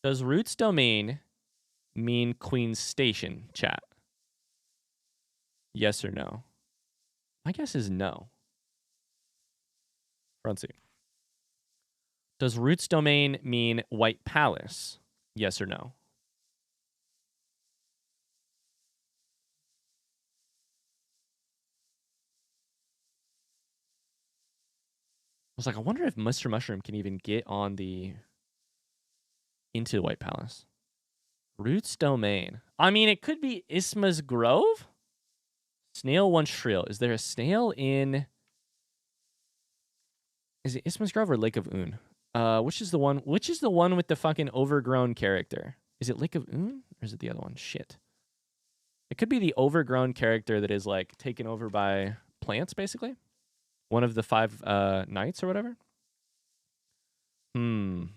Does Roots Domain mean Queen's Station, chat? Yes or no? My guess is no. Front seat. Does Roots domain mean White Palace? Yes or no? I was like, I wonder if Mr. Mushroom can even get on the into White Palace. Roots domain. I mean, it could be Isma's Grove. Snail one shrill. Is there a snail in? Is it Isma's Grove or Lake of Un? Which is the one? Which is the one with the fucking overgrown character? Is it Lake of Un or is it the other one? Shit. It could be the overgrown character that is like taken over by plants, basically. One of the 5 knights or whatever. Been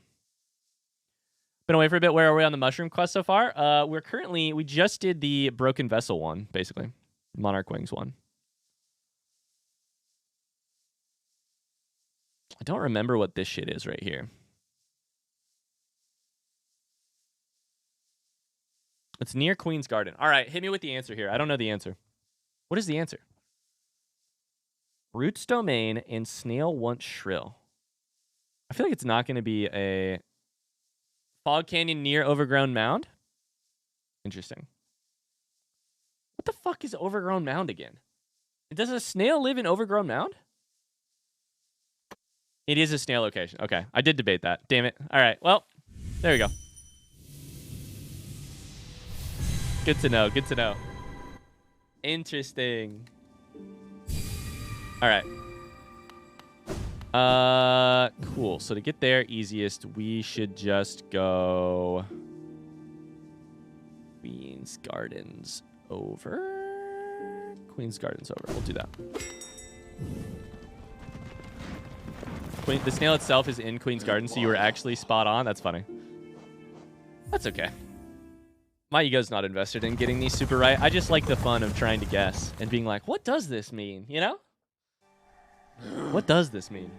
away for a bit. Where are we on the mushroom quest so far? We just did the Broken Vessel one, basically. Monarch Wings one. I don't remember what this shit is right here. It's near Queen's Garden. All right, hit me with the answer here. I don't know the answer. What is the answer? Roots domain and snail once shrill. I feel like it's not going to be a Fog Canyon near overgrown mound. Interesting. What the fuck is overgrown mound again? Does a snail live in overgrown mound? It is a snail location. Okay, I did debate that. Damn it. All right, well, there we go. Good to know. Good to know. Interesting. All right. Cool. So to get there easiest, we should just go Queen's Gardens over. Queen's Gardens over. We'll do that. The snail itself is in Queen's Garden, so you were actually spot on. That's funny. That's okay. My ego's not invested in getting these super right. I just like the fun of trying to guess and being like, what does this mean? You know? What does this mean?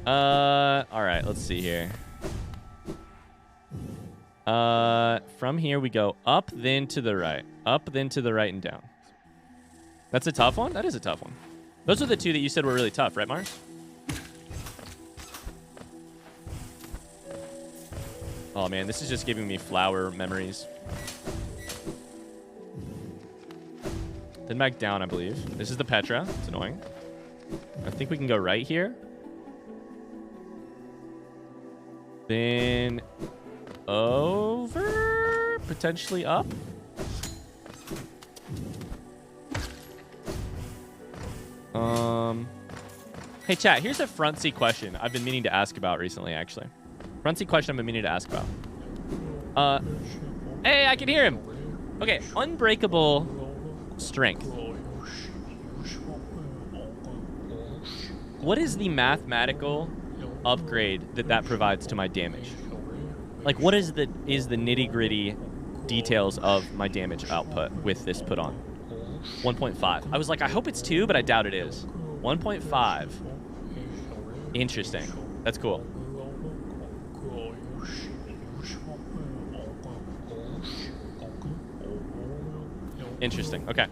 All right, let's see here. From here we go up, then to the right. Up, then to the right and down. That's a tough one? That is a tough one. Those are the 2 that you said were really tough, right, Mars? Oh, man, this is just giving me flower memories. Then back down, I believe. This is the Petra. It's annoying. I think we can go right here. Then over, potentially up. Hey, chat, here's a front seat question I've been meaning to ask about recently, actually. Front seat question I've been meaning to ask about. Hey, I can hear him. Okay, unbreakable strength. What is the mathematical upgrade that provides to my damage? Like, what is the nitty-gritty details of my damage output with this put on? 1.5. I was like, I hope it's 2, but I doubt it is. 1.5. Interesting. That's cool. Interesting. Okay.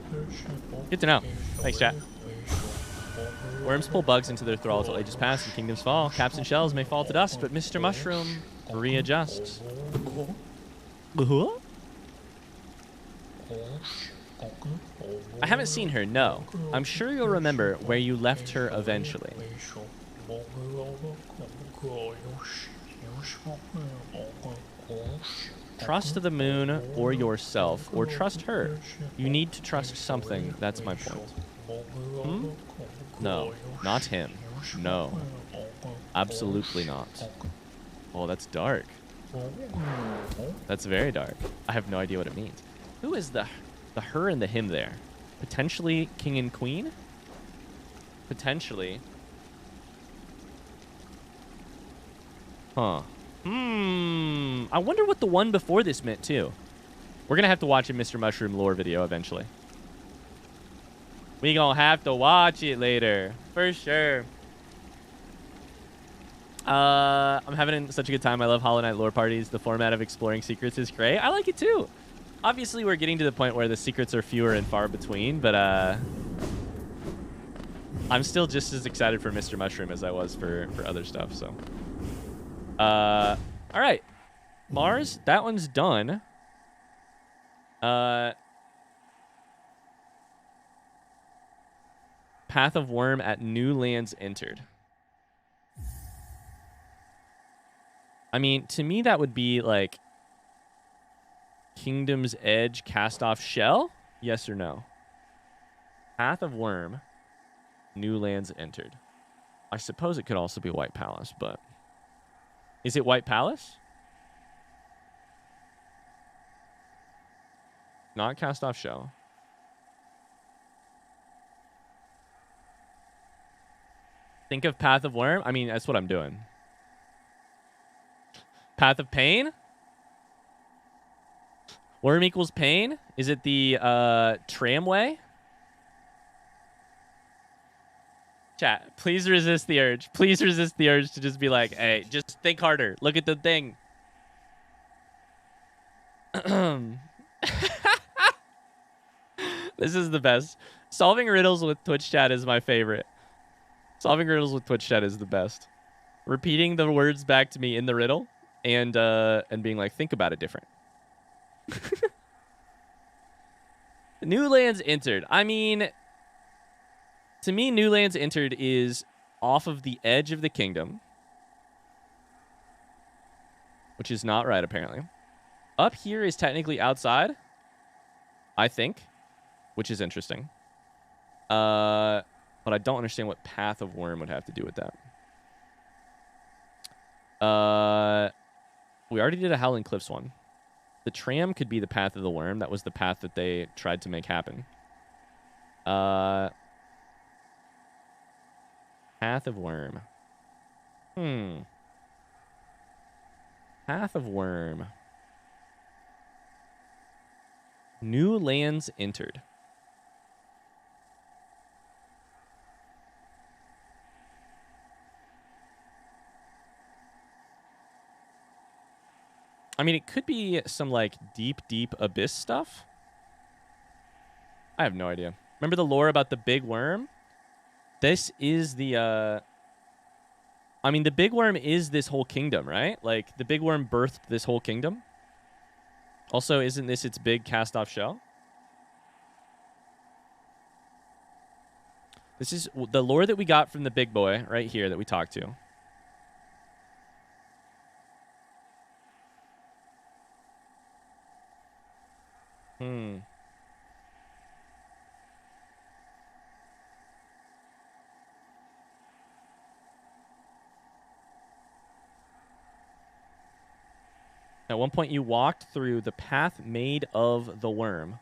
Good to know. Thanks, chat. Worms pull bugs into their thrall till ages pass and kingdoms fall. Caps and shells may fall to dust, but Mr. Mushroom readjusts. I haven't seen her, no. I'm sure you'll remember where you left her eventually. Trust the moon or yourself, or trust her. You need to trust something. That's my point. Hmm? No, not him. No. Absolutely not. Oh, that's dark. That's very dark. I have no idea what it means. Who is the her and the him there? Potentially king and queen? Potentially. Huh. I wonder what the one before this meant, too. We're going to have to watch a Mr. Mushroom lore video eventually. We gonna have to watch it later. For sure. I'm having such a good time. I love Hollow Knight lore parties. The format of exploring secrets is great. I like it, too. Obviously, we're getting to the point where the secrets are fewer and far between, but I I'm still just as excited for Mr. Mushroom as I was for other stuff, so. All right. Mars, that one's done. Path of Worm at new lands entered. I mean, to me, that would be like Kingdom's Edge cast off shell? Yes or no? Path of Worm, new lands entered. I suppose it could also be White Palace, but is it White Palace? Not cast off shell. Think of Path of Worm. I mean, that's what I'm doing. Path of Pain? Worm equals pain? Is it the tramway? Chat, please resist the urge. Please resist the urge to just be like, hey, just think harder. Look at the thing. This is the best. Solving riddles with Twitch chat is my favorite. Solving riddles with Twitch chat is the best. Repeating the words back to me in the riddle and being like, think about it different. New lands entered. I mean, to me, new lands entered is off of the edge of the kingdom, which is not right, apparently. Up here is technically outside, I think, which is interesting. But I don't understand what Path of Worm would have to do with that. We already did a Howling Cliffs one. The tram could be the Path of the Worm. That was the path that they tried to make happen. Path of Worm. Path of Worm. New lands entered. I mean, it could be some, like, deep, deep abyss stuff. I have no idea. Remember the lore about the big worm? This is the, I mean, the big worm is this whole kingdom, right? Like, the big worm birthed this whole kingdom. Also, isn't this its big cast-off shell? This is the lore that we got from the big boy right here that we talked to. At one point, you walked through the path made of the worm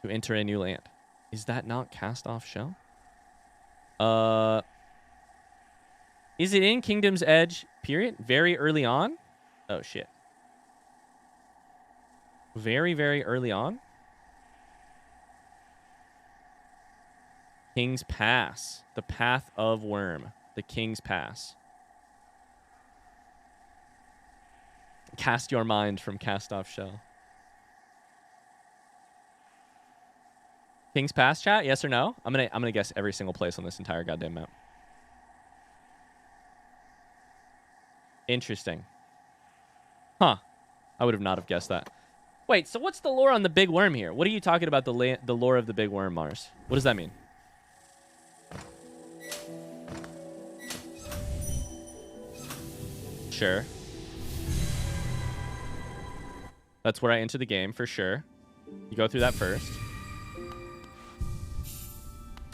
to enter a new land. Is that not cast off shell? Is it in Kingdom's Edge, period? Very early on? Oh, shit. Very, very early on? King's Pass. The Path of Worm. The King's Pass. Cast your mind from cast off shell. King's Pass, chat? Yes or no? I'm gonna guess every single place on this entire goddamn map. Interesting. Huh. I would have not have guessed that. Wait, so what's the lore on the big worm here? What are you talking about, the lore of the big worm, Mars? What does that mean? Sure. That's where I enter the game, for sure. You go through that first.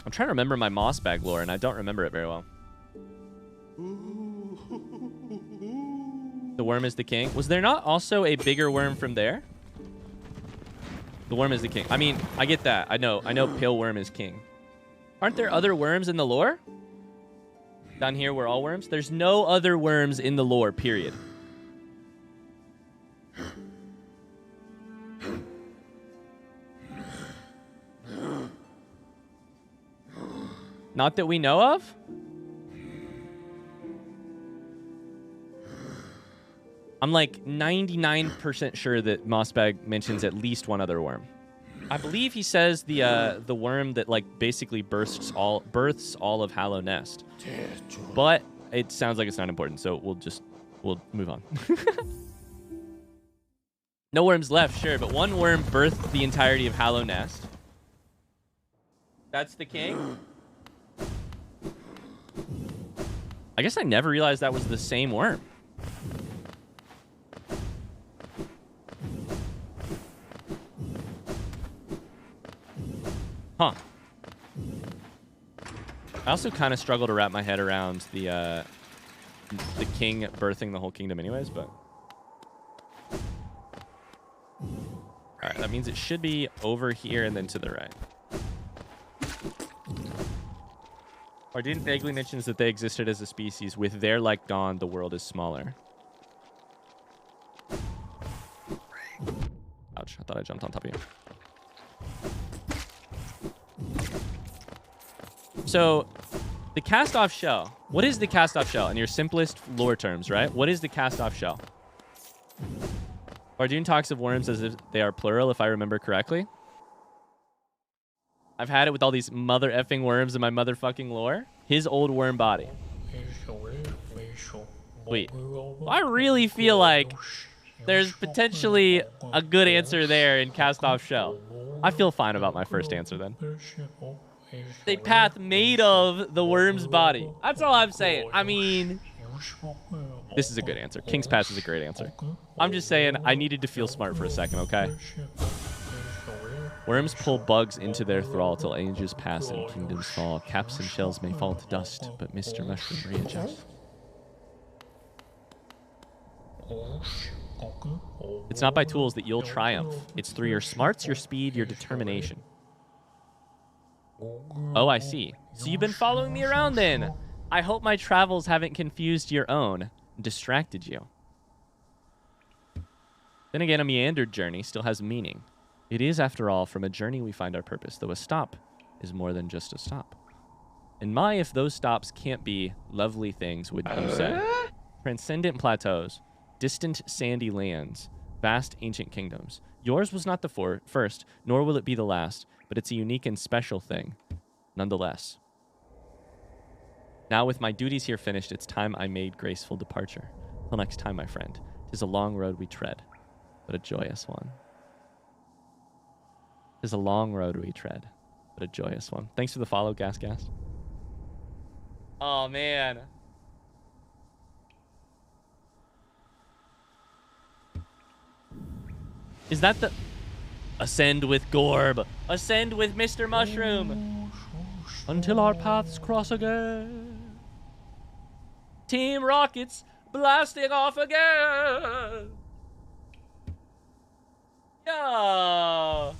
I'm trying to remember my moss bag lore, and I don't remember it very well. The worm is the king. Was there not also a bigger worm from there? The worm is the king. I mean, I get that. I know pale worm is king. Aren't there other worms in the lore? Down here, we're all worms? There's no other worms in the lore, period. Not that we know of? I'm like 99% sure that Mossbag mentions at least one other worm. I believe he says the worm that like basically births all of Hallow Nest. But it sounds like it's not important, so we'll move on. No worms left, sure, but one worm birthed the entirety of Hallow Nest. That's the king? I guess I never realized that was the same worm. Huh. I also kind of struggle to wrap my head around the king birthing the whole kingdom anyways, but... Alright, that means it should be over here and then to the right. Ardent vaguely mentions that they existed as a species. With their like dawn, the world is smaller. Ouch, I thought I jumped on top of you. So, the cast-off shell. What is the cast-off shell? In your simplest lore terms, right? What is the cast-off shell? Arjun talks of worms as if they are plural, if I remember correctly. I've had it with all these mother effing worms in my motherfucking lore. His old worm body. Wait. I really feel like there's potentially a good answer there in cast-off shell. I feel fine about my first answer then. The path made of the worm's body. That's all I'm saying. I mean, this is a good answer. King's Pass is a great answer. I'm just saying I needed to feel smart for a second, okay? Worms pull bugs into their thrall till ages pass and kingdoms fall. Caps and shells may fall to dust, but Mr. Mushroom readjusts. It's not by tools that you'll triumph. It's through your smarts, your speed, your determination. Oh, I see. So you've been following me around then. I hope my travels haven't confused your own and distracted you. Then again, a meandered journey still has meaning. It is, after all, from a journey we find our purpose, though a stop is more than just a stop. And my, if those stops can't be lovely things, would you say? Transcendent plateaus, distant sandy lands, vast ancient kingdoms. Yours was not the first, nor will it be the last, but it's a unique and special thing, nonetheless. Now with my duties here finished, it's time I made graceful departure. Till next time, my friend. 'Tis a long road we tread, but a joyous one. 'Tis a long road we tread, but a joyous one. Thanks for the follow, Gas. Oh, man. Is that the... Ascend with Gorb. Ascend with Mr. Mushroom. Until our paths cross again. Team Rockets blasting off again. Yeah.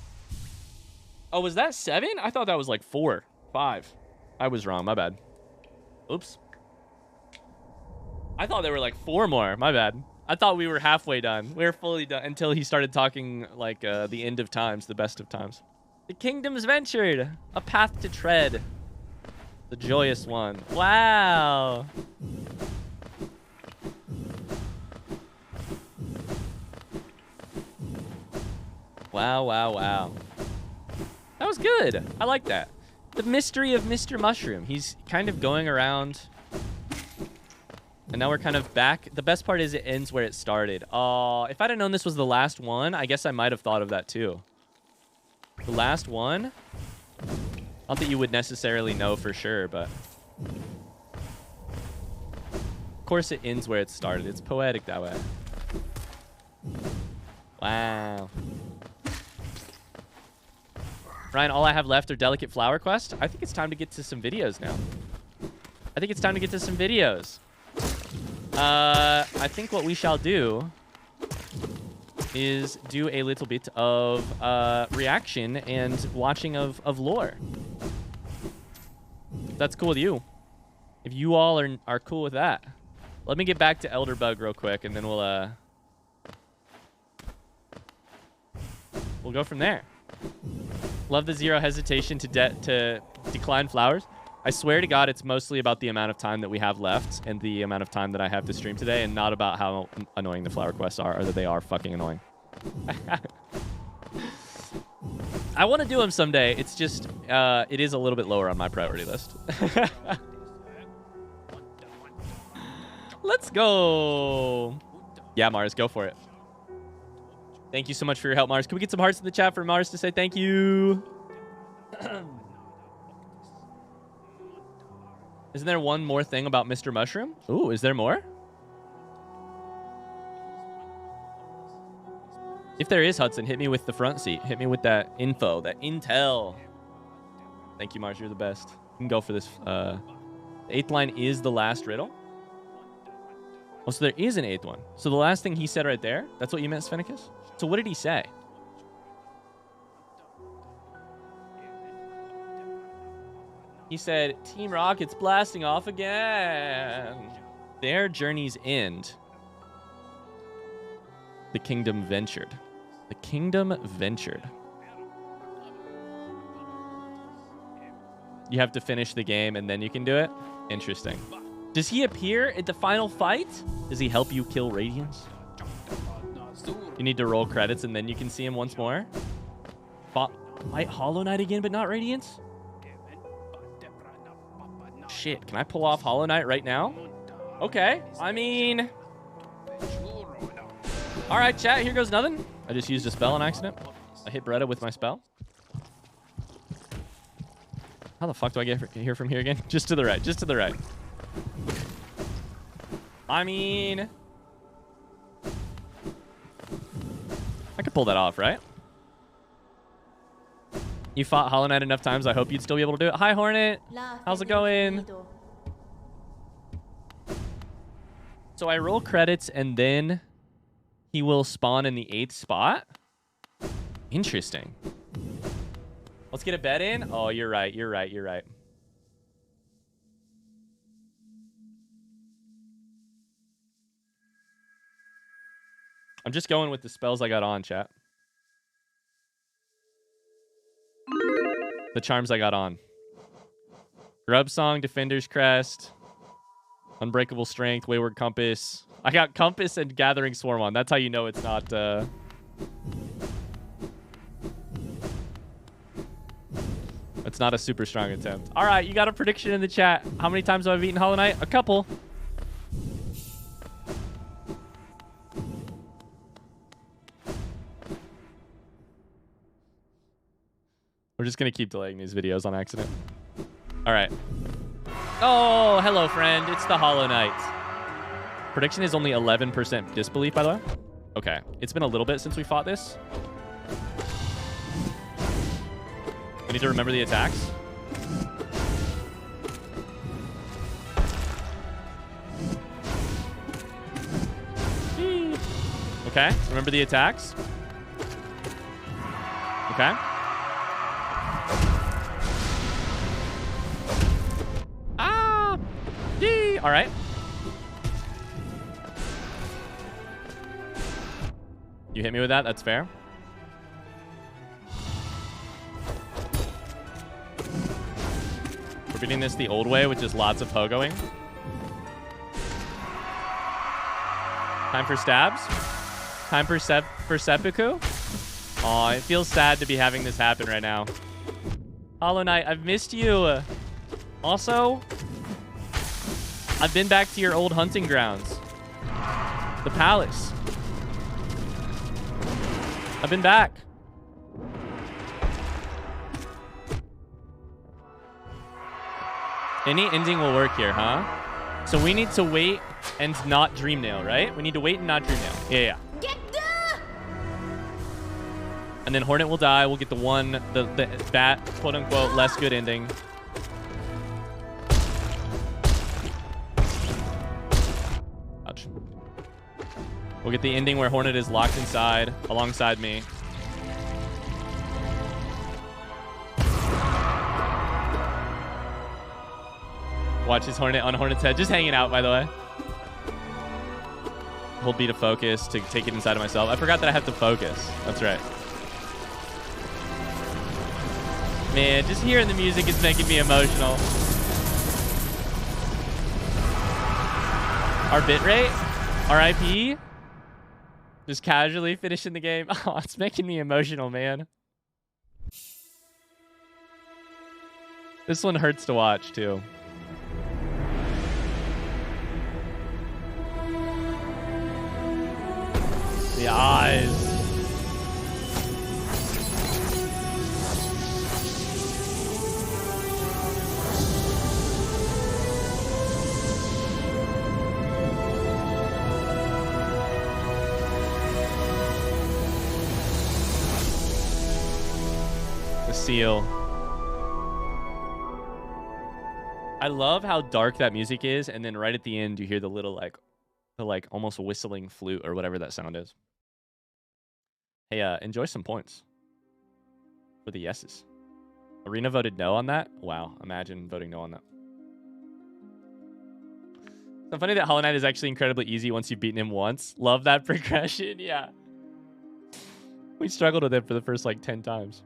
Oh, was that 7? I thought that was like 4, 5. I was wrong. My bad. Oops. I thought there were like 4 more. My bad. I thought we were halfway done. We were fully done until he started talking like the end of times, the best of times. The kingdom's ventured. A path to tread. The joyous one. Wow. Wow, wow, wow. That was good. I like that. The mystery of Mr. Mushroom. He's kind of going around. And now we're kind of back. The best part is it ends where it started. If I'd have known this was the last one, I guess I might have thought of that too. The last one? Not that you would necessarily know for sure, but... Of course it ends where it started. It's poetic that way. Wow. Ryan, all I have left are Delicate Flower Quest. I think it's time to get to some videos now. I think what we shall do is do a little bit of reaction and watching of lore. If that's cool with you. If you all are cool with that. Let me get back to Elderbug real quick, and then we'll go from there. Love the zero hesitation to decline flowers. I swear to God, it's mostly about the amount of time that we have left and the amount of time that I have to stream today, and not about how annoying the flower quests are, or that they are fucking annoying. I want to do them someday. It's just, it is a little bit lower on my priority list. Let's go. Yeah, Mars, go for it. Thank you so much for your help, Mars. Can we get some hearts in the chat for Mars to say thank you? Isn't there one more thing about Mr. Mushroom? Ooh, is there more? If there is, Hudson, hit me with the front seat. Hit me with that info, that intel. Thank you, Mars. You're the best. You can go for this. The 8th line is the last riddle. Oh, so there is an 8th one. So the last thing he said right there, that's what you meant, Sphenicus? So what did he say? He said, Team Rocket's blasting off again. Their journey's end. The kingdom ventured. The kingdom ventured. You have to finish the game and then you can do it? Interesting. Does he appear at the final fight? Does he help you kill Radiance? You need to roll credits and then you can see him once more. Fight Hollow Knight again, but not Radiance? Shit, can I pull off Hollow Knight right now? Okay, I mean... All right, chat, here goes nothing. I just used a spell on accident. I hit Beretta with my spell. How the fuck do I get here from here again? Just to the right, just to the right. I mean... I could pull that off, right? You fought Hollow Knight enough times, I hope you'd still be able to do it. Hi, Hornet. How's it going? So I roll credits and then he will spawn in the 8th spot. Interesting. Let's get a bet in. Oh, you're right. You're right. You're right. I'm just going with the spells I got on, chat. The charms I got on. Grub Song, Defender's Crest, Unbreakable Strength, Wayward Compass. I got Compass and Gathering Swarm on. That's how you know it's not... It's not a super strong attempt. All right, you got a prediction in the chat. How many times have I beaten Hollow Knight? A couple. We're just going to keep delaying these videos on accident. All right. Oh, hello, friend. It's the Hollow Knight. Prediction is only 11% disbelief, by the way. Okay. It's been a little bit since we fought this. I need to remember the attacks. Okay. Remember the attacks. Okay. All right. You hit me with that. That's fair. We're beating this the old way, which is lots of pogoing. Time for stabs. Time for seppuku. Aw, it feels sad to be having this happen right now. Hollow Knight, I've missed you. Also... I've been back to your old hunting grounds. The palace. I've been back. Any ending will work here, huh? So we need to wait and not Dreamnail, right? We need to wait and not Dreamnail. Yeah. And then Hornet will die. We'll get that quote-unquote less good ending. We'll get the ending where Hornet is locked inside alongside me. Watch his Hornet on Hornet's head. Just hanging out, by the way. Hold B to focus to take it inside of myself. I forgot that I have to focus. That's right. Man, just hearing the music is making me emotional. Our bitrate? RIP? Just casually finishing the game. Oh, it's making me emotional, man. This one hurts to watch, too. The eyes. The seal. I love how dark that music is, and then right at the end you hear the little like almost whistling flute or whatever that sound is. Hey, enjoy some points for the yeses. Arena voted no on that. Wow, imagine voting no on that. So funny that Hollow Knight is actually incredibly easy once you've beaten him once. Love that progression. Yeah, we struggled with it for the first like 10 times.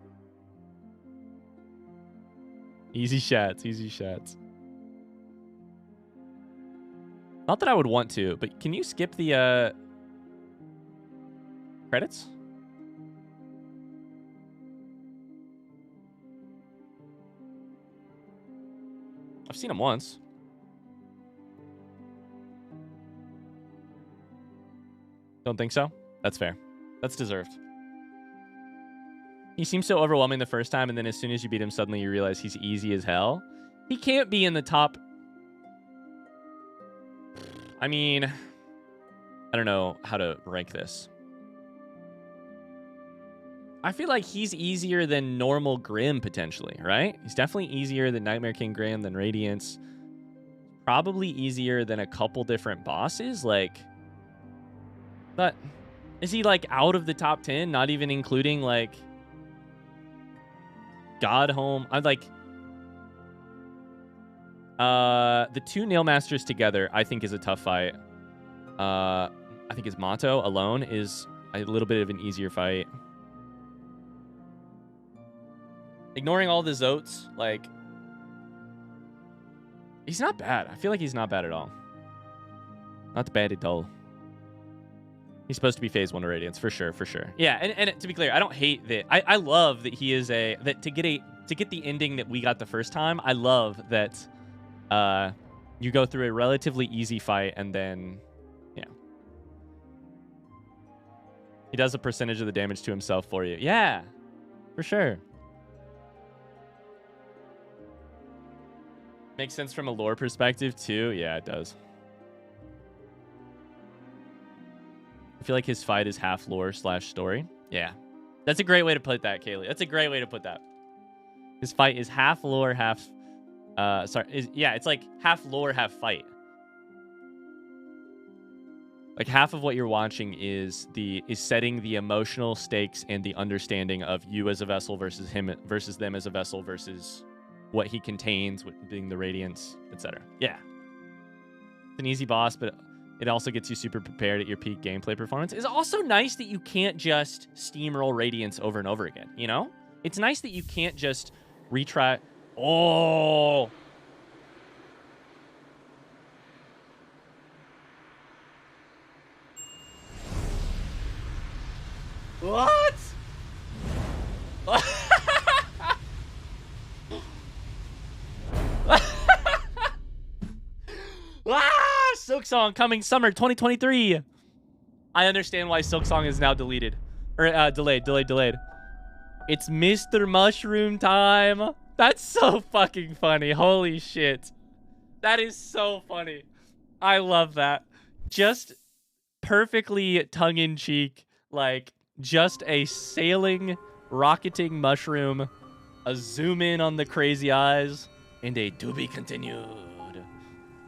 Easy shots, easy shots. Not that I would want to, but can you skip the credits? I've seen them once. Don't think so? That's fair. That's deserved. He seems so overwhelming the first time, and then as soon as you beat him, suddenly you realize he's easy as hell. He can't be in the top... I mean... I don't know how to rank this. I feel like he's easier than normal Grim, potentially, right? He's definitely easier than Nightmare King Grim, than Radiance. Probably easier than a couple different bosses, like... But is he, like, out of the top 10? Not even including, like... Godhome. I'd like... the two Nail Masters together, I think, is a tough fight. I think his Mato alone is a little bit of an easier fight. Ignoring all the Zotes, like... He's not bad. I feel like he's not bad at all. Not bad at all. He's supposed to be phase 1 of Radiance, for sure, for sure. Yeah, and to be clear, I don't hate that. I love that he is a... That to get the ending that we got the first time, I love that you go through a relatively easy fight and then... Yeah. He does a percentage of the damage to himself for you. Yeah, for sure. Makes sense from a lore perspective, too. Yeah, it does. I feel like his fight is half lore / story. Yeah. That's a great way to put that, Kaylee. That's a great way to put that. His fight is half lore, half... yeah, it's like half lore, half fight. Like half of what you're watching is setting the emotional stakes and the understanding of you as a vessel versus him versus them as a vessel versus what he contains, being the Radiance, etc. Yeah. It's an easy boss, but it also gets you super prepared at your peak gameplay performance. It's also nice that you can't just steamroll Radiance over and over again, you know? It's nice that you can't just retry... Oh! What? Silk Song coming summer 2023. I understand why Silk Song is now deleted. Or delayed. It's Mr. Mushroom time. That's so fucking funny. Holy shit. That is so funny. I love that. Just perfectly tongue-in-cheek, like just a sailing, rocketing mushroom, a zoom in on the crazy eyes, and a to be continued.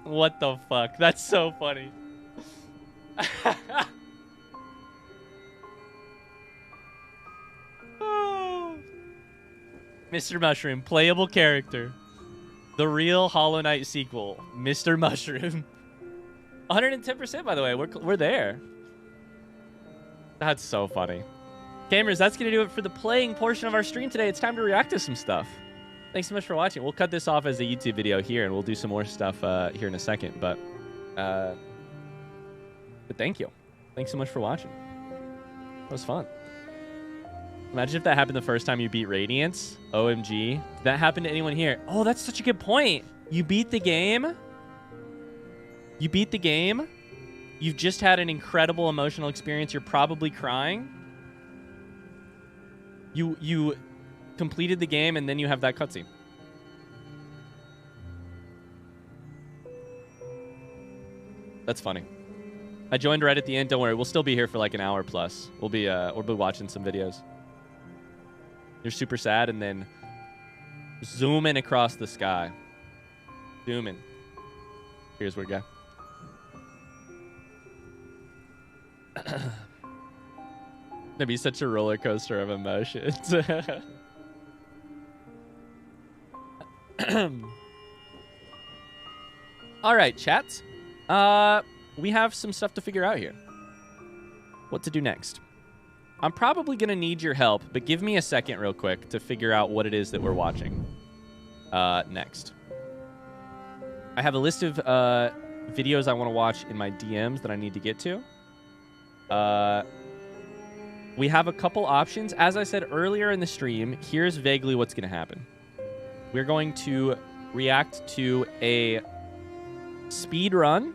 What the fuck? That's so funny. Oh. Mr. Mushroom, playable character. The real Hollow Knight sequel, Mr. Mushroom. 110%, by the way. We're there. That's so funny. Gamers, that's going to do it for the playing portion of our stream today. It's time to react to some stuff. Thanks so much for watching. We'll cut this off as a YouTube video here, and we'll do some more stuff here in a second. But thank you. Thanks so much for watching. That was fun. Imagine if that happened the first time you beat Radiance. OMG. Did that happen to anyone here? Oh, that's such a good point. You beat the game. You beat the game. You've just had an incredible emotional experience. You're probably crying. You completed the game, and then you have that cutscene. That's funny. I joined right at the end. Don't worry. We'll still be here for like an hour plus. We'll be watching some videos. You're super sad, and then zoom in across the sky. Zoom in. Here's where we go. That'd be such a roller coaster of emotions. All right, chat. We have some stuff to figure out here. What to do next? I'm probably going to need your help, but give me a second real quick to figure out what it is that we're watching next. I have a list of videos I want to watch in my DMs that I need to get to. We have a couple options. As I said earlier in the stream, here's vaguely what's going to happen. We're going to react to a speed run.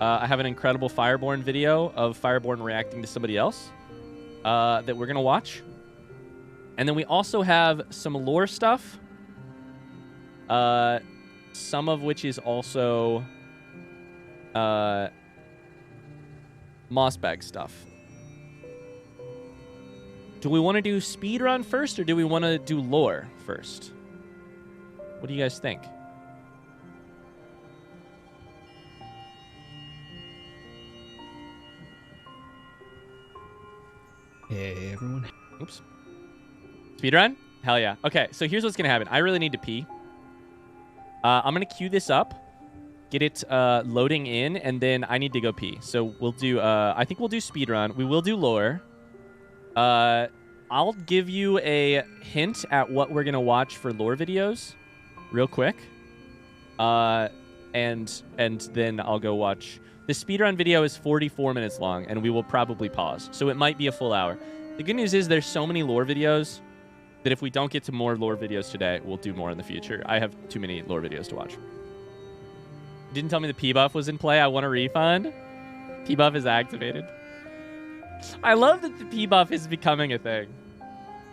I have an incredible Fireborn video of Fireborn reacting to somebody else that we're going to watch. And then we also have some lore stuff. Some of which is also Mossbag stuff. Do we want to do speedrun first, or do we want to do lore first? What do you guys think? Hey, everyone. Oops. Speedrun? Hell yeah. Okay, so here's what's going to happen. I really need to pee. I'm going to queue this up, get it loading in, and then I need to go pee. So we'll do, I think we'll do speedrun. We will do lore. I'll give you a hint at what we're going to watch for lore videos real quick. And then I'll go watch. The speedrun video is 44 minutes long, and we will probably pause. So it might be a full hour. The good news is there's so many lore videos that if we don't get to more lore videos today, we'll do more in the future. I have too many lore videos to watch. Didn't tell me the P-buff was in play. I want a refund. P-buff is activated. I love that the P-buff is becoming a thing.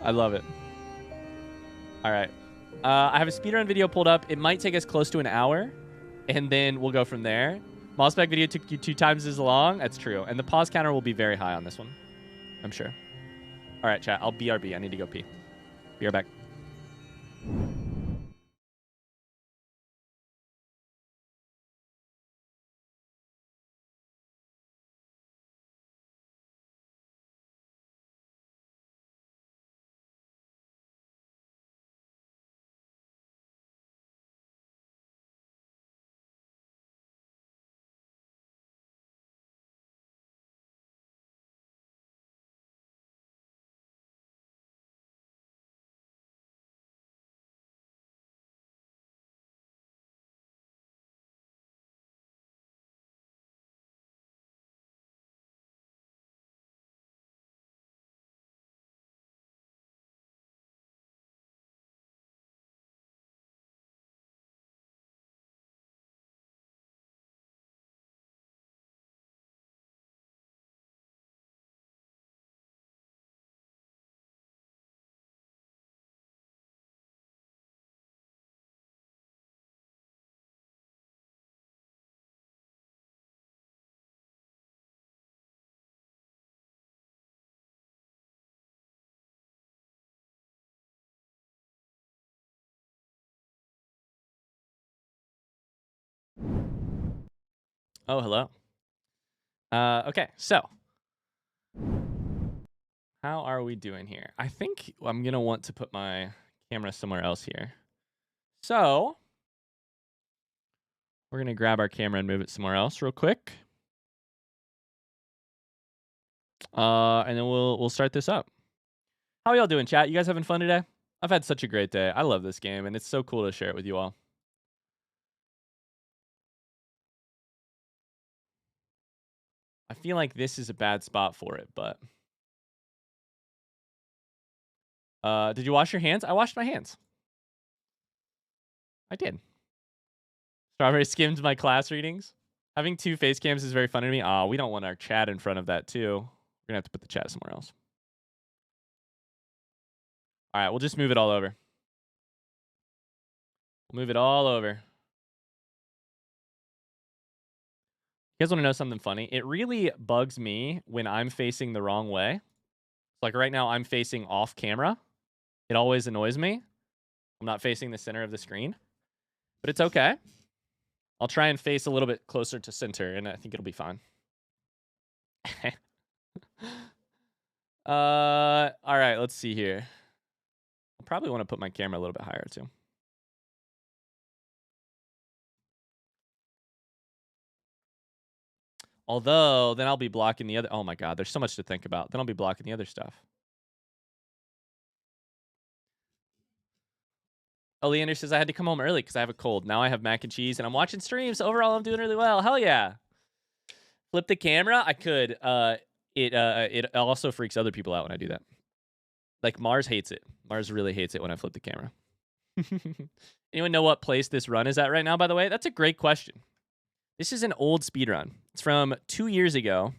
I love it. All right. I have a speedrun video pulled up. It might take us close to an hour, and then we'll go from there. Mossback video took you 2 times as long. That's true. And the pause counter will be very high on this one, I'm sure. All right, chat. I'll BRB. I need to go pee. Be right back. Oh, hello. Okay, so how are we doing here? I think I'm going to want to put my camera somewhere else here. So we're going to grab our camera and move it somewhere else real quick. And then we'll start this up. How are y'all doing, chat? You guys having fun today? I've had such a great day. I love this game, and it's so cool to share it with you all. I feel like this is a bad spot for it, but Did you wash your hands? I washed my hands. I did. Strawberry skimmed my class readings. Having 2 face cams is very funny to me. Oh, we don't want our chat in front of that too. We're gonna have to put the chat somewhere else. All right, we'll just move it all over. We'll move it all over. You guys want to know something funny? It really bugs me when I'm facing the wrong way. Like right now, I'm facing off camera. It always annoys me. I'm not facing the center of the screen, but it's okay. I'll try and face a little bit closer to center, and I think it'll be fine. All right, let's see here. I probably want to put my camera a little bit higher too. Although, then I'll be blocking the other... Oh my god, there's so much to think about. Then I'll be blocking the other stuff. Oh, Leander says, I had to come home early because I have a cold. Now I have mac and cheese, and I'm watching streams. Overall, I'm doing really well. Hell yeah. Flip the camera? I could. It also freaks other people out when I do that. Like, Mars hates it. Mars really hates it when I flip the camera. Anyone know what place this run is at right now, by the way? That's a great question. This is an old speedrun. It's from 2 years ago.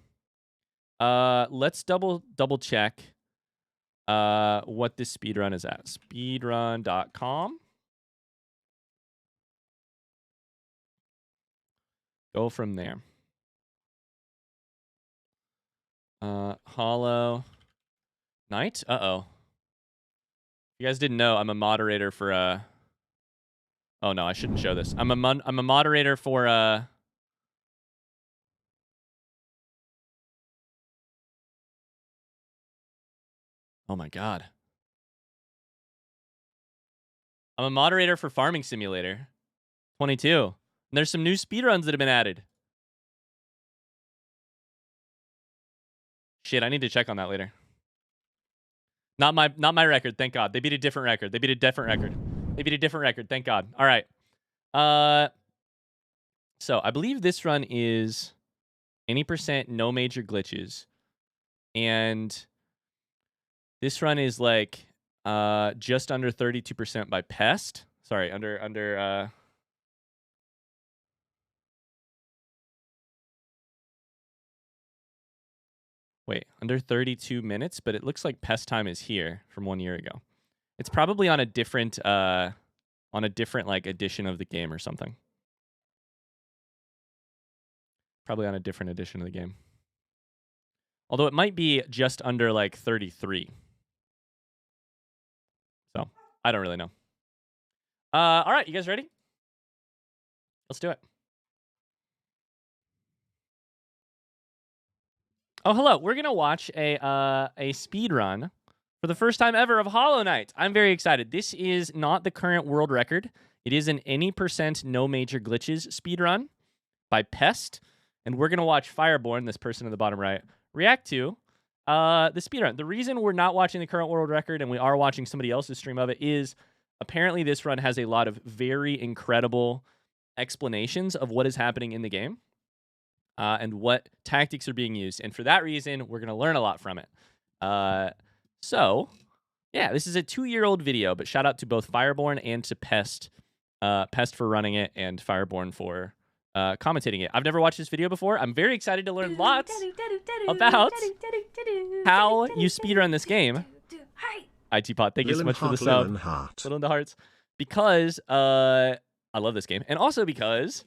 Let's double check what this speedrun is at. Speedrun.com. Go from there. Hollow Knight? Uh-oh. You guys didn't know I'm a moderator for Oh no, I shouldn't show this. I'm a moderator for Oh my god. I'm a moderator for Farming Simulator 22. And there's some new speedruns that have been added. Shit, I need to check on that later. Not my record, thank God. They beat a different record. They beat a different record, thank God. All right. So I believe this run is any %, no major glitches. And this run is like just under 32% by pest. Sorry, under wait, under 32 minutes, but it looks like pest time is here from 1 year ago. It's probably on a different like edition of the game or something. Probably on a different edition of the game. Although it might be just under like 33. So, I don't really know. All right, you guys ready? Let's do it. Oh, hello. We're going to watch a speed run for the first time ever of Hollow Knight. I'm very excited. This is not the current world record. It is an any %, no major glitches speed run by Pest. And we're going to watch Fireborn, this person in the bottom right, react to the speedrun. The reason we're not watching the current world record and we are watching somebody else's stream of it is apparently this run has a lot of very incredible explanations of what is happening in the game and what tactics are being used. And for that reason, we're going to learn a lot from it. So, yeah, this is a 2-year-old video, but shout out to both Fireborn and to Pest. Pest for running it and Fireborn for commentating it. I've never watched this video before. I'm very excited to learn lots about how you speedrun this game. ITPot, thank you so much for the sub. Little in the hearts. Because I love this game. And also because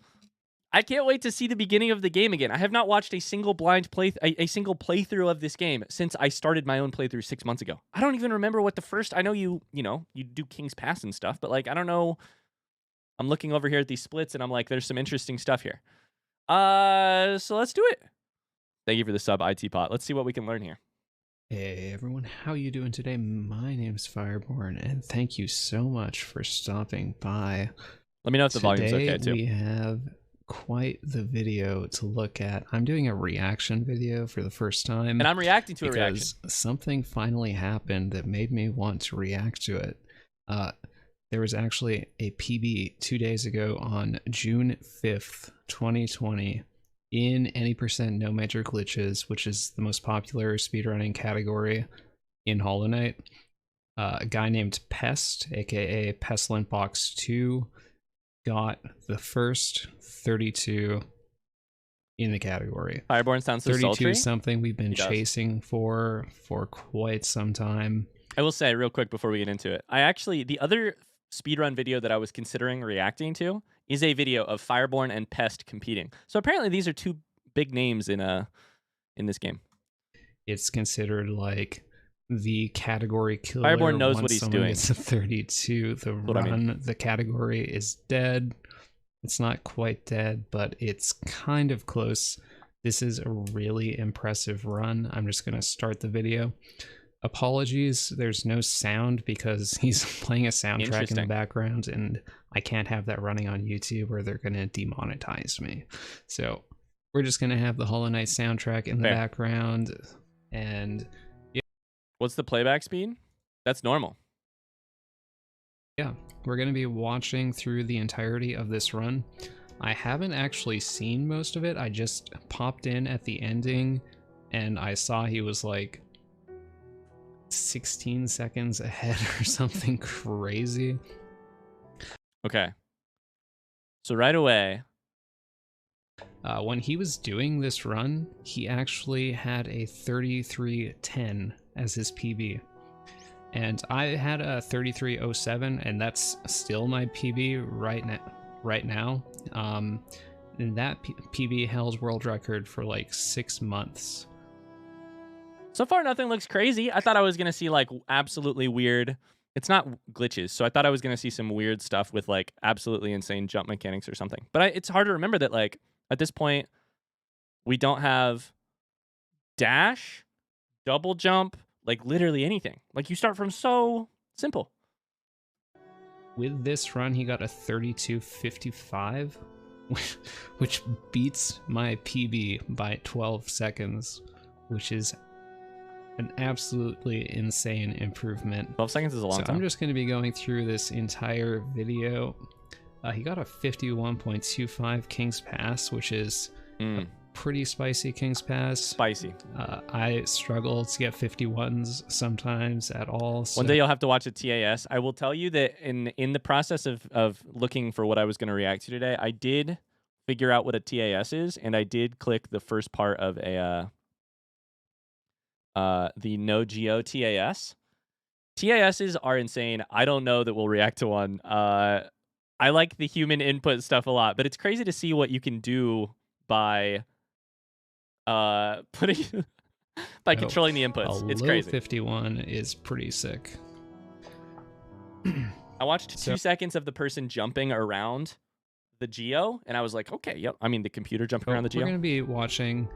I can't wait to see the beginning of the game again. I have not watched a single single playthrough of this game since I started my own playthrough 6 months ago. I don't even remember what the first... I know you do King's Pass and stuff, but like, I don't know... I'm looking over here at these splits, and I'm like, there's some interesting stuff here. So let's do it. Thank you for the sub, ITPot. Let's see what we can learn here. Hey everyone, how you doing today? My name's Fireborn, and thank you so much for stopping by. Let me know if the volume's okay, too. Today we have quite the video to look at. I'm doing a reaction video for the first time. And I'm reacting to a reaction. Because something finally happened that made me want to react to it. There was actually a PB 2 days ago on June 5th, 2020 in any % no major glitches, which is the most popular speedrunning category in Hollow Knight. A guy named Pest, aka Pestilent Box 2, got the first 32 in the category. Fireborn sounds so 32 sultry. is something we've been chasing for quite some time. I will say real quick before we get into it, the other speedrun video that I was considering reacting to is a video of Fireborn and Pest competing. So apparently these are two big names in this game. It's considered like the category killer. Fireborn knows what he's doing. It's a 32. The category is dead. It's not quite dead, but it's kind of close. This is a really impressive run. I'm just going to start the video. Apologies, there's no sound because he's playing a soundtrack in the background, and I can't have that running on YouTube or they're going to demonetize me. So we're just going to have the Hollow Knight soundtrack in the background. And yeah. What's the playback speed? That's normal. Yeah, we're going to be watching through the entirety of this run. I haven't actually seen most of it. I just popped in at the ending and I saw he was like 16 seconds ahead or something crazy. Okay. So right away, when he was doing this run, he actually had a 33:10 as his PB. And I had a 33:07, and that's still my PB right now. And that PB held world record for like 6 months. So far, nothing looks crazy. I thought I was going to see like absolutely weird. It's not glitches. So I thought I was going to see some weird stuff with like absolutely insane jump mechanics or something. But it's hard to remember that like at this point, we don't have dash, double jump, like literally anything. Like you start from so simple. With this run, he got a 32:55, which beats my PB by 12 seconds, which is an absolutely insane improvement. 12 seconds is a long time. I'm just going to be going through this entire video. He got a 51.25 King's Pass, which is a pretty spicy King's Pass. Spicy. I struggle to get 51s sometimes at all. So. One day you'll have to watch a TAS. I will tell you that in the process of looking for what I was going to react to today, I did figure out what a TAS is, and I did click the first part of the No Geo TAS. TASs are insane. I don't know that we'll react to one. I like the human input stuff a lot, but it's crazy to see what you can do by controlling the inputs. It's crazy. 51 is pretty sick. I watched 2 seconds of the person jumping around the Geo, and I was like, okay, yep. I mean, the computer jumping around the Geo. We're going to be watching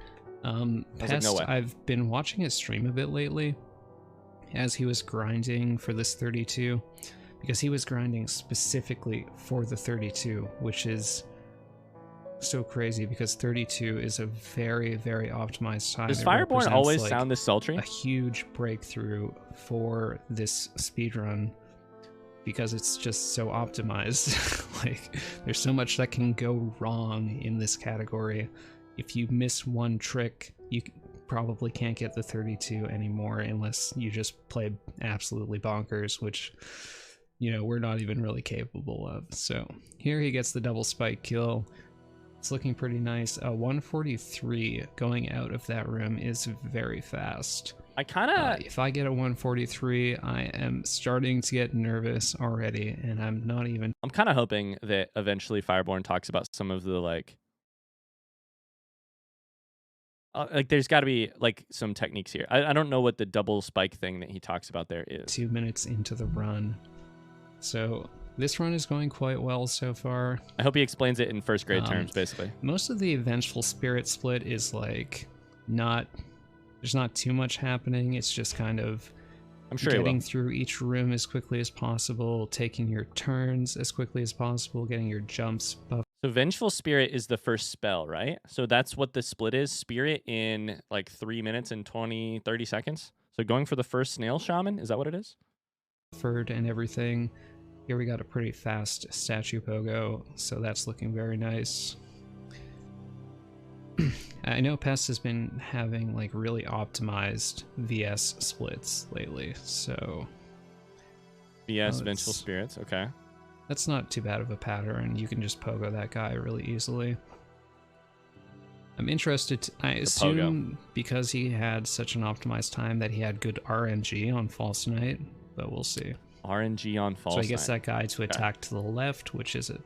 Pest. No way. I've been watching his stream a bit lately as he was grinding for this 32, because he was grinding specifically for the 32, which is so crazy because 32 is a very, very optimized time. Does Fireborn always sound this sultry? A huge breakthrough for this speedrun because it's just so optimized. Like, there's so much that can go wrong in this category. If you miss one trick, you probably can't get the 32 anymore unless you just play absolutely bonkers, which, you know, we're not even really capable of. So here he gets the double spike kill. It's looking pretty nice. 143 going out of that room is very fast. I kind of... if I get a 143, I am starting to get nervous already, and I'm not even... I'm kind of hoping that eventually Fireborn talks about some of the, like there's got to be, like, some techniques here. I don't know what the double spike thing that he talks about there is. 2 minutes into the run. So... this run is going quite well so far. I hope he explains it in first grade terms, basically. Most of the Vengeful Spirit split is like there's not too much happening. It's just kind of getting through each room as quickly as possible, taking your turns as quickly as possible, getting your jumps buffed. So Vengeful Spirit is the first spell, right? So that's what the split is. Spirit in like 3 minutes and 30 seconds. So going for the first Snail Shaman, is that what it is? And everything. Here we got a pretty fast statue pogo, so that's looking very nice. I know Pest has been having like really optimized VS splits lately, so BS Vengeful Spirits. Okay. That's not too bad of a pattern. You can just pogo that guy really easily. I'm interested. I assume because he had such an optimized time that he had good RNG on False Knight, but we'll see. RNG on False Knight. So I guess that guy to attack to the left, which is a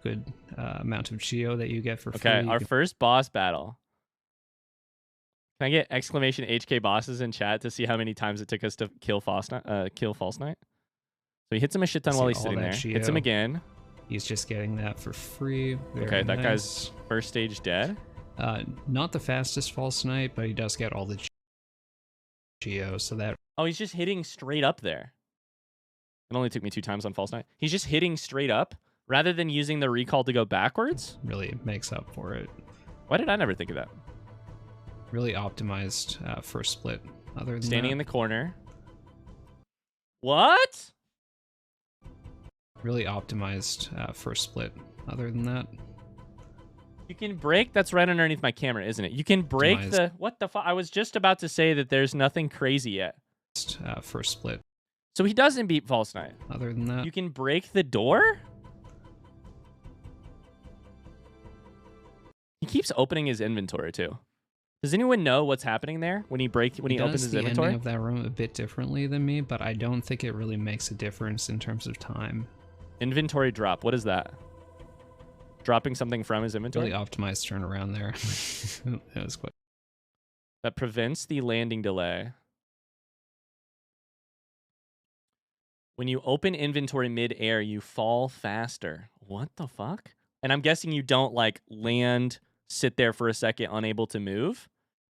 good amount of geo that you get for free. Okay, our first boss battle. Can I get exclamation HK bosses in chat to see how many times it took us to kill False Knight? So he hits him a shit ton while he's sitting there. Geo. Hits him again. He's just getting that for free. Okay, that guy's first stage dead. Not the fastest False Knight, but he does get all the geo, so that... Oh, he's just hitting straight up there. It only took me 2 times on False Knight. He's just hitting straight up rather than using the recall to go backwards. Really makes up for it. Why did I never think of that? Really optimized first split. Other than standing that, in the corner. What? Really optimized first split. Other than that, you can break. That's right underneath my camera, isn't it? You can break the... What the fuck? I was just about to say that there's nothing crazy yet. First split. So he doesn't beat False Knight. Other than that, you can break the door? He keeps opening his inventory too. Does anyone know what's happening there when he opens his inventory? He does the ending of that room a bit differently than me, but I don't think it really makes a difference in terms of time. Inventory drop. What is that? Dropping something from his inventory? Really optimized turnaround there. That was quite... That prevents the landing delay. When you open inventory mid-air, you fall faster. What the fuck? And I'm guessing you don't like land, sit there for a second, unable to move.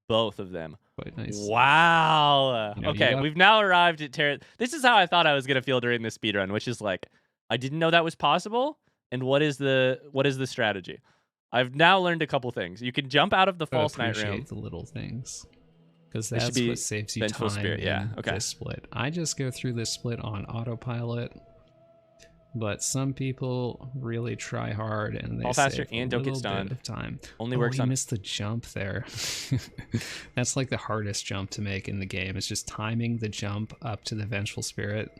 Both of them. Quite nice. Wow. Okay, we've now arrived at Terra. This is how I thought I was gonna feel during this speedrun, which is like, I didn't know that was possible. And what is the strategy? I've now learned a couple things. You can jump out of the False Knight room. Appreciate the little things, because that's what saves you time. Spirit. Yeah. Okay. This split. I just go through this split on autopilot. But some people really try hard and they fall faster save and a don't get little stunned. bit of time. Only works on... missed the jump there. That's like the hardest jump to make in the game. It's just timing the jump up to the Vengeful Spirit.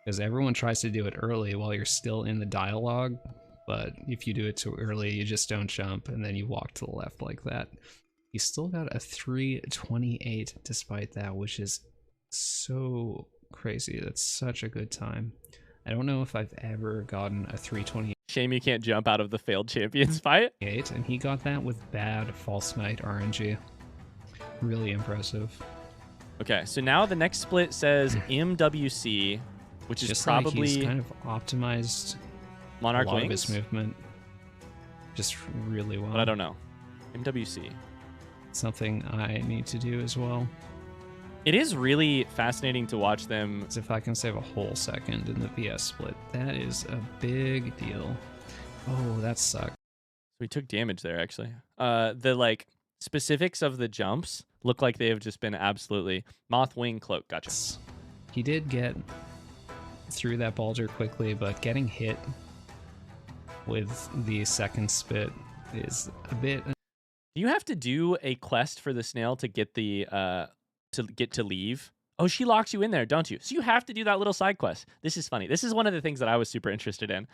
Because everyone tries to do it early while you're still in the dialogue. But if you do it too early, you just don't jump and then you walk to the left like that. You still got a 3:28 despite that, which is so... crazy. That's such a good time. I don't know if I've ever gotten a 3:28. Shame you can't jump out of the failed champions fight. And he got that with bad False Knight RNG. Really impressive. Okay, so now the next split says MWC, which is probably... Like he's kind of optimized Monarch a lot Wings? of his movement just really well. But I don't know. MWC. Something I need to do as well. It is really fascinating to watch them. If I can save a whole second in the VS split, that is a big deal. Oh, that sucked. We took damage there, actually. The like specifics of the jumps look like they have just been absolutely... Moth Wing Cloak, gotcha. He did get through that Balder quickly, but getting hit with the second spit is a bit... Do you have to do a quest for the snail to get the... to get to leave? Oh, she locks you in there, don't you? So you have to do that little side quest. This is funny. This is one of the things that I was super interested in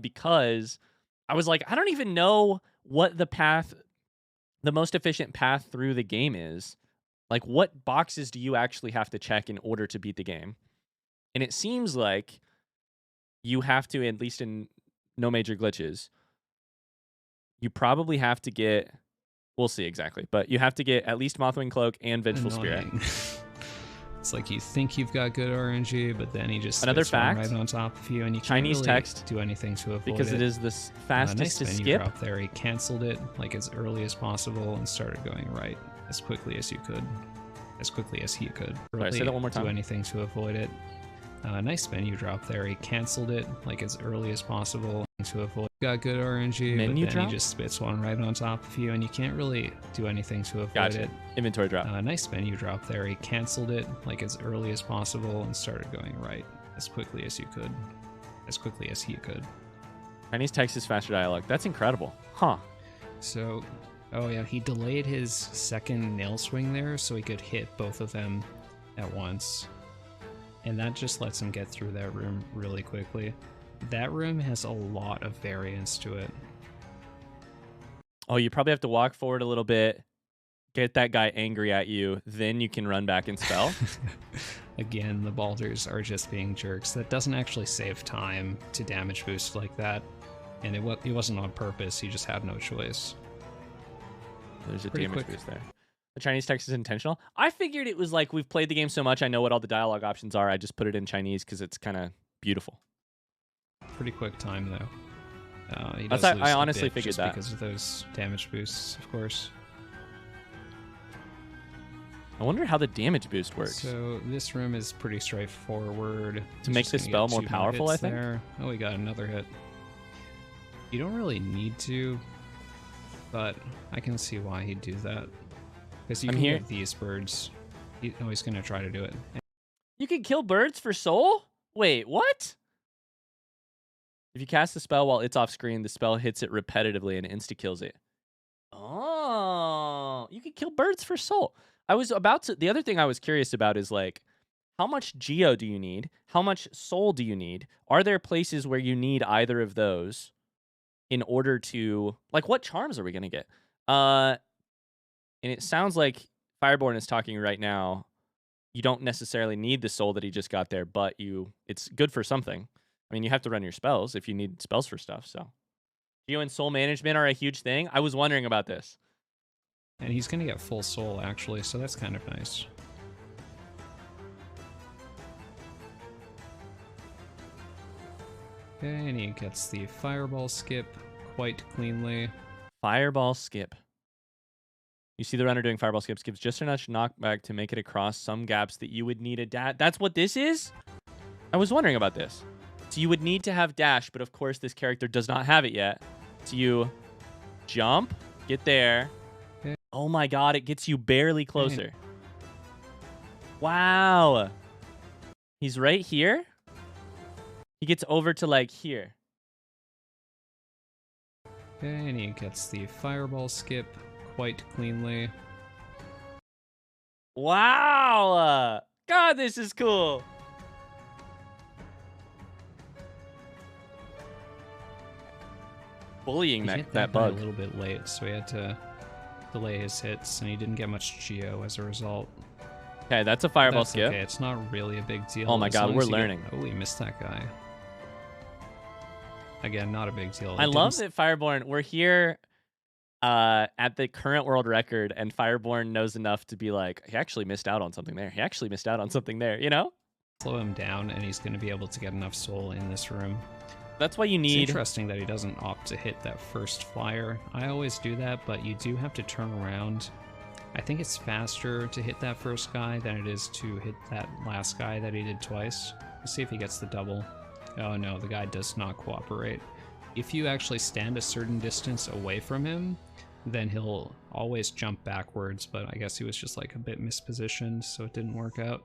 because I was like, I don't even know what the most efficient path through the game is. Like, what boxes do you actually have to check in order to beat the game? And it seems like you have to, at least in no major glitches, you probably have to get... We'll see exactly, but you have to get at least Mothwing Cloak and Vengeful Spirit. It's like you think you've got good RNG, but then he just another fact right on top of you, and you Chinese can't really text do anything to avoid because it is the fastest to skip. Drop there. He canceled it like as early as possible and started going right as quickly as you could, as quickly as he could. Sorry, say that one more time. Do anything to avoid it. Nice menu drop there. He canceled it like as early as possible to avoid. Got good RNG, menu but then he just spits one right on top of you, and you can't really do anything to avoid it. Inventory drop. Nice menu drop there. He canceled it like as early as possible and started going right as quickly as you could, as quickly as he could. Chinese text is faster dialogue. That's incredible, huh? So, oh yeah, he delayed his second nail swing there so he could hit both of them at once. and that just lets him get through that room really quickly. That room has a lot of variance to it. Oh, you probably have to walk forward a little bit, get that guy angry at you, then you can run back and spell. Again, the balders are just being jerks. That doesn't actually save time to damage boost like that. And it wasn't on purpose, he just had no choice. There's a Pretty damage quick. boost there. The Chinese text is intentional. I figured it was like we've played the game so much, I know what all the dialogue options are. I just put it in Chinese because it's kind of beautiful. Pretty quick time, though. He That's does I lose a honestly bit figured just that. because of those damage boosts, of course. I wonder how the damage boost works. So this room is pretty straightforward. To He's make just this gonna spell get more 2 powerful, hits I think? there. Oh, we got another hit. You don't really need to, but I can see why he'd do that. Because you I'm can here. get these birds. He's going to try to do it. You can kill birds for soul? Wait, what? If you cast the spell while it's off screen, the spell hits it repetitively and insta-kills it. Oh, you can kill birds for soul. I was about to... The other thing I was curious about is, like, how much geo do you need? How much soul do you need? Are there places where you need either of those in order to... Like, what charms are we going to get? And it sounds like Fireborn is talking right now. You don't necessarily need the soul that he just got there, but it's good for something. I mean, you have to run your spells if you need spells for stuff, so. Geo and soul management are a huge thing. I was wondering about this. And he's going to get full soul, actually, so that's kind of nice. Okay, and he gets the fireball skip quite cleanly. Fireball skip. You see the runner doing fireball skips gives just enough knockback to make it across some gaps that you would need a dash. That's what this is? I was wondering about this. So you would need to have dash, but of course this character does not have it yet. So you jump, get there. Okay. Oh my god, it gets you barely closer. Wow. He's right here. He gets over to like here. Okay, and he gets the fireball skip quite cleanly. Wow. God, this is cool. Bullying He hit that guy bug. a little bit late, so he had to delay his hits, and he didn't get much geo as a result. Okay, that's a fireball That's skip. okay, it's not really a big deal. Oh my as god, long we're as you learning. Oh, he missed that guy. Again, not a big deal. I love that Fireborn, we're here at the current world record, and Fireborn knows enough to be like, he actually missed out on something there. He actually missed out on something there, you know? Slow him down, and he's going to be able to get enough soul in this room. That's why you It's need... interesting that he doesn't opt to hit that first flyer. I always do that, but you do have to turn around. I think it's faster to hit that first guy than it is to hit that last guy that he did twice. Let's see if he gets the double. Oh no, the guy does not cooperate. If you actually stand a certain distance away from him, then he'll always jump backwards, but I guess he was just like a bit mispositioned, so it didn't work out.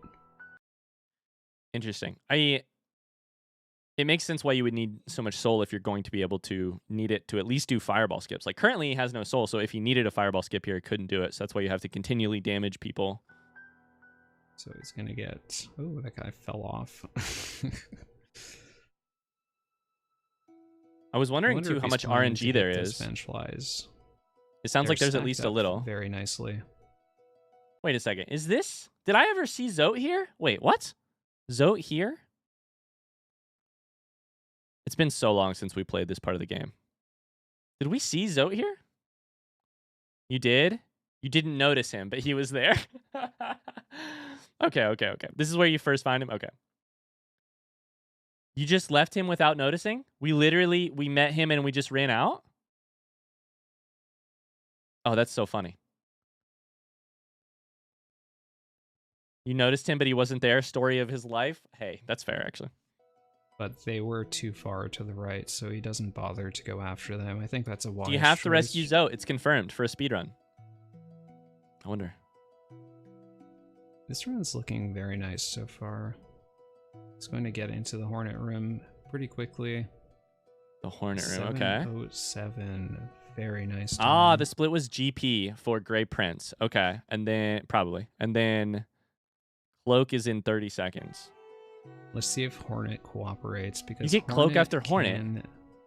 Interesting. It makes sense why you would need so much soul if you're going to be able to need it to at least do fireball skips. Like, currently he has no soul, so if he needed a fireball skip here, he couldn't do it. So that's why you have to continually damage people. So he's gonna get... Oh, that guy fell off. I was wondering, too, how much RNG there is. Bench flies. It sounds like They're there's at least stacked a up little. Very nicely. Wait a second. Is this... Did I ever see Zote here? Wait, what? Zote here? It's been so long since we played this part of the game. Did we see Zote here? You did? You didn't notice him, but he was there. Okay. This is where you first find him? Okay. You just left him without noticing? We met him and we just ran out? Oh, that's so funny. You noticed him, but he wasn't there. Story of his life? Hey, that's fair, actually. But they were too far to the right, so he doesn't bother to go after them. I think that's a wise Do you have to choice. rescue Zote? It's confirmed for a speedrun. I wonder. This run's looking very nice so far. It's going to get into the Hornet Room pretty quickly. The Hornet Room, okay. 707, very nice time. Ah, the split was GP for Grey Prince. Okay, and then, probably. And then Cloak is in 30 seconds. Let's see if Hornet cooperates, because You get Cloak after Hornet. Can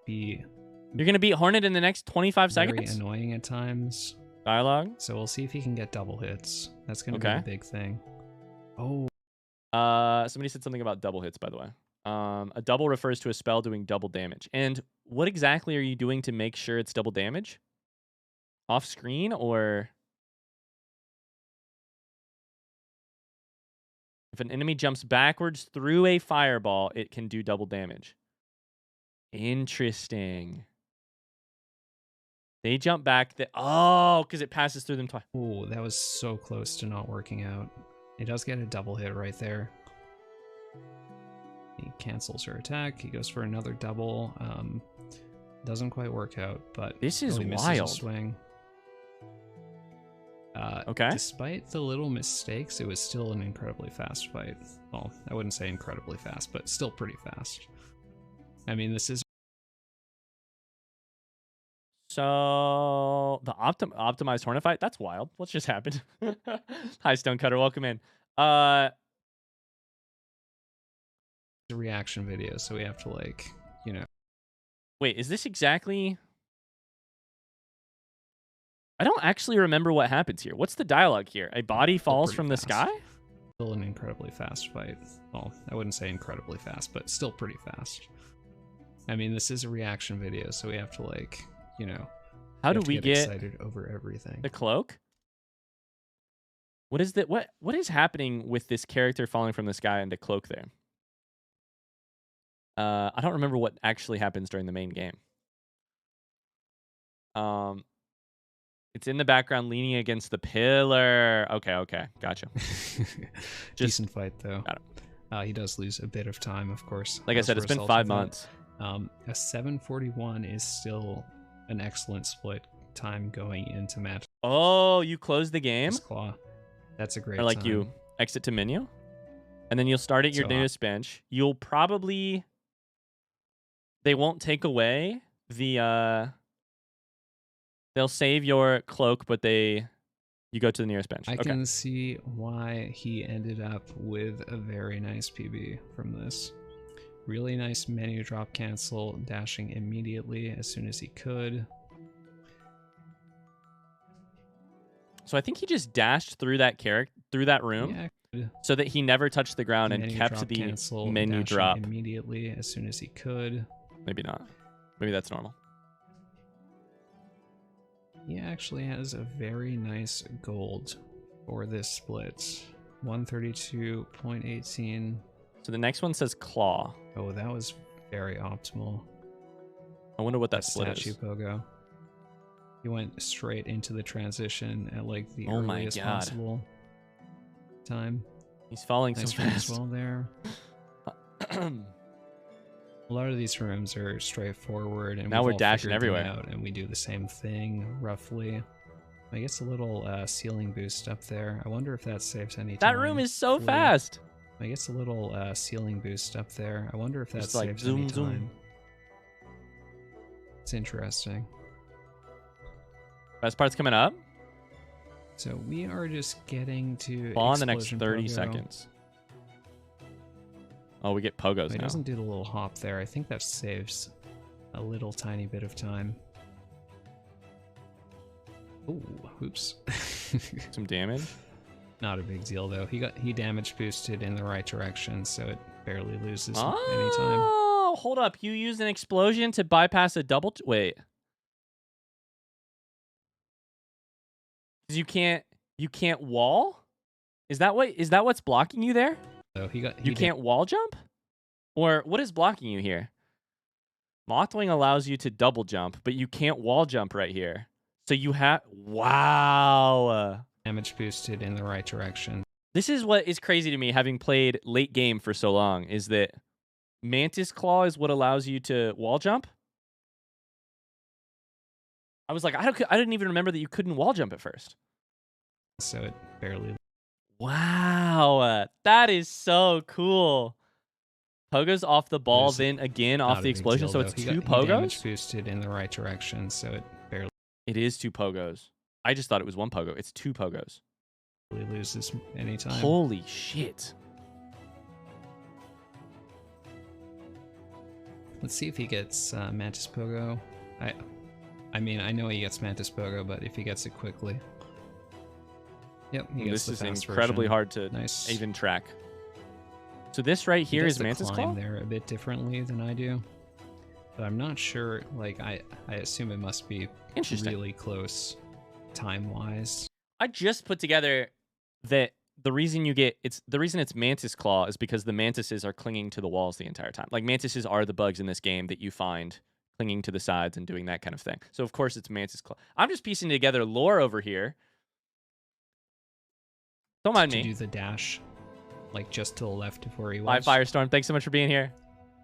be You're going to beat Hornet in the next 25 very seconds? annoying at times. Dialogue? So we'll see if he can get double hits. That's going to be the big thing. Oh. Somebody said something about double hits, by the way. A double refers to a spell doing double damage. And what exactly are you doing to make sure it's double damage? Off screen, or if an enemy jumps backwards through a fireball, it can do double damage. Interesting. They jump back. Oh, because it passes through them twice. Oh, that was so close to not working out. He does get a double hit right there. He cancels her attack. He goes for another double. Doesn't quite work out, but this is really misses wild. a swing. Okay. Despite the little mistakes, it was still an incredibly fast fight. Well, I wouldn't say incredibly fast, but still pretty fast. I mean, this is... So, the optimized Hornet fight? That's wild. What just happened? Hi, Stonecutter. Welcome in. a reaction video, so we have to, like, you know... Wait, is this exactly... I don't actually remember what happens here. What's the dialogue here? A body falls from the sky? Still an incredibly fast fight. Well, I wouldn't say incredibly fast, but still pretty fast. I mean, this is a reaction video, so we have to, like, you know... How do we get excited over everything? The cloak? What is that? What is happening with this character falling from the sky into cloak there? I don't remember what actually happens during the main game. It's in the background leaning against the pillar. Okay, gotcha. Decent fight, though. Got it. He does lose a bit of time, of course. Like I said, it's been 5 months. A 7:41 is still an excellent split time going into match. Oh, you close the game? Claw. That's a great Or like time. you exit to menu? And then you'll start at your newest bench. You'll probably... They won't take away the... They'll save your cloak, but you go to the nearest bench. I can see why he ended up with a very nice PB from this. Really nice menu drop cancel, dashing immediately as soon as he could. So I think he just dashed through that room, so that he never touched the ground and kept the cancel, menu drop immediately as soon as he could. Maybe not. Maybe that's normal. He actually has a very nice gold for this split. 132.18. So the next one says claw. Oh, that was very optimal. I wonder what that split statue is. Pogo. He went straight into the transition at like the Oh my earliest God. possible time. He's falling Nice so room fast. as well there. A lot of these rooms are straightforward, and Now we've we're all dashing figured them everywhere. out, and we do the same thing roughly. I guess a little ceiling boost up there. I wonder if that saves any time. That room is so for- fast. I guess a little ceiling boost up there. I wonder if that Just like saves zoom, any zoom. time. It's interesting. Best part's coming up. So we are just getting to Fall in the next Explosion 30 Pogo. seconds. Oh, we get pogos He now. doesn't do the little hop there. I think that saves a little tiny bit of time. Ooh, oops. Some damage. Not a big deal though. He damage boosted in the right direction, so it barely loses any time. Oh, hold up. You used an explosion to bypass a double... Wait. You can't wall? Is that what's blocking you there? So You can't wall jump? Or what is blocking you here? Mothwing allows you to double jump, but you can't wall jump right here. So you have... Wow. damage boosted in the right direction. This is what is crazy to me, having played late game for so long, is that Mantis Claw is what allows you to wall jump. I was like, I didn't even remember that you couldn't wall jump at first. So it barely... Wow. That is so cool. Pogo's off the ball, There's then again not off a the big explosion. deal, So though. it's He two damage Pogos? boosted in the right direction, so it barely It is two Pogos. I just thought it was one Pogo. It's two Pogos. loses any time. Holy shit. Let's see if he gets Mantis Pogo. I mean, I know he gets Mantis Pogo, but if he gets it quickly. Yep, he gets This the is fast incredibly version. hard to Nice. even track. So this right here is Mantis He Claw? does the climb there a bit differently than I do. But I'm not sure, like, I assume it must be really close time-wise. I just put together that the reason it's Mantis Claw is because the mantises are clinging to the walls the entire time. Like, mantises are the bugs in this game that you find clinging to the sides and doing that kind of thing. So, of course, it's Mantis Claw. I'm just piecing together lore over here. Don't mind me. To do the dash, like, just to the left of where he was. Live Firestorm, thanks so much for being here.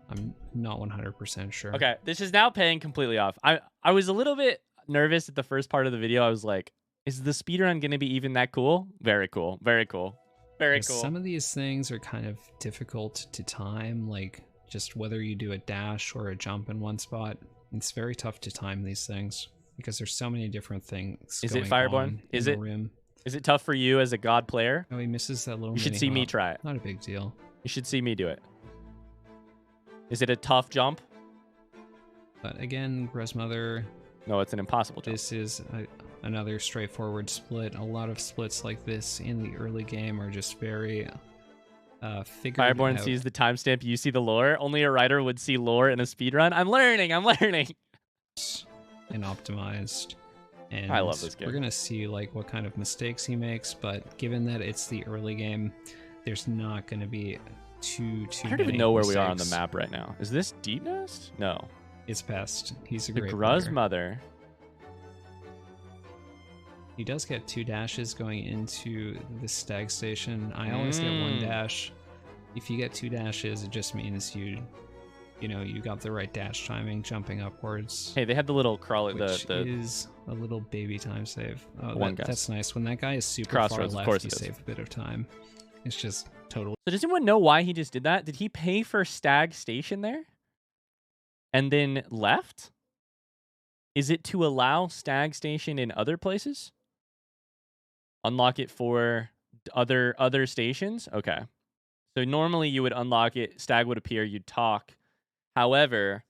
I'm not 100% sure. Okay, this is now paying completely off. I was a little bit nervous at the first part of the video. I was like, is the speedrun going to be even that cool? Very cool. Very cool. Very cool. Some of these things are kind of difficult to time, like just whether you do a dash or a jump in one spot. It's very tough to time these things because there's so many different things. Is it Fireborn? Is it rim? Is it tough for you as a god player? Oh, he misses that little. You should see me try it. Not a big deal. You should see me do it. Is it a tough jump? But again, Gruzmother. No, it's an impossible jump. This is another straightforward split. A lot of splits like this in the early game are just very figured Fireborn out. sees the timestamp, you see the lore. Only a writer would see lore in a speedrun. I'm learning. I'm learning. And optimized. And I love this game. We're gonna see like what kind of mistakes he makes, but given that it's the early game, there's not gonna be too I don't even know where we are on the map right now. Is this Deep Nest? No. It's past. He's a The great Gruzmother. He does get 2 dashes going into the stag station. I always get 1 dash. If you get 2 dashes, it just means you got the right dash timing, jumping upwards. Hey, they had the little crawl. Which is a little baby time save. Oh, that's nice. When that guy is super Crossroads, far of course left, you save a bit of time. It's just totally. So does anyone know why he just did that? Did he pay for Stag Station there? And then left? Is it to allow Stag Station in other places? Unlock it for other stations? Okay. So normally you would unlock it, Stag would appear, you'd talk. However,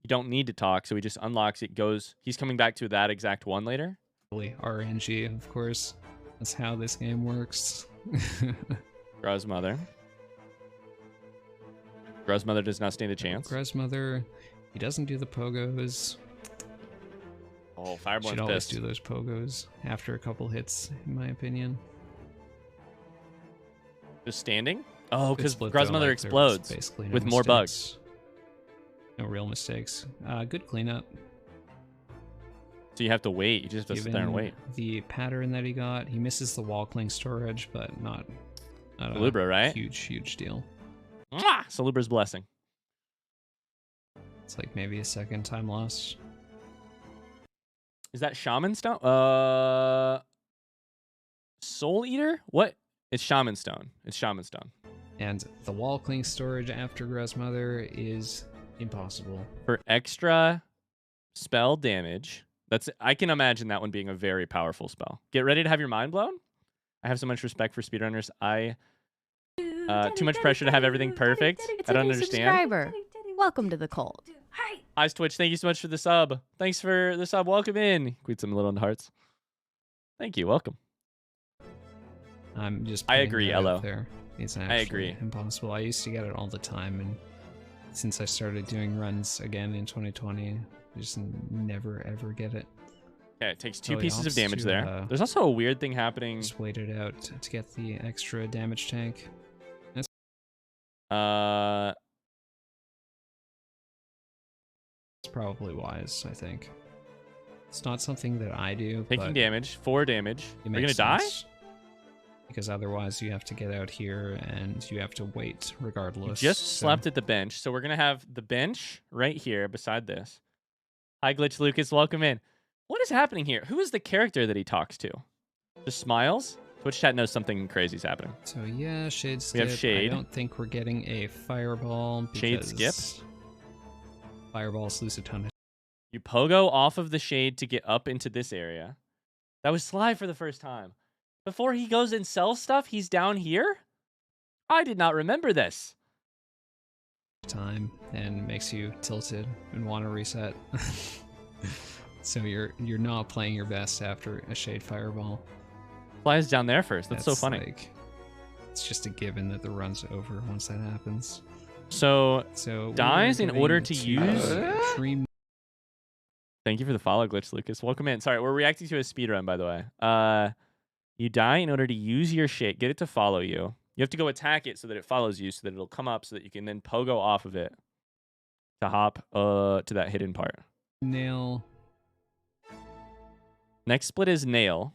you don't need to talk, so he just unlocks it, goes. He's coming back to that exact one later. RNG, of course. That's how this game works. Gruzmother. Gruzmother does not stand a chance. Gruzmother, he doesn't do the pogos. Oh, Fireborn's should always pissed. do those pogos after a couple hits, in my opinion. Just standing? Oh, because split, Gruzmother like, explodes basically no with more bugs. mistakes. No real mistakes. Good cleanup. So you have to wait. You just have to sit there and wait. The pattern that he got, he misses the wall cling storage, but not Salubra, right? Huge deal. Mwah! Salubra's blessing. It's like maybe a second time loss. Is that Shaman Stone? Soul Eater? What? It's Shaman Stone. It's Shaman Stone. And the wall cling storage after Gruzmother is impossible. For extra spell damage, I can imagine that one being a very powerful spell. Get ready to have your mind blown. I have so much respect for speedrunners. Too much pressure to have everything perfect. I don't understand. Subscriber. Welcome to the cult. Eyes Twitch, thank you so much for the sub. Thanks for the sub. Welcome in. Quit some little hearts. Thank you. Welcome. I'm just. I agree, Elo. There. It's I agree. Impossible. I used to get it all the time, and since I started doing runs again in 2020, I just never ever get it. Okay, it takes 2 pieces of damage there. There's also a weird thing happening. Just wait it out to get the extra damage tank. It's probably wise, I think. It's not something that I do. Taking damage, 4 damage. Are you gonna die? Because otherwise you have to get out here and you have to wait regardless. You just slept at the bench, so we're gonna have the bench right here beside this. Hi, Glitch Lucas, welcome in. What is happening here? Who is the character that he talks to? Just smiles? Twitch chat knows something crazy is happening. So yeah, Shade skip. We have Shade. I don't think we're getting a Fireball. Shade skip. Fireballs lose a ton of. You pogo off of the Shade to get up into this area. That was Sly for the first time. Before he goes and sells stuff, he's down here? I did not remember this. time and makes you tilted and want to reset. So you're not playing your best after a Shade Fireball. Flies down there first. That's so funny. Like, it's just a given that the run's over once that happens. So dies in order to use. Dream. Thank you for the follow glitch, Lucas. Welcome in. Sorry, we're reacting to a speed run, by the way. You die in order to use your shade. Get it to follow you. You have to go attack it so that it follows you, so that it'll come up, so that you can then pogo off of it to hop to that hidden part. Nail. Next split is nail.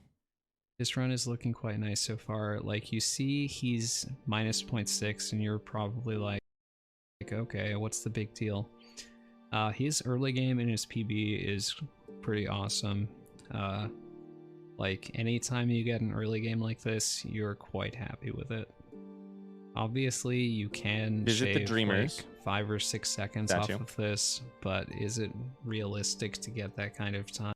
This run is looking quite nice so far. Like, you see he's minus 0.6 and you're probably like, okay, what's the big deal? His early game in his PB is pretty awesome. Like, anytime you get an early game like this, you're quite happy with it. Obviously, you can visit the shave Dreamers. like 5 or 6 seconds off of this, but is it realistic to get that kind of time?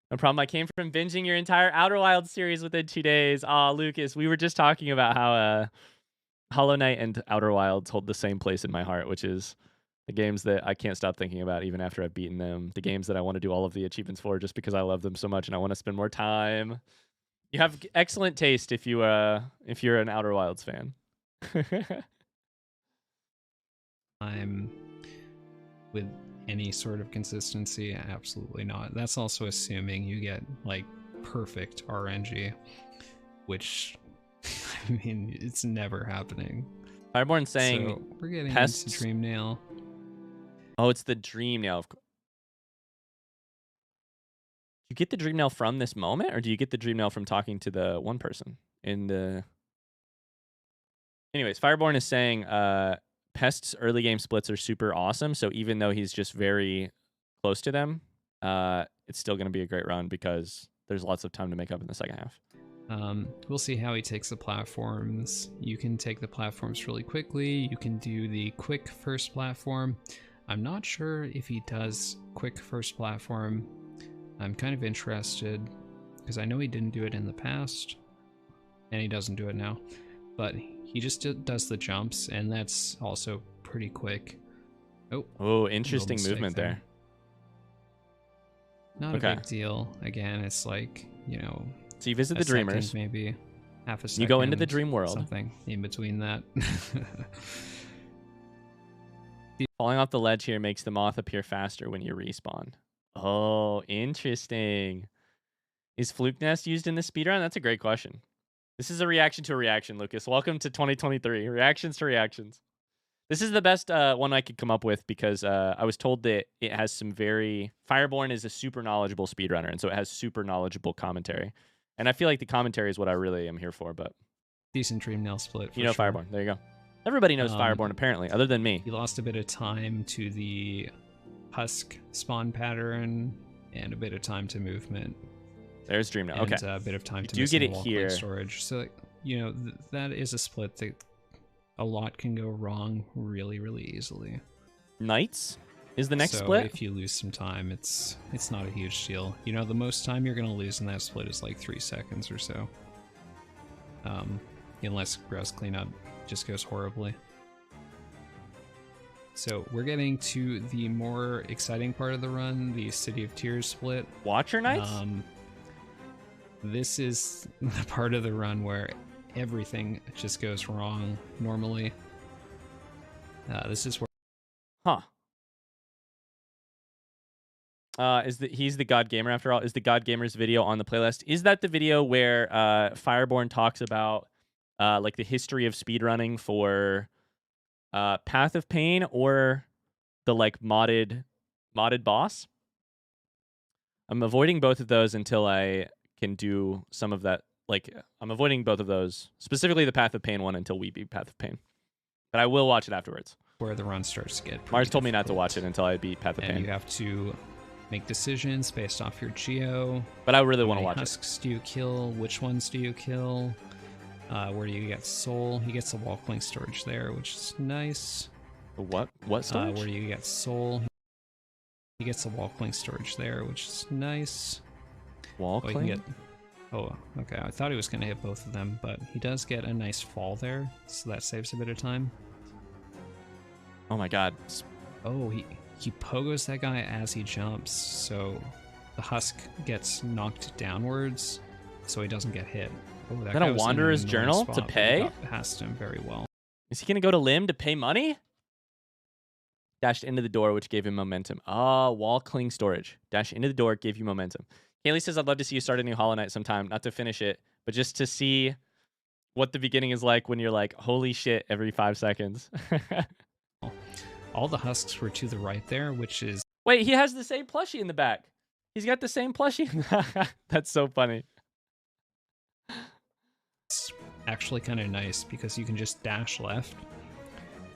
No problem. I came from binging your entire Outer Wilds series within 2 days. Aw, Lucas, we were just talking about how Hollow Knight and Outer Wilds hold the same place in my heart, which is the games that I can't stop thinking about even after I've beaten them. The games that I want to do all of the achievements for just because I love them so much and I want to spend more time. You have excellent taste if you're an Outer Wilds fan. I'm with any sort of consistency? Absolutely not. That's also assuming you get like perfect RNG, which I mean, it's never happening. Fireborn saying so we're getting pests. into Dream Nail. Oh, it's the Dream Nail. You get the Dream Nail from this moment, or do you get the Dream Nail from talking to the one person in the? Anyways, Fireborn is saying Pest's early game splits are super awesome. So even though he's just very close to them, it's still going to be a great run because there's lots of time to make up in the second half. We'll see how he takes the platforms. You can take the platforms really quickly. You can do the quick first platform. I'm not sure if he does quick first platform. I'm kind of interested because I know he didn't do it in the past and he doesn't do it now, but he just does the jumps and that's also pretty quick. Oh, interesting movement there. Not a big deal. Again, it's like, you know, so you visit the Dreamers, maybe half a second. You go into the dream world. Something in between that. Falling off the ledge here makes the moth appear faster when you respawn. Oh, interesting. Is Fluke Nest used in the speedrun? That's a great question. This is a reaction to a reaction, Lucas. Welcome to 2023. Reactions to reactions. This is the best one I could come up with because I was told that it has some very... Fireborn is a super knowledgeable speedrunner, and so it has super knowledgeable commentary. And I feel like the commentary is what I really am here for, but... Decent Dream Nail split, you know sure. Fireborn. There you go. Everybody knows Fireborn, apparently, other than me. He lost a bit of time to the Husk spawn pattern and a bit of time to movement. There's Dream Nail. Okay. And a bit of time to do get it here. Storage. So, you know, that is a split that a lot can go wrong really, really easily. Knights is the next so split. If you lose some time, it's not a huge deal. You know, the most time you're going to lose in that split is like 3 seconds or so. Unless browse cleanup just goes horribly. So we're getting to the more exciting part of the run, the City of Tears split. Watcher Knights? This is the part of the run where everything just goes wrong normally. This is where... He's the God Gamer after all. Is the God Gamer's video on the playlist? Is that the video where Fireborn talks about like the history of speedrunning for Path of Pain or the like modded boss? I'm avoiding both of those until I can do some of that. Like, I'm avoiding both of those, specifically the Path of Pain one, until we beat Path of Pain. But I will watch it afterwards. Where the run starts to get Mars told me not to watch it until I beat Path of Pain. And you have to make decisions based off your geo. But I really want to watch husks do you kill? Which ones do you kill? Where do you get soul? He gets a wall clink storage there, which is nice. What storage? Where do you get soul? He gets a wall clink storage there, which is nice. Wall clink? Oh, okay. I thought he was going to hit both of them, but he does get a nice fall there, so that saves a bit of time. Oh my god. Oh, he pogos that guy as he jumps, so the husk gets knocked downwards, so he doesn't get hit. Oh, Is that that guy a was in an Wanderer's annoying Journal spot, to but he pay? got past him very well. Is he going to go to Limb to pay money? Dashed into the door, which gave him momentum. Ah, wall cling storage. Dash into the door, gave you momentum. Kaylee says, I'd love to see you start a new Hollow Knight sometime. Not to finish it, but just to see what the beginning is like when you're like, holy shit, every 5 seconds. All the husks were to the right there, which is Wait, he has the same plushie in the back. He's got the same plushie. That's so funny. actually kind of nice because you can just dash left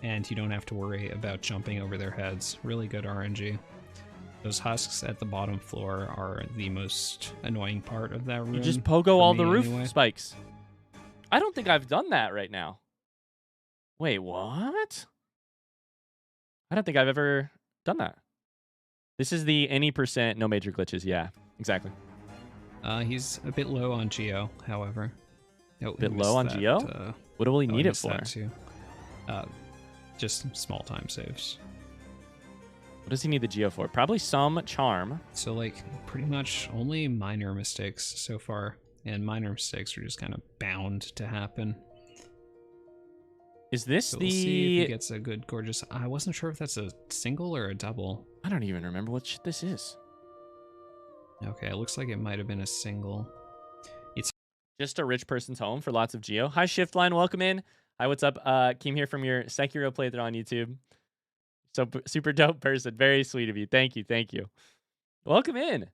and you don't have to worry about jumping over their heads. Really good RNG. Those husks at the bottom floor are the most annoying part of that room. You just pogo all the roof anyway. spikes. I don't think I've done that right now. Wait, what? I don't think I've ever done that. This is the any percent no major glitches. Yeah, exactly. He's a bit low on Geo, however. Oh, Bit low on Geo? What will he need it for? That too. Just small time saves. What does he need the Geo for? Probably some charm. So, like, pretty much only minor mistakes so far. And minor mistakes are just kind of bound to happen. Is this So the... we'll see if he gets a good gorgeous... I wasn't sure if that's a single or a double. I don't even remember what this is. Okay, it looks like it might have been a single. Just a rich person's home for lots of Geo. Hi, Shiftline. Welcome in. Hi, what's up? Came here from your Sekiro playthrough on YouTube. So super dope person. Very sweet of you. Thank you. Thank you. Welcome in.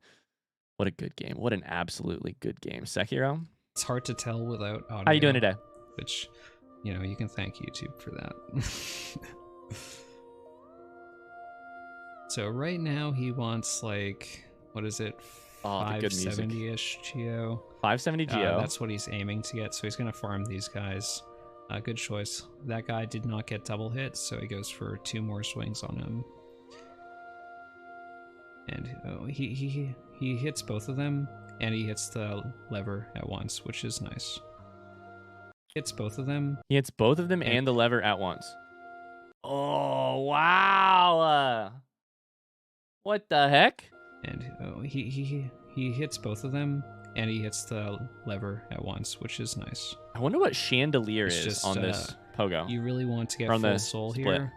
What a good game. What an absolutely good game. Sekiro. It's hard to tell without audio. How you doing today? Which, you know, you can thank YouTube for that. So right now he wants like, what is it? Oh, the good music. 570-ish Geo. 570 Geo. That's what he's aiming to get. So he's going to farm these guys. Good choice. That guy did not get double hit, so he goes for 2 more swings on him. And he hits both of them, and he hits the lever at once, which is nice. Hits both of them. He hits both of them and the lever at once. Oh, wow. What the heck? And he hits both of them, and he hits the lever at once, which is nice. I wonder what chandelier It's is just, on this pogo. You really want to get Or on the full soul split. here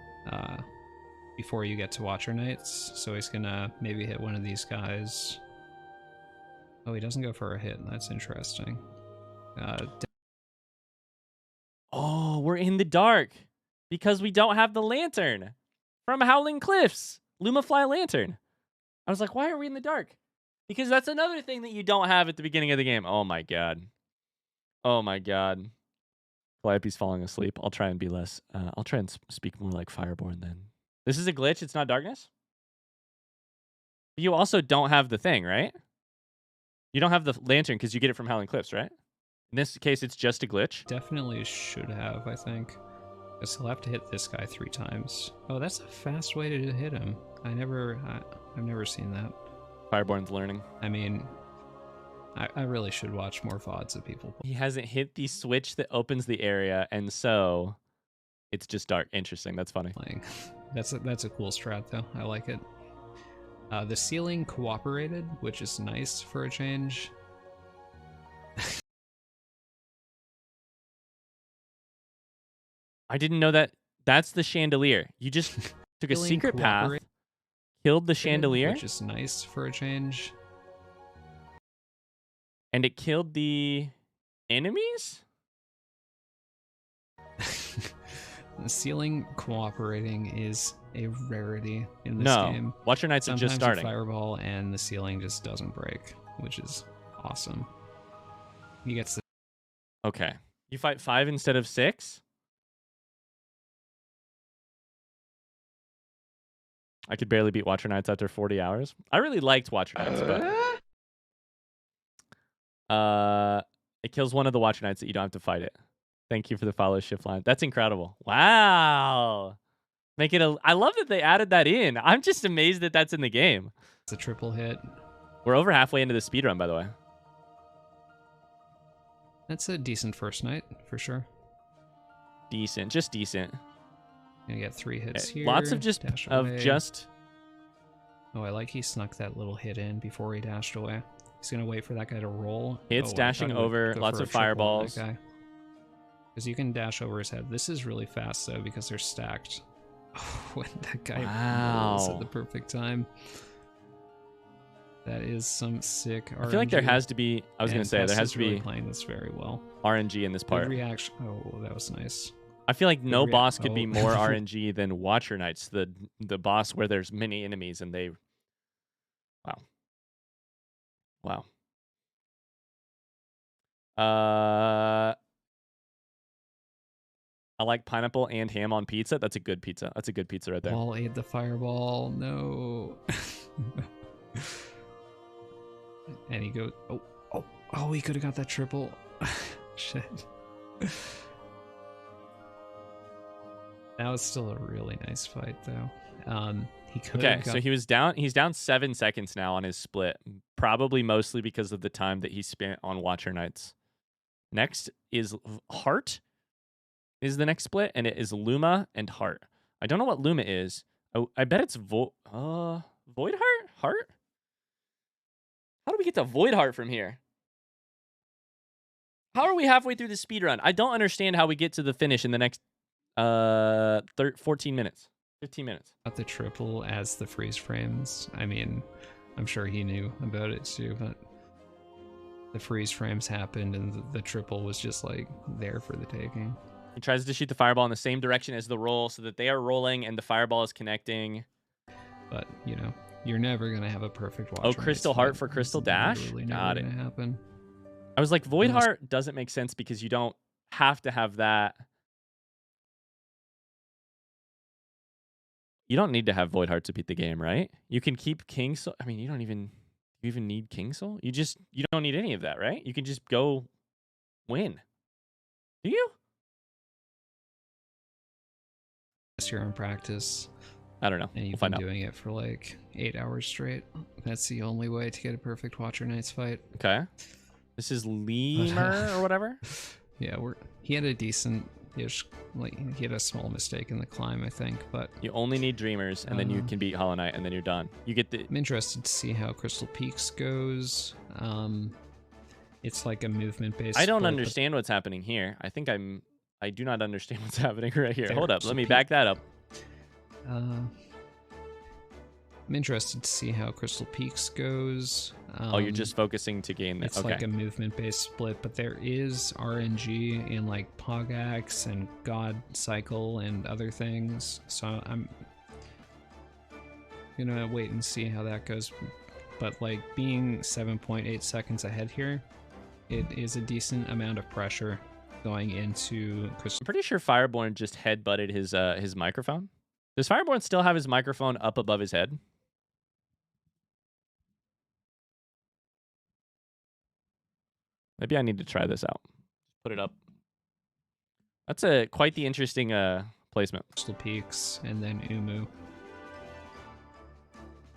before you get to Watcher Knights. So he's gonna maybe hit one of these guys. Oh, he doesn't go for a hit. That's interesting. Oh, we're in the dark because we don't have the lantern from Howling Cliffs. Lumafly lantern. I was like, why are we in the dark? Because that's another thing that you don't have at the beginning of the game. Oh my god. Oh my god. Calliope's falling asleep. I'll try and be less. I'll try and speak more like Fireborn then. This is a glitch. It's not darkness. You also don't have the thing, right? You don't have the lantern because you get it from Howling Cliffs, right? In this case, it's just a glitch. Definitely should have, I think. Because he'll have to hit this guy 3 times. Oh, that's a fast way to hit him. I've never seen that. Fireborn's learning. I mean, I really should watch more VODs of people. He hasn't hit the switch that opens the area, and so it's just dark. Interesting. That's funny. Playing. That's a cool strat, though. I like it. The ceiling cooperated, which is nice for a change. I didn't know that. That's the chandelier. You just took a Ceiling secret path, cooperated, killed the chandelier, which is nice for a change. and it killed the enemies? The ceiling cooperating is a rarity in this No. game. Watcher Knights are Sometimes just you starting. fireball and the ceiling just doesn't break, which is awesome. He gets the Okay. You fight 5 instead of 6? I could barely beat Watcher Knights after 40 hours. I really liked Watcher Knights, but it kills one of the Watcher Knights that you don't have to fight it. Thank you for the follow shift line. That's incredible. Wow. Make it I love that they added that in. I'm just amazed that that's in the game. it's a triple hit. We're over halfway into the speedrun, by the way. That's a decent first night for sure. Decent. Just decent. Gonna get 3 hits here. Lots of dash away. just. Oh, I like he snuck that little hit in before he dashed away. He's gonna wait for that guy to roll. Hits, I dashing thought he would over, go lots for a of triple on fireballs. that guy. Because you can dash over his head. This is really fast though because they're stacked. When that guy rolls at the perfect time. That is some sick RNG. I feel like there has to be. I was gonna say there has to really be playing this very well. RNG in this part. Good reaction. Oh, that was nice. I feel like no boss could be oh. more RNG than Watcher Knights, the boss where there's many enemies and they. Wow. I like pineapple and ham on pizza. That's a good pizza. That's a good pizza right there. Wall ate the fireball. No. And he goes. Oh! He could have got that triple. Shit. That was still a really nice fight, though. He could. Okay, so he was down. He's down 7 seconds now on his split, probably mostly because of the time that he spent on Watcher Knights. Next is Heart. Is the next split, and it is Luma and Heart. I don't know what Luma is. Oh, I bet it's Void Heart? Heart? How do we get to Void Heart from here? How are we halfway through the speed run? I don't understand how we get to the finish in the next 14 minutes. 15 minutes. Got the triple as the freeze frames. I mean, I'm sure he knew about it too, but the freeze frames happened and the triple was just like there for the taking. He tries to shoot the fireball in the same direction as the roll so that they are rolling and the fireball is connecting. But, you know, you're never going to have a perfect watch. Oh, Crystal Heart for Crystal Dash? Got it. Happen. I was like, Void Heart doesn't make sense because you don't have to have that. You don't need to have Void Heart to beat the game, right? You can keep King Soul. I mean, you don't even need King Soul. You don't need any of that, right? You can just go win. Do you? You're in practice. I don't know. And you've been doing it for like 8 hours straight. That's the only way to get a perfect Watcher Knights fight. Okay. This is Lemur or whatever. Yeah, he had a decent he had a small mistake in the climb, I think, but you only need Dreamers, and then you can beat Hollow Knight, and then you're done. You get the. I'm interested to see how Crystal Peaks goes. It's like a movement based. I don't understand what's happening here. I do not understand what's happening right here. Hold up, let me back that up. I'm interested to see how Crystal Peaks goes. Oh, you're just focusing to gain this. It's like a movement-based split, but there is RNG in like Pogax and God Cycle and other things. So I'm gonna wait and see how that goes. But like being 7.8 seconds ahead here, it is a decent amount of pressure going into Crystal. I'm pretty sure Fireborn just head-butted his microphone. Does Fireborn still have his microphone up above his head? Maybe I need to try this out. Put it up. That's quite the interesting placement. Crystal Peaks and then Umu.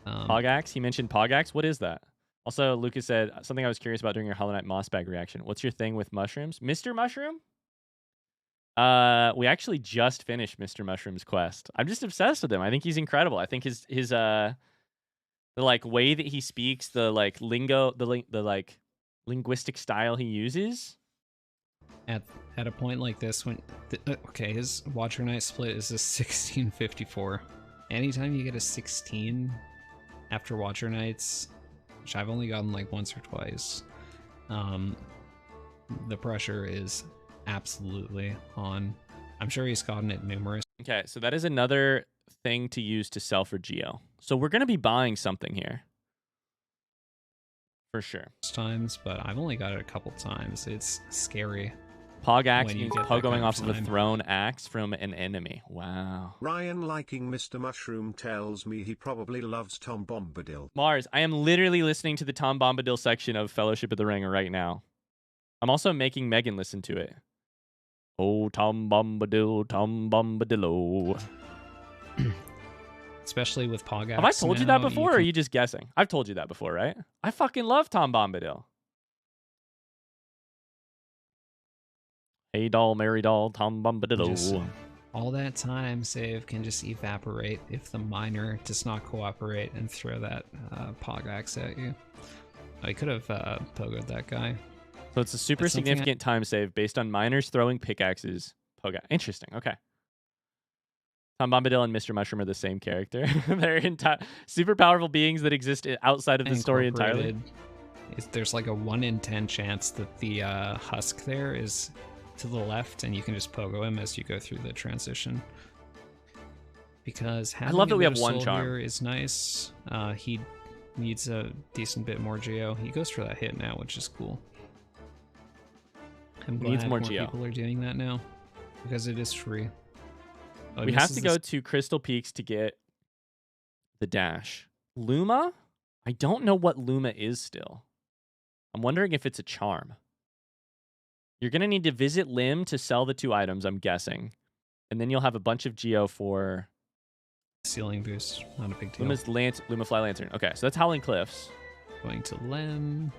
Pogax. He mentioned Pogax. What is that? Also, Lucas said something I was curious about during your Hollow Knight Moss Bag reaction. What's your thing with mushrooms, Mr. Mushroom? We actually just finished Mr. Mushroom's quest. I'm just obsessed with him. I think he's incredible. I think his the like way that he speaks, the like lingo, the like linguistic style he uses. At a point like this, when his Watcher Knight split is a 1654. Anytime you get a 16 after Watcher Knights, which I've only gotten like once or twice, the pressure is absolutely on. I'm sure he's gotten it numerous. Okay, so that is another thing to use to sell for Geo. So we're gonna be buying something here. For sure. Times, but I've only got it a couple times. It's scary. Pogax means pogoing off of a thrown axe from an enemy. Wow. Ryan liking Mr. Mushroom tells me he probably loves Tom Bombadil. Mars, I am literally listening to the Tom Bombadil section of Fellowship of the Ring right now. I'm also making Megan listen to it. Oh, Tom Bombadil, Tom Bombadillo. Especially with Pogax. Have I told you that before, or are you just guessing? I've told you that before, right? I fucking love Tom Bombadil. Hey doll, Mary doll, Tom Bombadillo. all that time save can just evaporate if the miner does not cooperate and throw that pog axe at you. I could have pogoed that guy. So it's a super significant time save based on miners throwing pickaxes. Poga. Interesting. Okay. Tom Bombadil and Mr. Mushroom are the same character. They're super powerful beings that exist outside of the story entirely. There's like a 1 in 10 chance that the husk there is to the left, and you can just pogo him as you go through the transition. Because having I love that we have one charm here is nice. He needs a decent bit more geo. He goes for that hit now, which is cool. I'm glad needs more geo. People are doing that now because it is free. We have to go to Crystal Peaks to get the dash. Luma? I don't know what Luma is still. I'm wondering if it's a charm. You're going to need to visit Lim to sell the 2 items, I'm guessing. And then you'll have a bunch of geo for... ceiling boost. Not a big deal. Luma Fly Lantern. Okay, so that's Howling Cliffs. Going to Lim.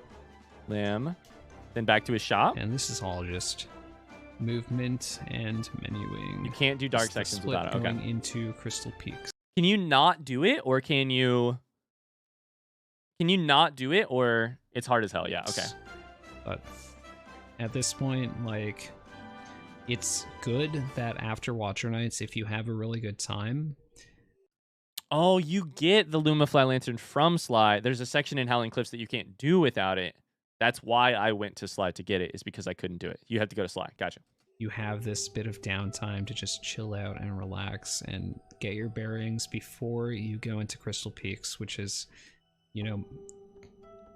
Then back to his shop. And this is all just movement and menuing. You can't do dark sections without it. Okay. Going into Crystal Peaks. Can you not do it, or can you not do it, or it's hard as hell? Yeah, okay. But at this point, like, it's good that after Watcher Nights, if you have a really good time... Oh, you get the Luma Fly Lantern from Sly. There's a section in Howling Cliffs that you can't do without it. That's why I went to Sly to get it, is because I couldn't do it. You have to go to Sly. Gotcha. You have this bit of downtime to just chill out and relax and get your bearings before you go into Crystal Peaks, which is, you know,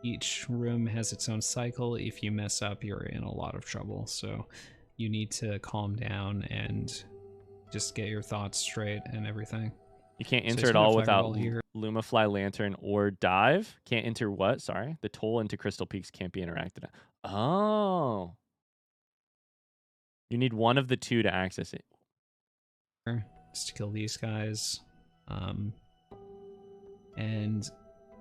each room has its own cycle. If you mess up, you're in a lot of trouble. So you need to calm down and just get your thoughts straight and everything. You can't enter it all without Luma Fly Lantern or dive. Can't enter what? Sorry. The toll into Crystal Peaks can't be interacted. Oh. You need one of the 2 to access it. Just to kill these guys. And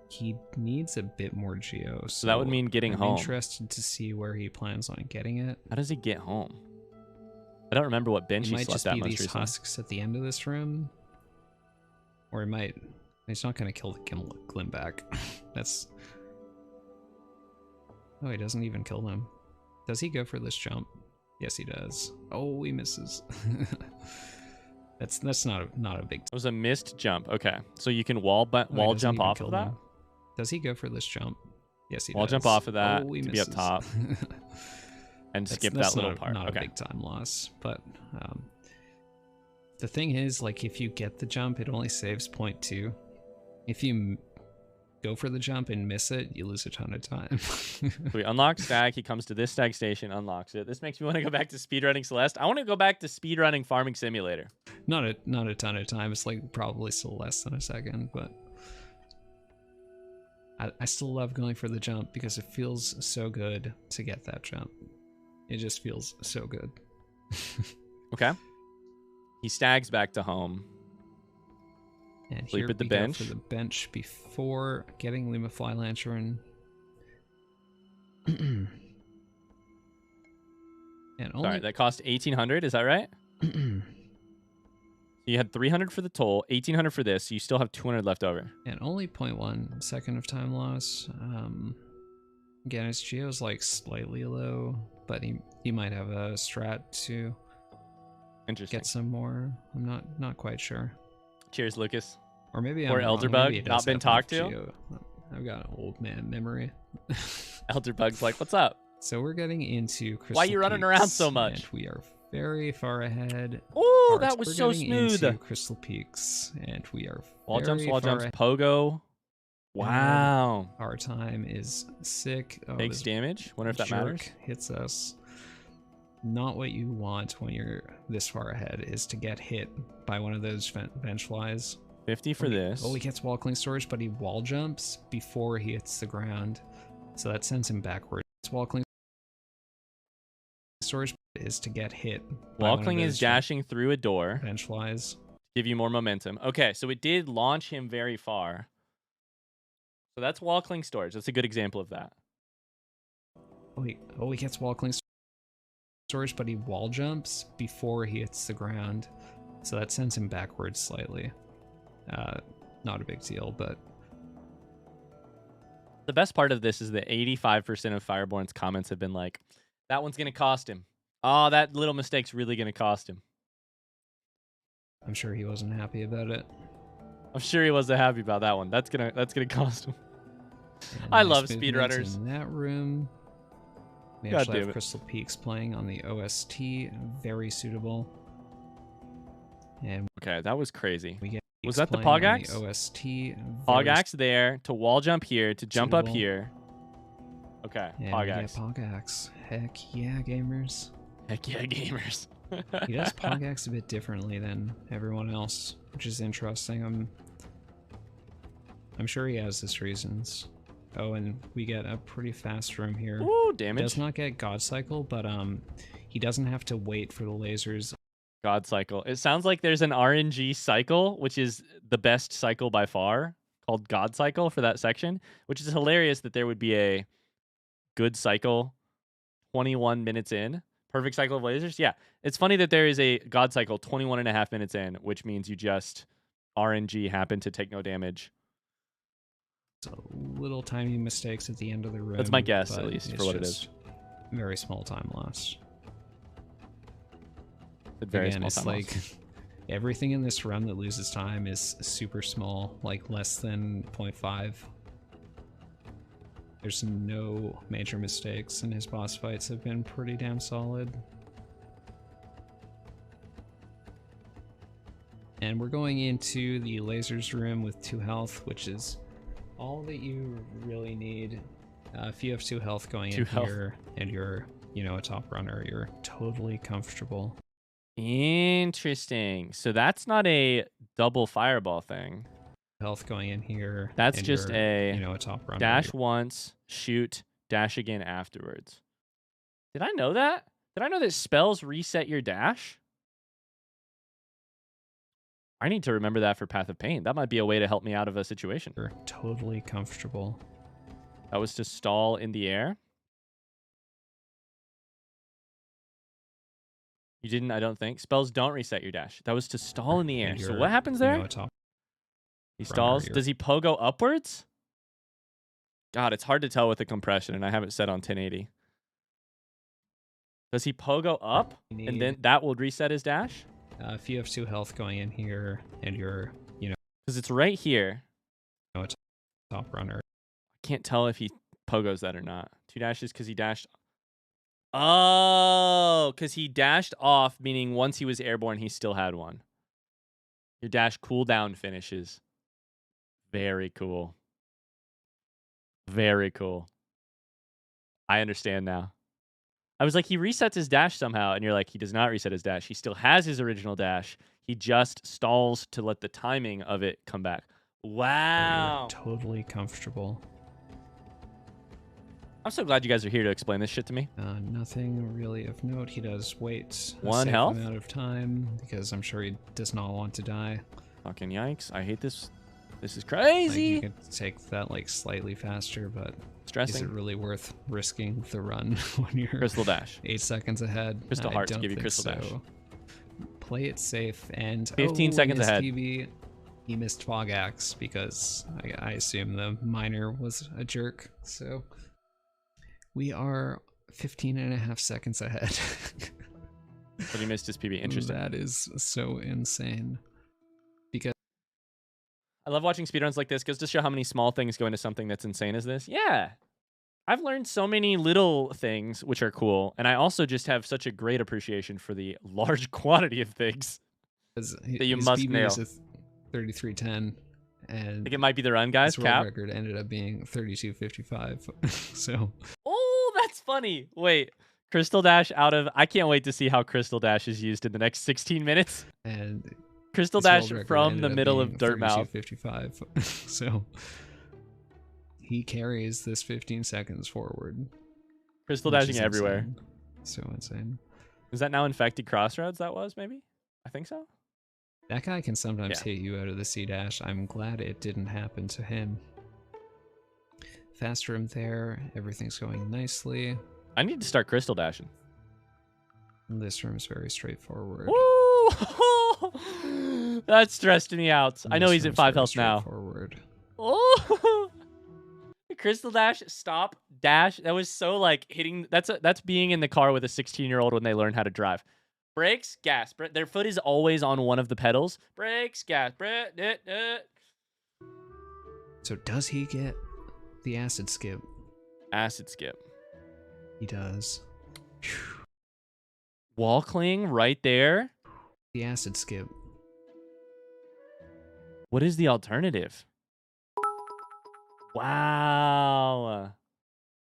he needs a bit more geo. So that would mean getting home. I'm interested to see where he plans on getting it. How does he get home? I don't remember what bench he slept at most recently. It might just be these husks at the end of this room. Or he might... He's not going to kill the Glim back. That's... Oh, he doesn't even kill them. Does he go for this jump? Yes, he does. Oh, he misses. That's not a big... It was a missed jump. Okay. So you can wall jump off of that? Does he go for this jump? Yes, he does. Wall jump off of that to be up top. And skip that little part. Not a big time loss, but... the thing is, like, if you get the jump, it only saves 0.2. If you go for the jump and miss it, you lose a ton of time. We unlock stag. He comes to this stag station, unlocks it. This makes me want to go back to speedrunning Celeste. I want to go back to speedrunning Farming Simulator. Not a ton of time. It's like probably still less than a second, but I still love going for the jump because it feels so good to get that jump. It just feels so good. Okay. He stags back to home. And sleep here at the we bench. Go for the bench before getting Luma Fly Lantern. And only... Sorry, that cost 1,800. Is that right? So you had 300 for the toll, 1,800 for this. So you still have 200 left over. And only 0.1 second of time loss. Again, his geo's like slightly low, but he might have a strat to get some more. I'm not quite sure. Cheers, Lucas. Or maybe or Elderbug, not been talked to. Geo. I've got an old man memory. Elderbug's like, what's up? So we're getting into Crystal Why are you running around so much? And we are very far ahead. Oh, that was so smooth. Into Crystal Peaks, and we are wall jumps, pogo. Wow. Our time is sick. Takes damage. Wonder if that matters. Hits us. Not what you want when you're this far ahead is to get hit by one of those bench flies. 50 for this. Oh, he gets wall cling storage, but he wall jumps before he hits the ground. So that sends him backwards. Wall cling storage is to get hit. Wall cling is dashing through a door. Bench flies. Give you more momentum. Okay, so it did launch him very far. So that's wall cling storage. That's a good example of that. Oh, he gets wall cling storage, but he wall jumps before he hits the ground. So that sends him backwards slightly. Not a big deal, but The best part of this is that 85% of Fireborn's comments have been like, that one's going to cost him. Oh, that little mistake's really going to cost him. I'm sure he wasn't happy about it. I'm sure he wasn't happy about that one. That's gonna cost him. And I nice love movement speedrunners. in that room. We God actually damn have it. Crystal Peaks playing on the OST. Very suitable. And Okay, that was crazy. we get Was Peaks that the playing on Pogax? the OST. Pog very axe there to wall jump here to jump up suitable. here. Okay, And Pog we get axe. Pogax. Heck yeah, gamers. Heck yeah, gamers. He does Pogax a bit differently than everyone else, which is interesting. I'm sure he has his reasons. Oh, and we get a pretty fast room here. Ooh, He damage. does not get God Cycle, but he doesn't have to wait for the lasers. God cycle. It sounds like there's an RNG cycle, which is the best cycle by far, called God cycle for that section, which is hilarious that there would be a good cycle 21 minutes in. Perfect cycle of lasers. Yeah. It's funny that there is a God cycle 21 and a half minutes in, which means you just RNG happen to take no damage. So little tiny mistakes at the end of the room. That's my guess, but at least, it's for what it just is. Very small time loss. Very Again, small it's time like loss. everything in this run that loses time is super small, like less than 0.5. There's no major mistakes, and his boss fights have been pretty damn solid. And we're going into the lasers room with 2 health, which is all that you really need. If you have 2 health going in 2 health. here, and you're, a top runner, you're totally comfortable. Interesting. So that's not a double fireball thing. Health going in here. That's and just you're, a a top runner. dash once, shoot, dash again afterwards. Did I know that? Did I know that spells reset your dash? I need to remember that for Path of Pain. That might be a way to help me out of a situation. You're totally comfortable. That was to stall in the air. You didn't, I don't think. Spells don't reset your dash. That was to stall in the air. And So you're, what happens there? a top He runner, stalls. you're- Does he pogo upwards? God, it's hard to tell with the compression, and I have it set on 1080. Does he pogo up, You and need- then that will reset his dash? if you have 2 health going in here, and you're, Because it's right here. a top runner. I can't tell if he pogos that or not. 2 dashes because he dashed. Oh, because he dashed off, meaning once he was airborne, he still had one. Your dash cooldown finishes. Very cool. Very cool. I understand now. I was like, he resets his dash somehow, and you're like, he does not reset his dash. He still has his original dash. He just stalls to let the timing of it come back. Wow. You're totally comfortable. I'm so glad you guys are here to explain this shit to me. Nothing really of note. He does wait a 1 safe health? amount of time because I'm sure he does not want to die. Fucking yikes. I hate this. This is Like, crazy. you could take that slightly faster, but is Stressing. it really worth risking the run when you're Crystal dash. 8 seconds ahead? Crystal I Hearts don't give you think Crystal Dash. so. Play it safe and 15 seconds missed ahead. PB. He missed Fog Axe because I assume the miner was a jerk. So we are 15 and a half seconds ahead. But he missed his PB. Interesting. That is so insane. Because I love watching speedruns like this. Goes to show how many small things go into something that's insane as this. Yeah. I've learned so many little things which are cool. And I also just have such a great appreciation for the large quantity of things that you his must PB nail. was a 3310, I and think it might be the run, guys. his world Cap. record ended up being 3255. So Oh, that's funny. Wait. Crystal Dash out of... I can't wait to see how Crystal Dash is used in the next 16 minutes. and Crystal his Dash world record from ended the up middle being of Dirtmouth. 3255. So he carries this 15 seconds forward. Crystal which dashing is everywhere. insane. So insane. Is that now Infected Crossroads that was, maybe? I think so. That guy can sometimes Yeah. hit you out of the C dash. I'm glad it didn't happen to him. Fast room there. Everything's going nicely. I need to start Crystal Dashing. This room's very straightforward. Woo! That stressed me out. I know This he's at one's 5 very health now. straightforward. Oh, Crystal Dash, stop, dash. That was so like hitting. That's being in the car with a 16-year-old when they learn how to drive. Brakes, gas. Their foot is always on one of the pedals. Brakes, gas. So does he get the acid skip? Acid skip. He does. Wall cling right there. The acid skip. What is the alternative? Wow.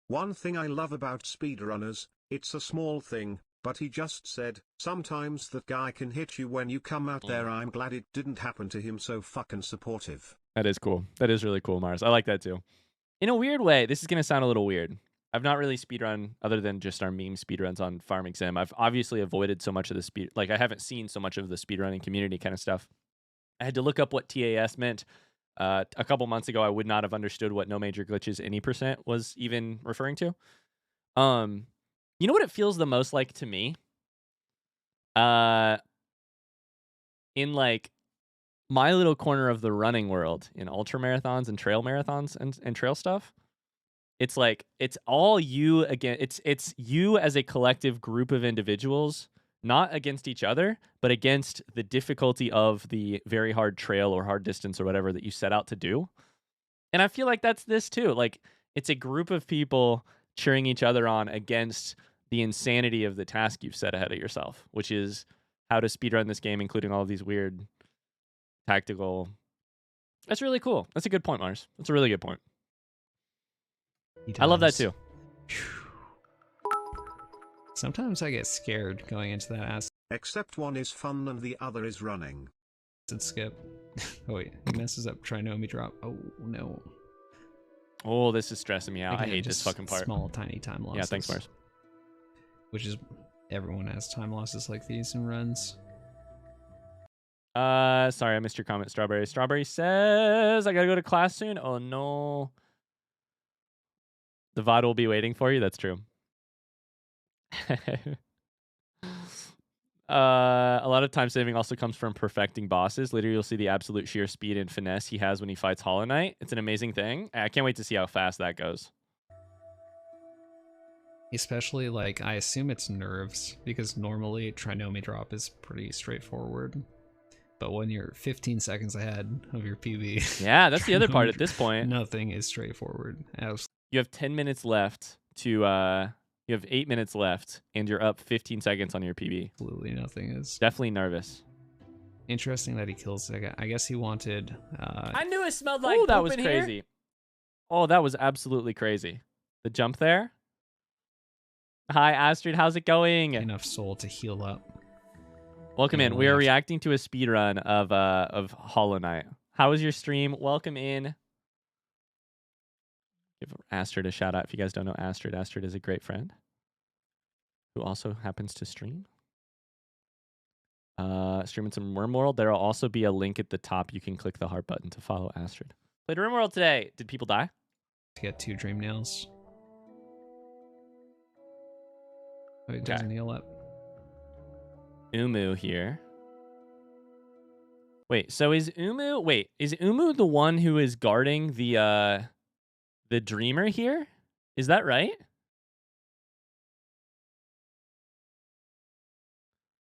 One thing I love about speedrunners, it's a small thing, but he just said, sometimes that guy can hit you when you come out there. I'm glad it didn't happen to him, so fucking supportive. That is cool. That is really cool, Mars. I like that too. In a weird way, this is going to sound a little weird. I've not really speedrun other than just our meme speedruns on Farming Sim. I've obviously avoided so much of the speed. Like, I haven't seen so much of the speedrunning community kind of stuff. I had to look up what TAS meant. A couple months ago, I would not have understood what no major glitches any % was even referring to. You know what it feels the most like to me? In like my little corner of the running world, in ultra marathons and trail marathons and trail stuff, it's like it's all you again. It's you as a collective group of individuals, not against each other, but against the difficulty of the very hard trail or hard distance or whatever that you set out to do. And I feel like that's this too. Like, it's a group of people cheering each other on against the insanity of the task you've set ahead of yourself, which is how to speedrun this game, including all of these weird tactical. That's really cool. That's a good point, Mars. That's a really good point. I love that too. Sometimes I get scared going into that acid Except one is fun and the other is running. skip. Oh wait, he messes up Trinomi drop. Oh no. Oh, this is stressing me out. Again, I hate this just fucking part. Small, tiny time losses. Yeah, thanks, Mars. Which is, everyone has time losses like these in runs. Sorry, I missed your comment, Strawberry. Strawberry says, I gotta go to class soon. Oh, no. The VOD will be waiting for you. That's true. A lot of time saving also comes from perfecting bosses. Later, you'll see the absolute sheer speed and finesse he has when he fights Hollow Knight. It's an amazing thing. I can't wait to see how fast that goes. Especially, like, I assume it's nerves, because normally Trinomi drop is pretty straightforward. But when you're 15 seconds ahead of your PB... Yeah, that's the other part at this point. Nothing is straightforward. You have 10 minutes left to... you have 8 minutes left, and you're up 15 seconds on your PB. Absolutely nothing is. Definitely nervous. Interesting that he kills the guy. I guess he wanted... I knew it smelled like that was crazy. Here. Oh, that was absolutely crazy. The jump there. Hi, Astrid. How's it going? enough soul to heal up. Welcome in. We are reacting to a speedrun of Hollow Knight. How was your stream? Welcome in. Give Astrid a shout out. If you guys don't know Astrid, Astrid is a great friend who also happens to stream. Streaming some RimWorld. There will also be a link at the top. You can click the heart button to follow Astrid. Played RimWorld today. Did people die? To get 2 dream nails. Oh, it doesn't heal up. Umu here. Wait, so is Umu... Wait, is Umu the one who is guarding the Dreamer here? Is that right?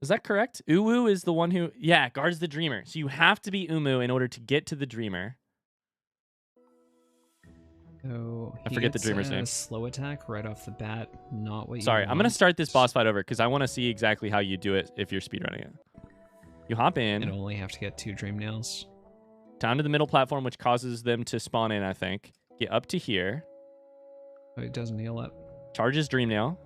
Is that correct? Uwu is the one who... Yeah, guards the Dreamer. So you have to be Umu in order to get to the Dreamer. So I forget the Dreamer's name. Slow attack right off the bat. Not what you Sorry, want. I'm going to start this boss fight over because I want to see exactly how you do it if you're speedrunning it. You hop in. And only have to get 2 dream nails. Down to the middle platform, which causes them to spawn in, I think. Get up to here. Oh, it doesn't heal up. Charges Dream Nail.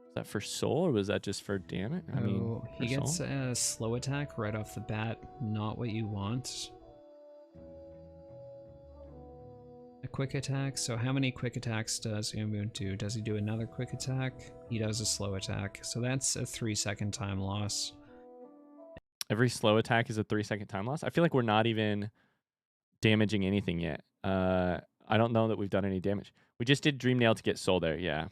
Is that for soul or was that just for damage? I mean, he gets a slow attack right off the bat. Not what you want. A quick attack. So how many quick attacks does Umu do? Does he do another quick attack? He does a slow attack. So that's a 3-second time loss. Every slow attack is a 3-second time loss? I feel like we're not even damaging anything yet. I don't know that we've done any damage. We just did Dream Nail to get soul there, yeah.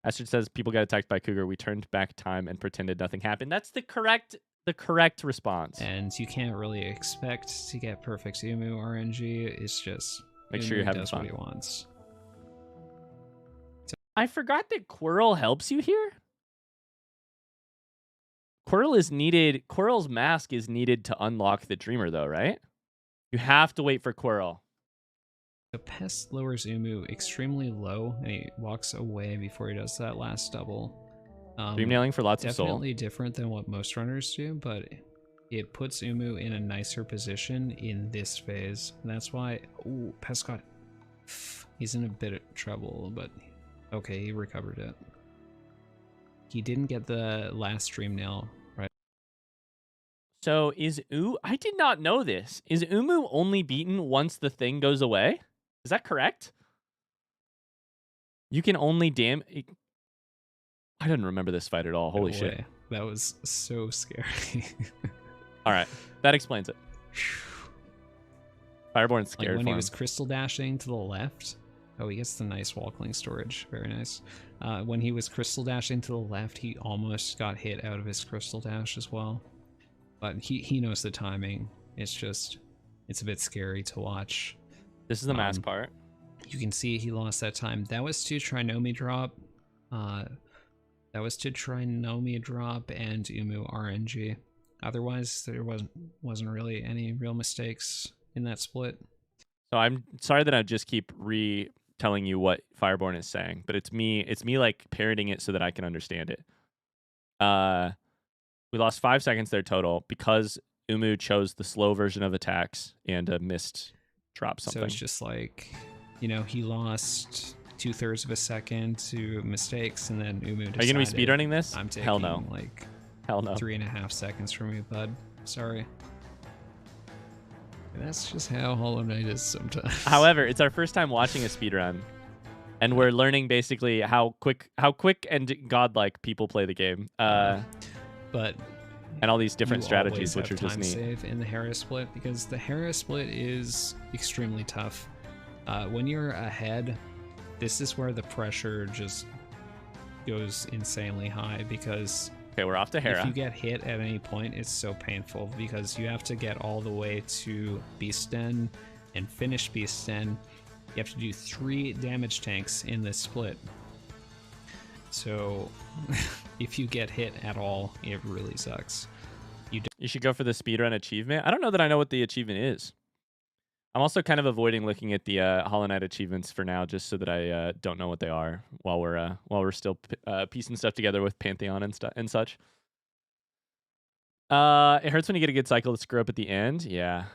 Astrid says people got attacked by Cougar. We turned back time and pretended nothing happened. That's the correct the correct response. And you can't really expect to get perfect Umu RNG. It's just Make Umu sure you're having does fun. what he wants. I forgot that Quirrell helps you here. Quirrell is needed. Quirrell's mask is needed to unlock the Dreamer, though, right? You have to wait for Quirrell. The Pest lowers Umu extremely low, and he walks away before he does that last double. Dream nailing for lots of soul. Definitely different than what most runners do, but it puts Umu in a nicer position in this phase. And that's why... Ooh, Pest got... He's in a bit of trouble, but... Okay, he recovered it. He didn't get the last Dream Nail, right? So is I did not know this. Is Umu only beaten once the thing goes away? Is that correct? You can only I didn't remember this fight at all. Holy shit. That was so scary. All right. That explains it. Fireborn's scared Like when for he him. was crystal dashing to the left. Oh, he gets the nice wall cling storage. Very nice. When he was crystal dashing to the left, he almost got hit out of his crystal dash as well. But he knows the timing. It's just, it's a bit scary to watch. This is the mask part. You can see he lost that time. That was to Trinomi drop. That was to Trinomi drop and Umu RNG. Otherwise, there wasn't really any real mistakes in that split. So I'm sorry that I just keep telling you what Fireborn is saying, but it's me like parroting it so that I can understand it. We lost 5 seconds there total because Umu chose the slow version of attacks and missed drop something. So it's just like, you know, he lost 2/3 of a second to mistakes, and then Umu decided, are you gonna be speedrunning this? I'm taking Hell no. like Hell no. 3.5 seconds from you, bud. Sorry. And that's just how Hollow Knight is sometimes. However, it's our first time watching a speedrun, and we're learning basically how quick and godlike people play the game. But and all these different you strategies, always which are have just time neat. save in the Hera split, because the Hera split is extremely tough. When you're ahead, this is where the pressure just goes insanely high, because Okay, we're off to Hera. if you get hit at any point, it's so painful, because you have to get all the way to Beast Den and finish Beast Den. You have to do 3 damage tanks in this split. So if you get hit at all, it really sucks. You should go for the speedrun achievement. I don't know that I know what the achievement is. I'm also kind of avoiding looking at the Hollow Knight achievements for now, just so that I don't know what they are while we're still piecing stuff together with Pantheon and such. It hurts when you get a good cycle to screw up at the end. Yeah.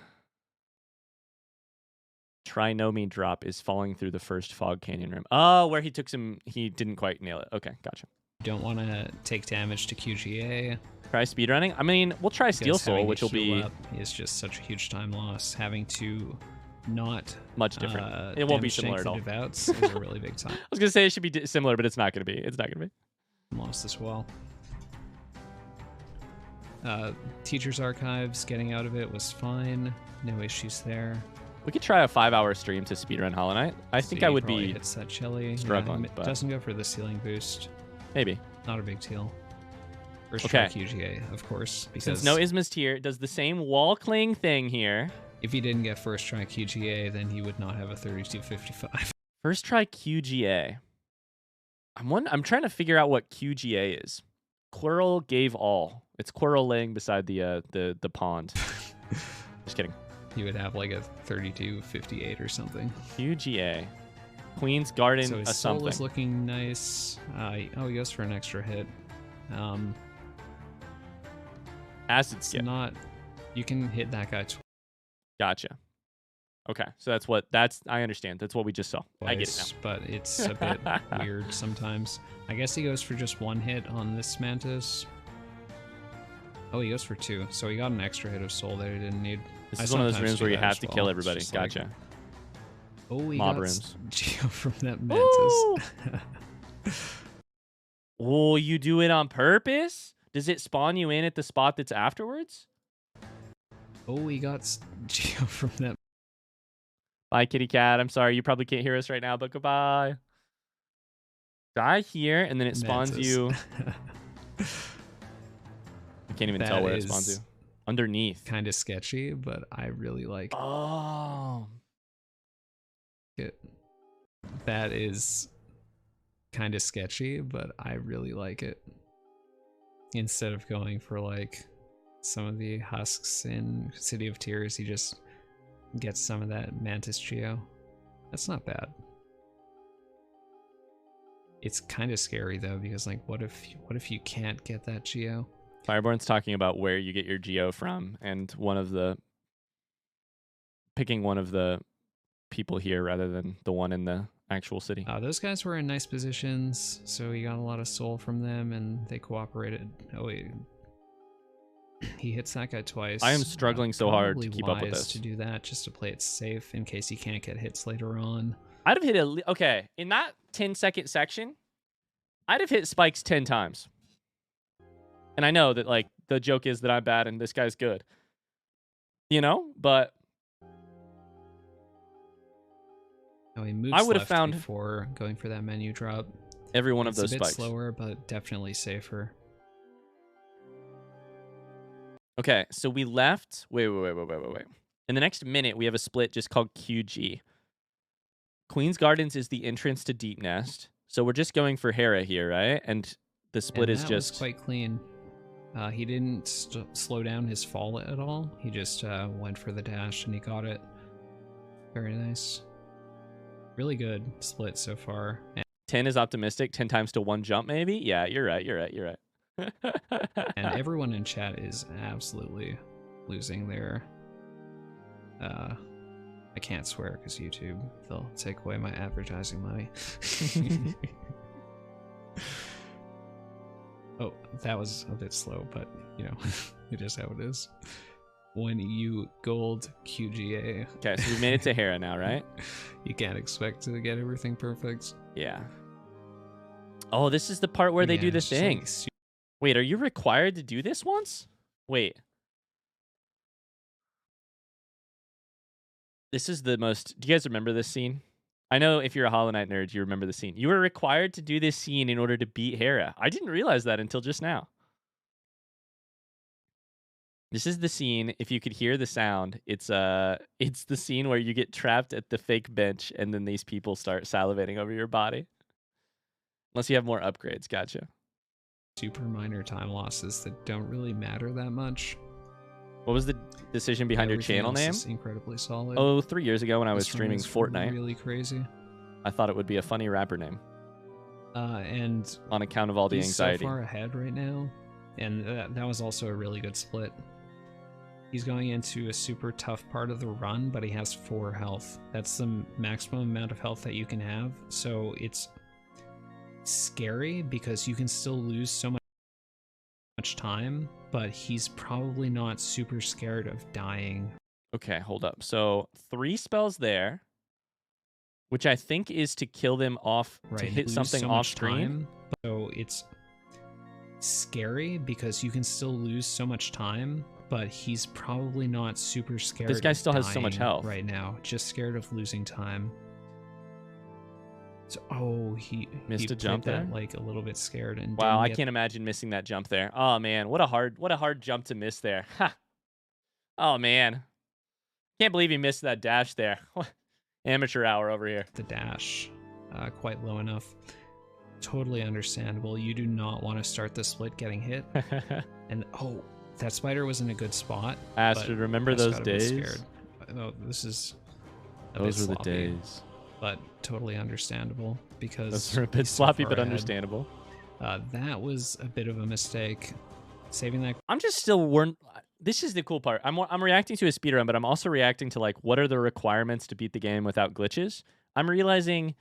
Trinomi drop is falling through the first Fog Canyon room. Oh, where he didn't quite nail it. Okay, gotcha. You don't want to take damage to QGA. Try speedrunning. I mean, we'll try Steel Soul, which will be is just such a huge time loss. Having to not much different. It won't be similar at all. Devouts is a really big time I was gonna say it should be similar, but it's not gonna be. It's not gonna be. loss as well. Teacher's Archives, getting out of it was fine. No issues there. We could try a 5-hour stream to speedrun Hollow Knight. I think I would be hits that chili. struggling, Yeah, but doesn't go for the ceiling boost. maybe. Not a big deal. First Okay. try QGA, of course, because Since no Ismist here, does the same wall cling thing here. if he didn't get first try QGA, then he would not have a 3255. First try QGA. I'm trying to figure out what QGA is. Quirrell gave all. It's Quirrell laying beside the pond. Just kidding. You would have like a 3258 or something. QGA. Queen's Garden So his a soul something. is looking nice. Oh, he goes for an extra hit. Acid It's skip. not. You can hit that guy Gotcha. Okay, so I understand. That's what we just saw. I get it twice, but it's a bit weird sometimes. I guess he goes for just 1 hit on this Mantis. Oh, he goes for 2, so he got an extra hit of soul that he didn't need. This I is one of those sometimes rooms do where you that have as to well. kill It's everybody. just like- Gotcha. Oh, he Mob got rooms. Geo from that Mantis. Oh, you do it on purpose? Does it spawn you in at the spot that's afterwards? Oh, he got Geo from that. Bye, kitty cat. I'm sorry. You probably can't hear us right now, but goodbye. Die here, and then it spawns Mantis. you. I can't even That tell where it spawns is to. Underneath. kind of sketchy, but I really like Oh. it. That is kind of sketchy, but I really like it. Instead of going for like some of the husks in City of Tears, he just gets some of that Mantis Geo. That's not bad. It's kind of scary though, because like, what if you can't get that Geo? Fireborn's talking about where you get your Geo from, and picking one of the people here rather than the one in the actual city. Those guys were in nice positions, so he got a lot of soul from them, and they cooperated. Oh wait, he hits that guy twice. I am struggling so hard to Probably keep up with wise this. to do that just to play it safe in case he can't get hits later on. I'd have hit okay, in that 10-second section, I'd have hit spikes 10 times. And I know that like the joke is that I'm bad and this guy's good. You know, but Oh, he moves I would have left found before going for that menu drop. every one of those It's a bit spikes. slower, but definitely safer. Okay, so we left. Wait. In the next minute, we have a split just called QG. Queen's Gardens is the entrance to Deep Nest. So we're just going for Hera here, right? And the split And is that just was quite clean. He didn't slow down his fall at all. He just went for the dash and he got it. Very nice. Really good split so far. 10 is optimistic. 10 times to 1 jump, maybe? Yeah, you're right. And everyone in chat is absolutely losing their... I can't swear because YouTube, they'll take away my advertising money. Oh, that was a bit slow, but, you know, it is how it is. When you gold QGA... Okay, so we made it to Hera now, right? You can't expect to get everything perfect. Yeah. Oh, this is the part where they do the it's just, thing. like, Wait, are you required to do this once? Wait. This is the most... Do you guys remember this scene? I know if you're a Hollow Knight nerd, you remember the scene. You were required to do this scene in order to beat Hera. I didn't realize that until just now. This is the scene. If you could hear the sound, it's the scene where you get trapped at the fake bench and then these people start salivating over your body. Unless you have more upgrades. Gotcha. super minor time losses that don't really matter that much. What was the decision behind your Everything channel else name? is incredibly solid. Oh, 3 years ago when I was This one streaming is Fortnite, really crazy. I thought it would be a funny rapper name And on account of all the he's anxiety. so far ahead right now, and that was also a really good split. He's going into a super tough part of the run, but he has 4 health. That's the maximum amount of health that you can have, so it's scary because you can still lose so much time, but he's probably not super scared of dying. Okay, hold up. So 3 spells there, which I think is to kill them off, Right, to hit lose something so off much screen. time, so it's scary because you can still lose so much time, but he's probably not super scared. This guy of still has so much dying health right now, just scared of losing time. So, oh, he Missed a played jump that, there? like a little bit scared, and Wow, I didn't get can't imagine missing that jump there. Oh man, what a hard jump to miss there. Ha. Oh man. Can't believe he missed that dash there. Amateur hour over here. the dash quite low enough. Totally understandable. You do not want to start the split getting hit. And oh, that spider was in a good spot. Astrid, but remember Just those got a bit days? scared. Oh, this is a Those bit were the sloppy, days. but totally understandable because Those were a bit he's so sloppy, far but ahead. understandable. That was a bit of a mistake. Saving that I'm just still this is the cool part. I'm reacting to a speedrun, but I'm also reacting to like what are the requirements to beat the game without glitches. I'm realizing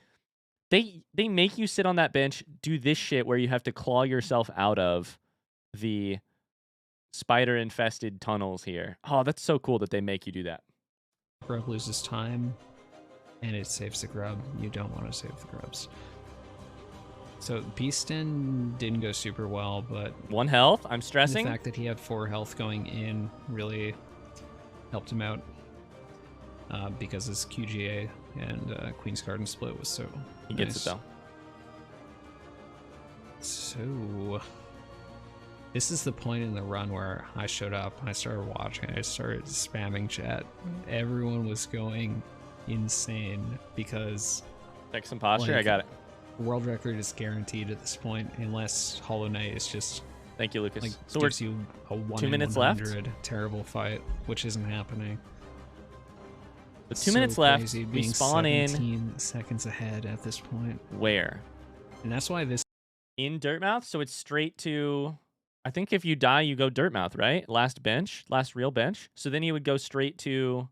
they make you sit on that bench, do this shit where you have to claw yourself out of the spider infested tunnels here. Oh, that's so cool that they make you do that. grub loses time, and it saves the grub. You don't want to save the grubs. So Beastin didn't go super well, but 1 health. I'm the stressing. fact that he had 4 health going in really helped him out because his QGA and Queen's Garden split was so He gets nice. it though. So This is the point in the run where I showed up, I started watching, I started spamming chat. Everyone was going insane because Check some posture. like, I got it. world record is guaranteed at this point unless Hollow Knight is just Thank you, Lucas. like So we're gives you a 1 2 in minutes 100 terrible fight, which isn't happening. with 2 minutes left. Crazy, We being spawn in 17 seconds ahead at this point. where? And that's why this In Dirtmouth, so it's straight to. I think if you die, you go Dirtmouth, right? Last bench, last real bench. So then you would go straight to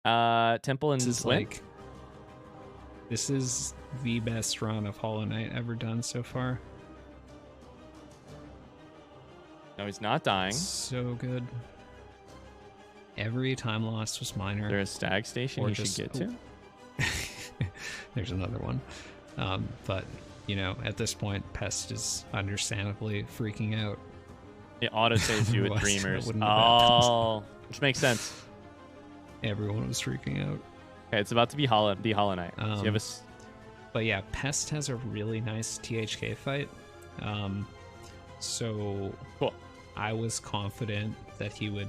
Temple and is Swim. like this is the best run of Hollow Knight ever done so far. No, he's not dying. So good. Every time lost was minor. There's a stag station Or you just- should get to. There's another one. But, you know, at this point, Pest is understandably freaking out. It auto saves you with Otherwise, that Dreamers. wouldn't have happened. Oh, which makes sense. Everyone was freaking out. Okay, it's about to be Hollow Knight. So you have a. But yeah, Pest has a really nice THK fight. So Cool. I was confident that he would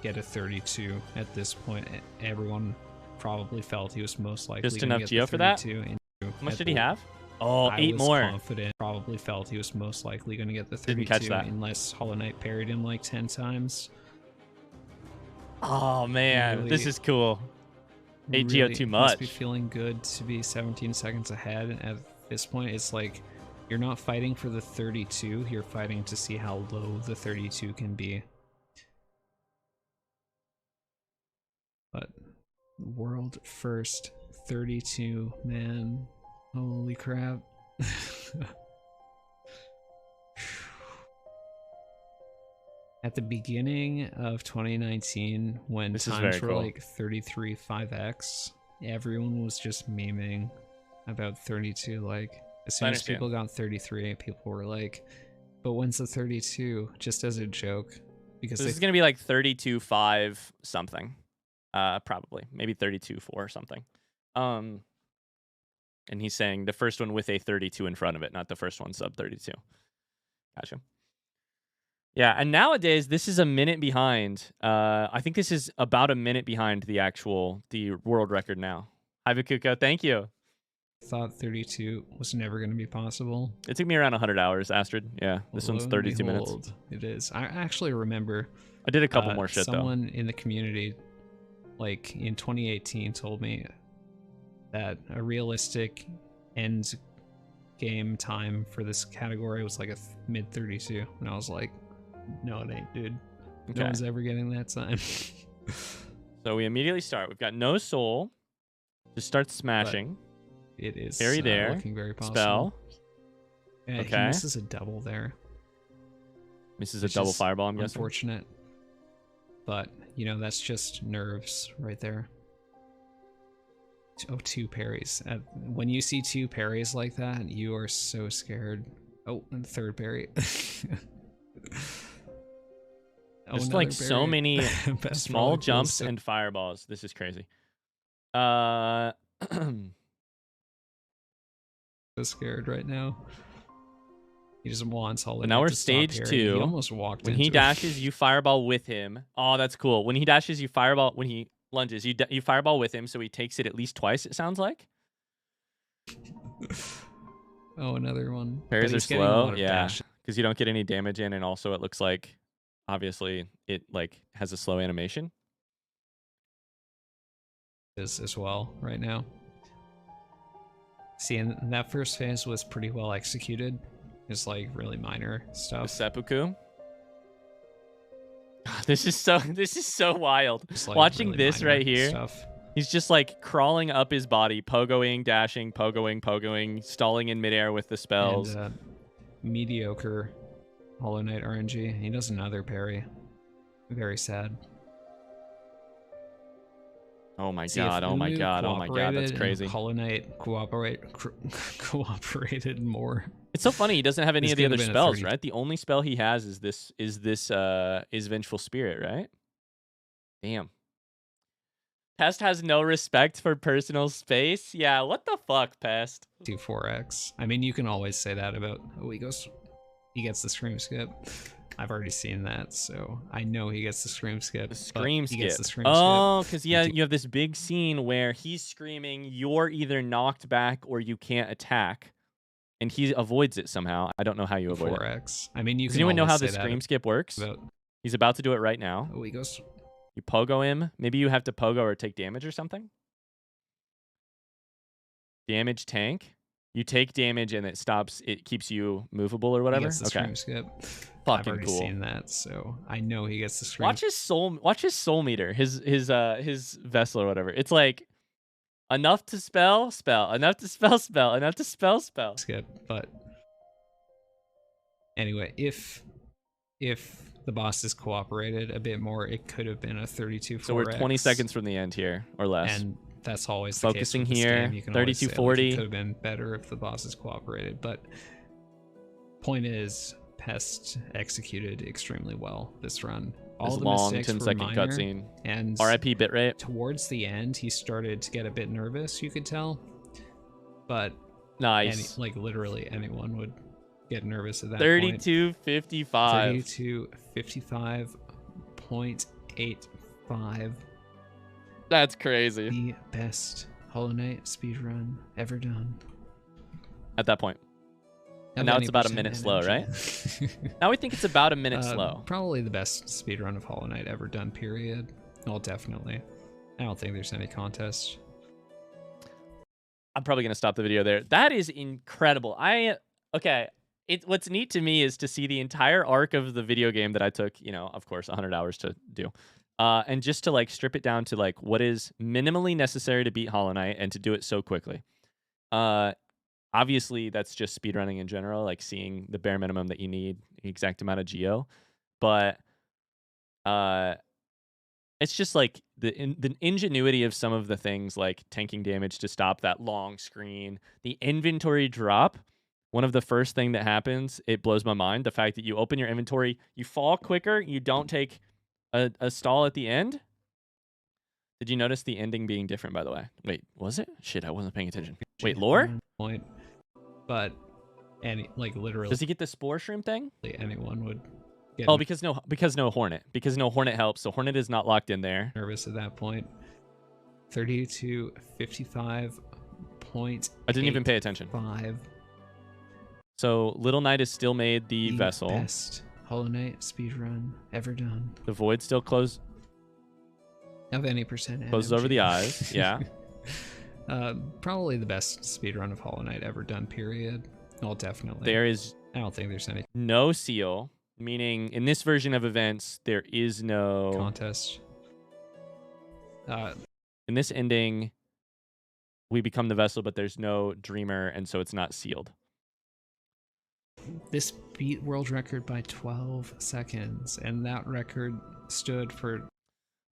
get a 32 at this point. Everyone probably felt he was most likely Just gonna enough get Geo the for that? 32 How much at did he the- have? Oh, I 8 was more. confident, probably felt he was most likely going to get the 32 Didn't catch that. unless Hollow Knight parried him like 10 times. Oh man, this Really- is cool. 8 Geo too Must be much. feeling good to be 17 seconds ahead. At this point, it's like you're not fighting for the 32, you're fighting to see how low the 32 can be. But world first 32, man. Holy crap. At the beginning of 2019, when This is times very were cool. like 33 5x, everyone was just memeing about 32. Like, as soon as understand. people got 33, people were like, but when's the 32? Just as a joke. Because So they this is gonna be like 32.5 something, probably maybe 32.4 something. And he's saying the first one with a 32 in front of it, not the first one sub 32. Gotcha. Yeah, and nowadays this is a minute behind. I think this is about a minute behind the world record now. Hi Bakuko, thank you. thought 32 was never going to be possible. It took me around 100 hours, Astrid. Yeah, this Lo one's and 32 minutes. behold, It is. I actually remember I did a couple more shit though. someone in the community, like in 2018, told me that a realistic end game time for this category was like a mid 32, and I was like, no, it ain't, dude. No Okay. one's ever getting that time. So we immediately start. We've got no soul. Just start smashing. It is Parry there. looking very possible. Spell. Yeah, Okay. He misses a double there. Misses a Which double is fireball, I'm guessing. Unfortunate. But, you know, that's just nerves right there. Oh, 2 parries. When you see 2 parries like that, you are so scared. Oh, and 3rd parry. Oh, There's another like so parry. many Best small roller jumps coaster. and fireballs. This is crazy. So scared right now. He just wants Hollow But now Knight we're to stop stage parrying. 2. He almost walked when into he it. dashes, you fireball with him. Oh, that's cool. When he dashes, you fireball. When he lunges, you fireball with him, so he takes it at least twice. It sounds like. Oh, another one. Parries But are he's getting a lot slow, of yeah, dash because you don't get any damage in, and also it looks like, obviously, it like has a slow animation. as well right now. See, and that first phase was pretty well executed. It's like really minor The stuff. seppuku. This is so wild. Just, like, Watching really this minor right here, Stuff. he's just like crawling up his body, pogoing, dashing, pogoing, stalling in midair with the spells. And mediocre Hollow Knight RNG. He does another parry. Very sad. Oh my See, if god! Oh my Unu god! Oh my god! That's cooperated and crazy. Hollow Knight cooperated more. It's so funny. He doesn't have any This of the could other have been a spells, 30. right? The only spell he has is this Vengeful Spirit, right? Damn. Pest has no respect for personal space. Yeah, what the fuck, Pest? Do 4x. I mean, you can always say that about Oegos. He gets the scream skip. I've already seen that, so I know he gets the scream skip. The scream skip. He gets the scream oh, because yeah, you have this big scene where he's screaming, you're either knocked back or you can't attack. And he avoids it somehow. I don't know how you avoid 4x. I mean, you Does can anyone know how always the say scream that skip works? about... He's about to do it right now. Oh, he goes... You pogo him. Maybe you have to pogo or take damage or something. Damage tank. You take damage and it stops. It keeps you movable or whatever. He gets the scream skip. I've Fucking already cool. seen that, so I know he gets the scream. Watch his soul meter. His vessel or whatever. It's like enough to spell, enough to spell, enough to spell. Skip, but anyway, if the bosses cooperated a bit more, it could have been a 32 4x. So we're 20 seconds from the end here, or less. And that's always focusing the case with here. this game. You can always say, like, 3240. it could have been better if the bosses cooperated, but point is, Pest executed extremely well this run. All the long mistakes 10-second were minor, cutscene. and RIP bitrate. towards the end, he started to get a bit nervous. You could tell, but Nice. like literally anyone would get nervous at that 3255. 3255.85. That's crazy. The best Hollow Knight speedrun ever done. At that point. And now it's about a minute slow, right? Now we think it's about a minute slow. Probably the best speedrun of Hollow Knight ever done, period. Well, definitely. I don't think there's any contest. I'm probably going to stop the video there. That is incredible. Okay. What's neat to me is to see the entire arc of the video game that I took, of course, 100 hours to do. And just to like strip it down to like what is minimally necessary to beat Hollow Knight and to do it so quickly. Obviously, that's just speedrunning in general, like seeing the bare minimum that you need, the exact amount of geo. But it's just like the ingenuity of some of the things, like tanking damage to stop that long screen, the inventory drop. One of the first thing that happens, it blows my mind. The fact that you open your inventory, you fall quicker, you don't take a stall at the end. Did you notice the ending being different, by the way? Wait, was it? Shit, I wasn't paying attention. Wait, lore? Point. But literally, Does he get the spore shroom thing? anyone would get because no hornet. Because no hornet helps, so hornet is not locked in there. nervous at that point. 3255. I didn't even pay attention. 5. So Little Knight is still made the vessel. Best Hollow Knight speedrun ever done. The void still closes Of any percent. over the eyes. Yeah. Probably the best speedrun of Hollow Knight ever done, period. Well, definitely. There is I don't think there's any no seal, meaning in this version of events, there is no contest. In this ending, we become the vessel, but there's no dreamer, and so it's not sealed. This beat world record by 12 seconds, and that record stood for...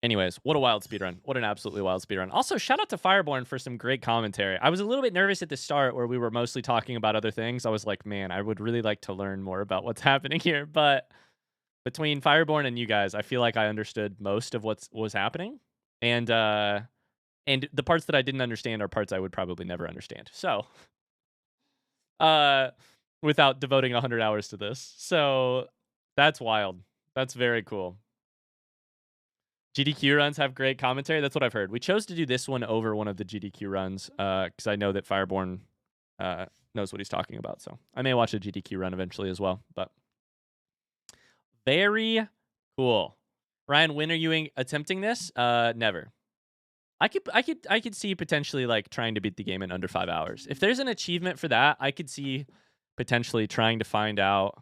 Anyways, what a wild speedrun. What an absolutely wild speedrun. Also, shout out to Fireborn for some great commentary. I was a little bit nervous at the start where we were mostly talking about other things. I was like, man, I would really like to learn more about what's happening here. But between Fireborn and you guys, I feel like I understood most of what was happening. And the parts that I didn't understand are parts I would probably never understand. So, without devoting 100 hours to this. So, that's wild. That's very cool. GDQ runs have great commentary. That's what I've heard. We chose to do this one over one of the GDQ runs because I know that Fireborn knows what he's talking about. So I may watch a GDQ run eventually as well. But very cool. Ryan, when are you attempting this? Never. I could see potentially like trying to beat the game in under 5 hours. If there's an achievement for that, I could see potentially trying to find out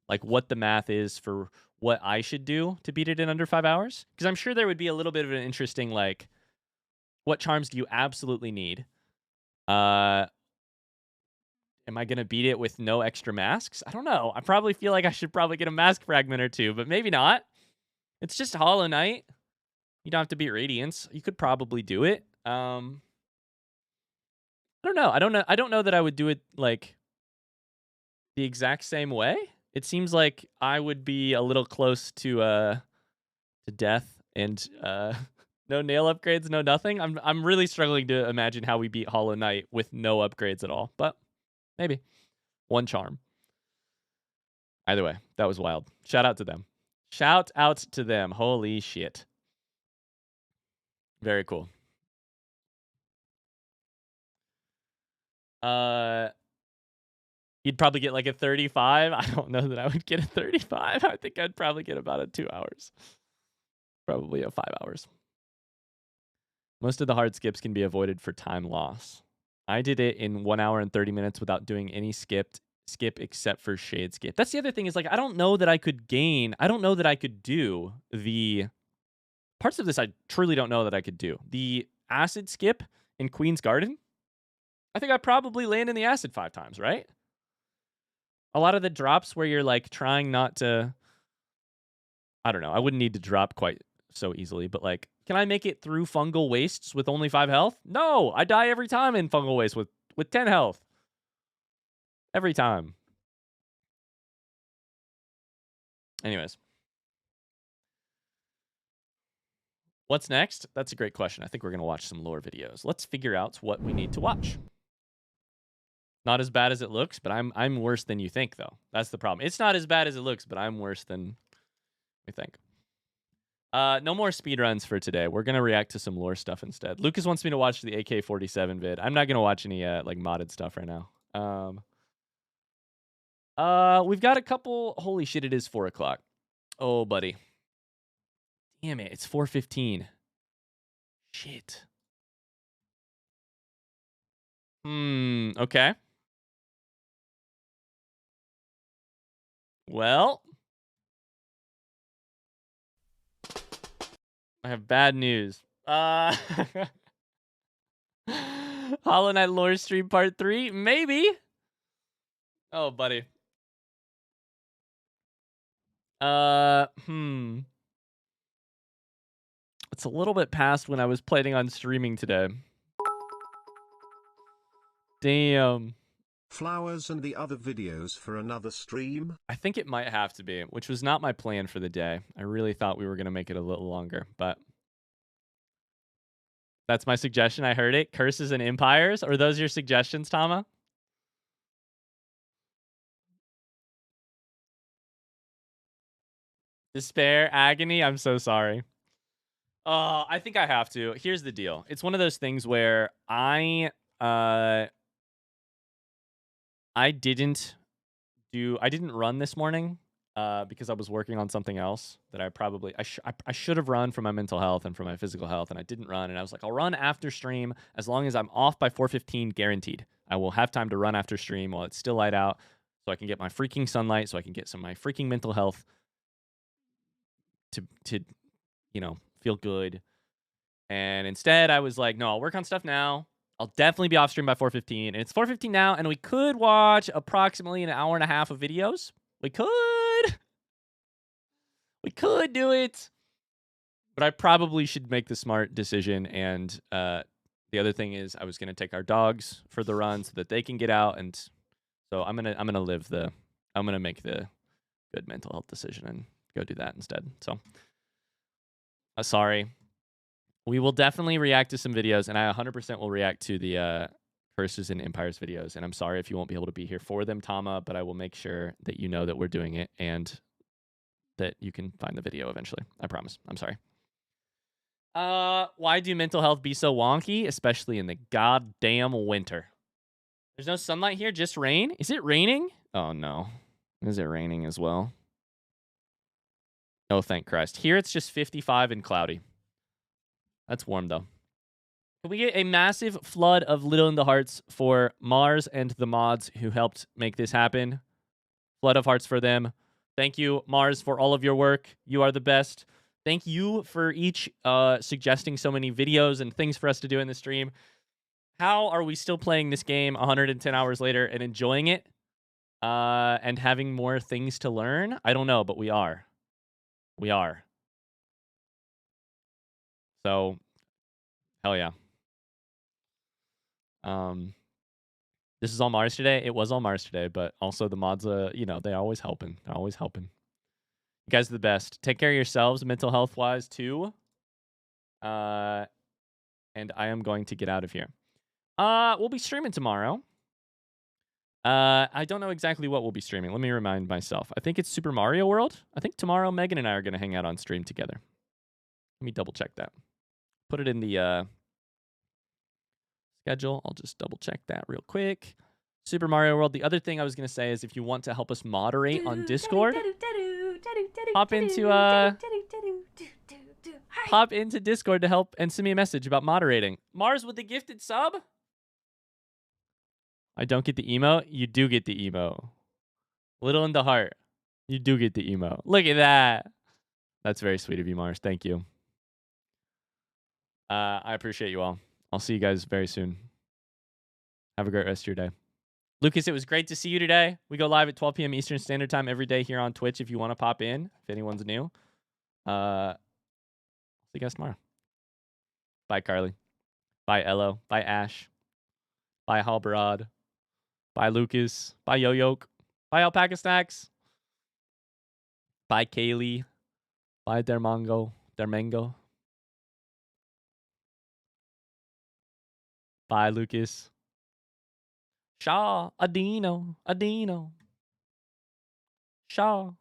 like what the math is for what I should do to beat it in under 5 hours. Because I'm sure there would be a little bit of an interesting, like, what charms do you absolutely need? Am I going to beat it with no extra masks? I don't know. I probably feel like I should probably get a mask fragment or two, but maybe not. It's just Hollow Knight. You don't have to beat Radiance. You could probably do it. I don't know. I don't know that I would do it, like, the exact same way. It seems like I would be a little close to death and no nail upgrades, no nothing. I'm really struggling to imagine how we beat Hollow Knight with no upgrades at all. But maybe one charm. Either way, that was wild. Shout out to them. Shout out to them. Holy shit. Very cool. You'd probably get like a 35. I don't know that I would get a 35. I think I'd probably get about a 2 hours. Probably a 5 hours. Most of the hard skips can be avoided for time loss. I did it in 1 hour and 30 minutes without doing any skip except for shade skip. That's the other thing is like, I don't know that I could do the parts of this. I truly don't know that I could do the acid skip in Queen's Garden. I think I probably land in the acid 5 times, right? A lot of the drops where you're like trying not to, I don't know. I wouldn't need to drop quite so easily, but like, can I make it through fungal wastes with only 5 health? No, I die every time in fungal waste with 10 health. Every time. Anyways. What's next? That's a great question. I think we're going to watch some lore videos. Let's figure out what we need to watch. Not as bad as it looks, but I'm worse than you think, though. That's the problem. It's not as bad as it looks, but I'm worse than we think. No more speedruns for today. We're going to react to some lore stuff instead. Lucas wants me to watch the AK-47 vid. I'm not going to watch any like modded stuff right now. We've got a couple. Holy shit, it is 4 o'clock. Oh, buddy. Damn it, it's 4:15. Shit. Okay. Well, I have bad news. Hollow Knight lore stream part 3? Maybe. Oh, buddy. It's a little bit past when I was planning on streaming today. Damn. Flowers and the other videos for another stream? I think it might have to be, which was not my plan for the day. I really thought we were going to make it a little longer, but that's my suggestion. I heard it. Curses and Empires. Are those your suggestions, Tama? Despair, agony. I'm so sorry. I think I have to. Here's the deal. It's one of those things where I didn't run this morning because I was working on something else that I should have run for my mental health and for my physical health, and I didn't run. And I was like, I'll run after stream as long as I'm off by 4:15, guaranteed. I will have time to run after stream while it's still light out, so I can get my freaking sunlight, so I can get some of my freaking mental health to feel good. And instead, I was like, no, I'll work on stuff now. I'll definitely be off stream by 4:15. And it's 4:15 now, and we could watch approximately an hour and a half of videos. We could do it. But I probably should make the smart decision. And the other thing is I was going to take our dogs for the run so that they can get out. And so I'm going to make the good mental health decision and go do that instead. So sorry. We will definitely react to some videos, and I 100% will react to the Curses and Empires videos. And I'm sorry if you won't be able to be here for them, Tama, but I will make sure that you know that we're doing it and that you can find the video eventually. I promise. I'm sorry. Why do mental health be so wonky, especially in the goddamn winter? There's no sunlight here, just rain? Is it raining? Oh, no. Is it raining as well? Oh, thank Christ. Here it's just 55 and cloudy. That's warm, though. Can we get a massive flood of Little in the Hearts for Mars and the mods who helped make this happen? Flood of hearts for them. Thank you, Mars, for all of your work. You are the best. Thank you for each suggesting so many videos and things for us to do in the stream. How are we still playing this game 110 hours later and enjoying it and having more things to learn? I don't know, but we are. We are. So, hell yeah. This is all Mars today. It was all Mars today, but also the mods, they're always helping. They're always helping. You guys are the best. Take care of yourselves, mental health wise too. And I am going to get out of here. We'll be streaming tomorrow. I don't know exactly what we'll be streaming. Let me remind myself. I think it's Super Mario World. I think tomorrow Megan and I are going to hang out on stream together. Let me double check that. Put it in the schedule. I'll just double check that real quick. Super Mario World. The other thing I was going to say is if you want to help us moderate on Discord, hop into Discord to help and send me a message about moderating. Mars with the gifted sub? I don't get the emo. You do get the emo. Little in the heart. You do get the emo. Look at that. That's very sweet of you, Mars. Thank you. I appreciate you all. I'll see you guys very soon. Have a great rest of your day. Lucas, it was great to see you today. We go live at 12 p.m. Eastern Standard Time every day here on Twitch if you want to pop in, if anyone's new. See you guys tomorrow. Bye, Carly. Bye, Ello. Bye, Ash. Bye, Halbarad. Bye, Lucas. Bye, Yo-Yoke. Bye, Alpaca Stacks. Bye, Kaylee. Bye, Dermango. Bye, Lucas. Shaw. Adino. Shaw.